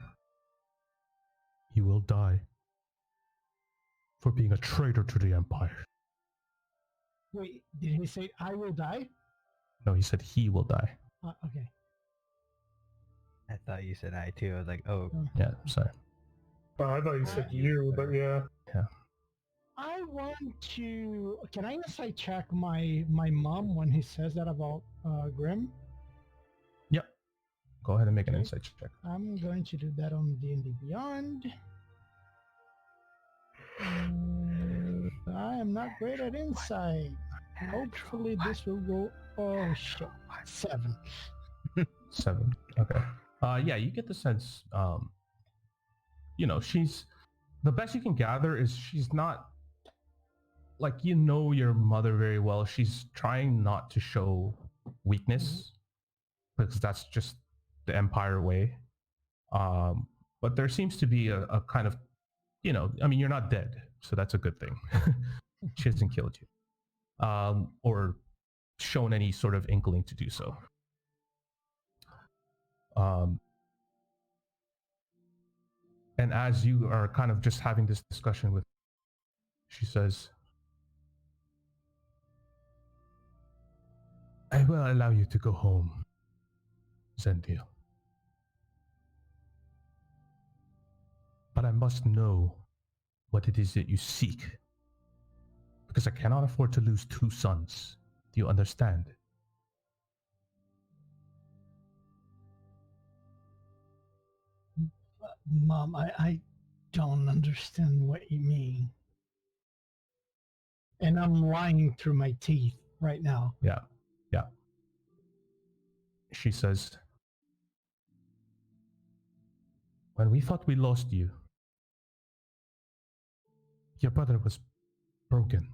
B: He will die for being a traitor to the Empire."
F: Wait, did he say I will die?
B: No, he said he will die.
F: Okay.
D: I thought you said I too. I was like, oh,
B: Yeah, sorry.
C: I thought you said you, but yeah.
F: I want to. Can I insight check my mom when he says that about Grim?
B: Yep. Go ahead and make an
F: Okay.
B: insight check.
F: I'm going to do that on D&D Beyond. I am not great at insight. Hopefully this will go. Oh shit! 7.
B: 7. Okay. Yeah, you get the sense. She's the best you can gather is she's not like your mother very well. She's trying not to show weakness because that's just the Empire way. But there seems to be a kind of, you're not dead, so that's a good thing. She hasn't killed you, or shown any sort of inkling to do so. And as you are kind of just having this discussion with, she says, "I will allow you to go home, Zendil. But I must know what it is that you seek, because I cannot afford to lose 2 sons. Do you understand?"
F: Mom, I don't understand what you mean. And I'm lying through my teeth right now.
B: Yeah. She says, "When we thought we lost you, your brother was broken.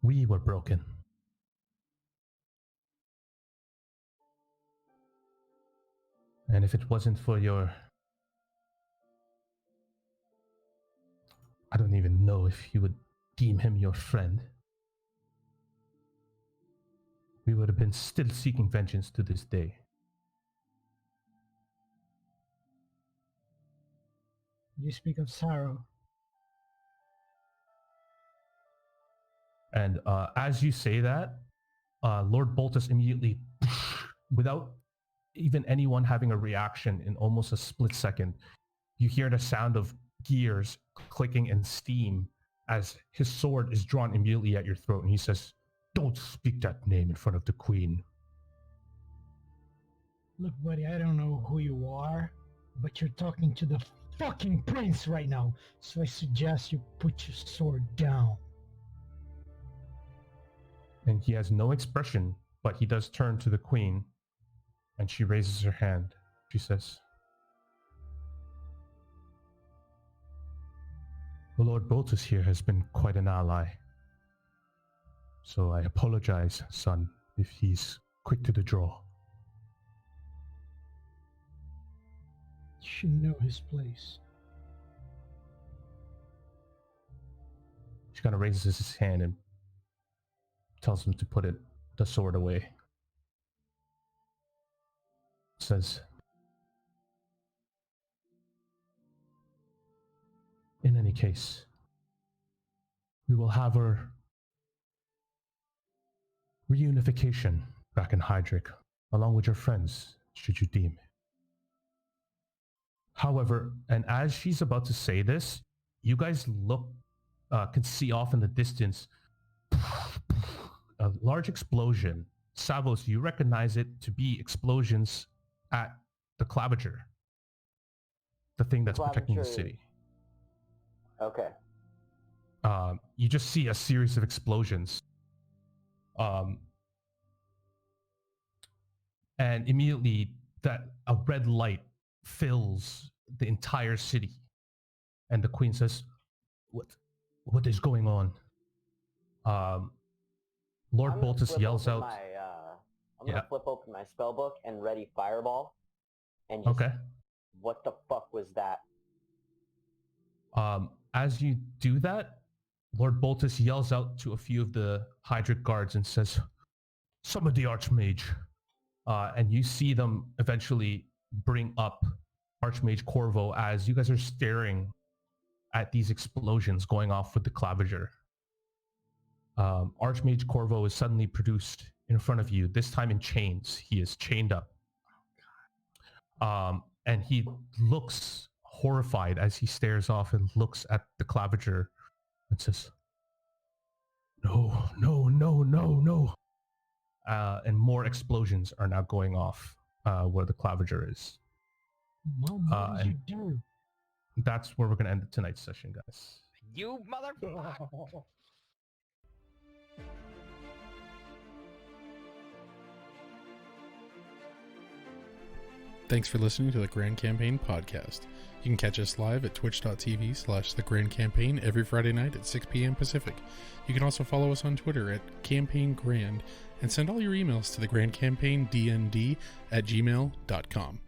B: We were broken. And if it wasn't for I don't even know if you would deem him your friend, we would have been still seeking vengeance to this day."
F: You speak of sorrow.
B: And as you say that, Lord Boltus immediately, without even anyone having a reaction in almost a split second, you hear the sound of gears clicking and steam as his sword is drawn immediately at your throat. And he says, "Don't speak that name in front of the Queen."
F: Look, buddy, I don't know who you are, but you're talking to the fucking prince right now. So I suggest you put your sword down.
B: And he has no expression, but he does turn to the Queen, and she raises her hand. She says, "The Lord Boltus here has been quite an ally. So I apologize, son, if he's quick to the draw."
F: You should know his place.
B: She kind of raises his hand and tells him to put the sword away. Says, "In any case, we will have our reunification back in Hydric, along with your friends, should you deem. However," and as she's about to say this, you guys can see off in the distance a large explosion. Savos, you recognize it to be explosions at the Clavager. the thing that's protecting the
E: Claviture-
B: city.
E: Okay.
B: You just see a series of explosions. And immediately a red light fills the entire city. And the queen says, what is going on? Lord
E: I'm gonna
B: Boltus
E: flip
B: yells
E: open
B: out.
E: I'm gonna flip open my spell book and ready Fireball. And just,
B: Okay.
E: what the fuck was that?
B: As you do that, Lord Boltus yells out to a few of the Hydric guards and says, summon the Archmage. And you see them eventually bring up Archmage Corvo as you guys are staring at these explosions going off with the Claviger. Archmage Corvo is suddenly produced in front of you, this time in chains. He is chained up. And he looks horrified as he stares off and looks at the Claviger and says, no, no, no, no, no. And more explosions are now going off where the Claviger is.
F: Mom, what did you do?
B: That's where we're going to end tonight's session, guys.
D: You motherfucker!
A: Thanks for listening to the Grand Campaign podcast. You can catch us live at twitch.tv/The Grand Campaign every Friday night at 6 p.m. Pacific. You can also follow us on Twitter at Campaign Grand and send all your emails to the Grand Campaign DND at gmail.com.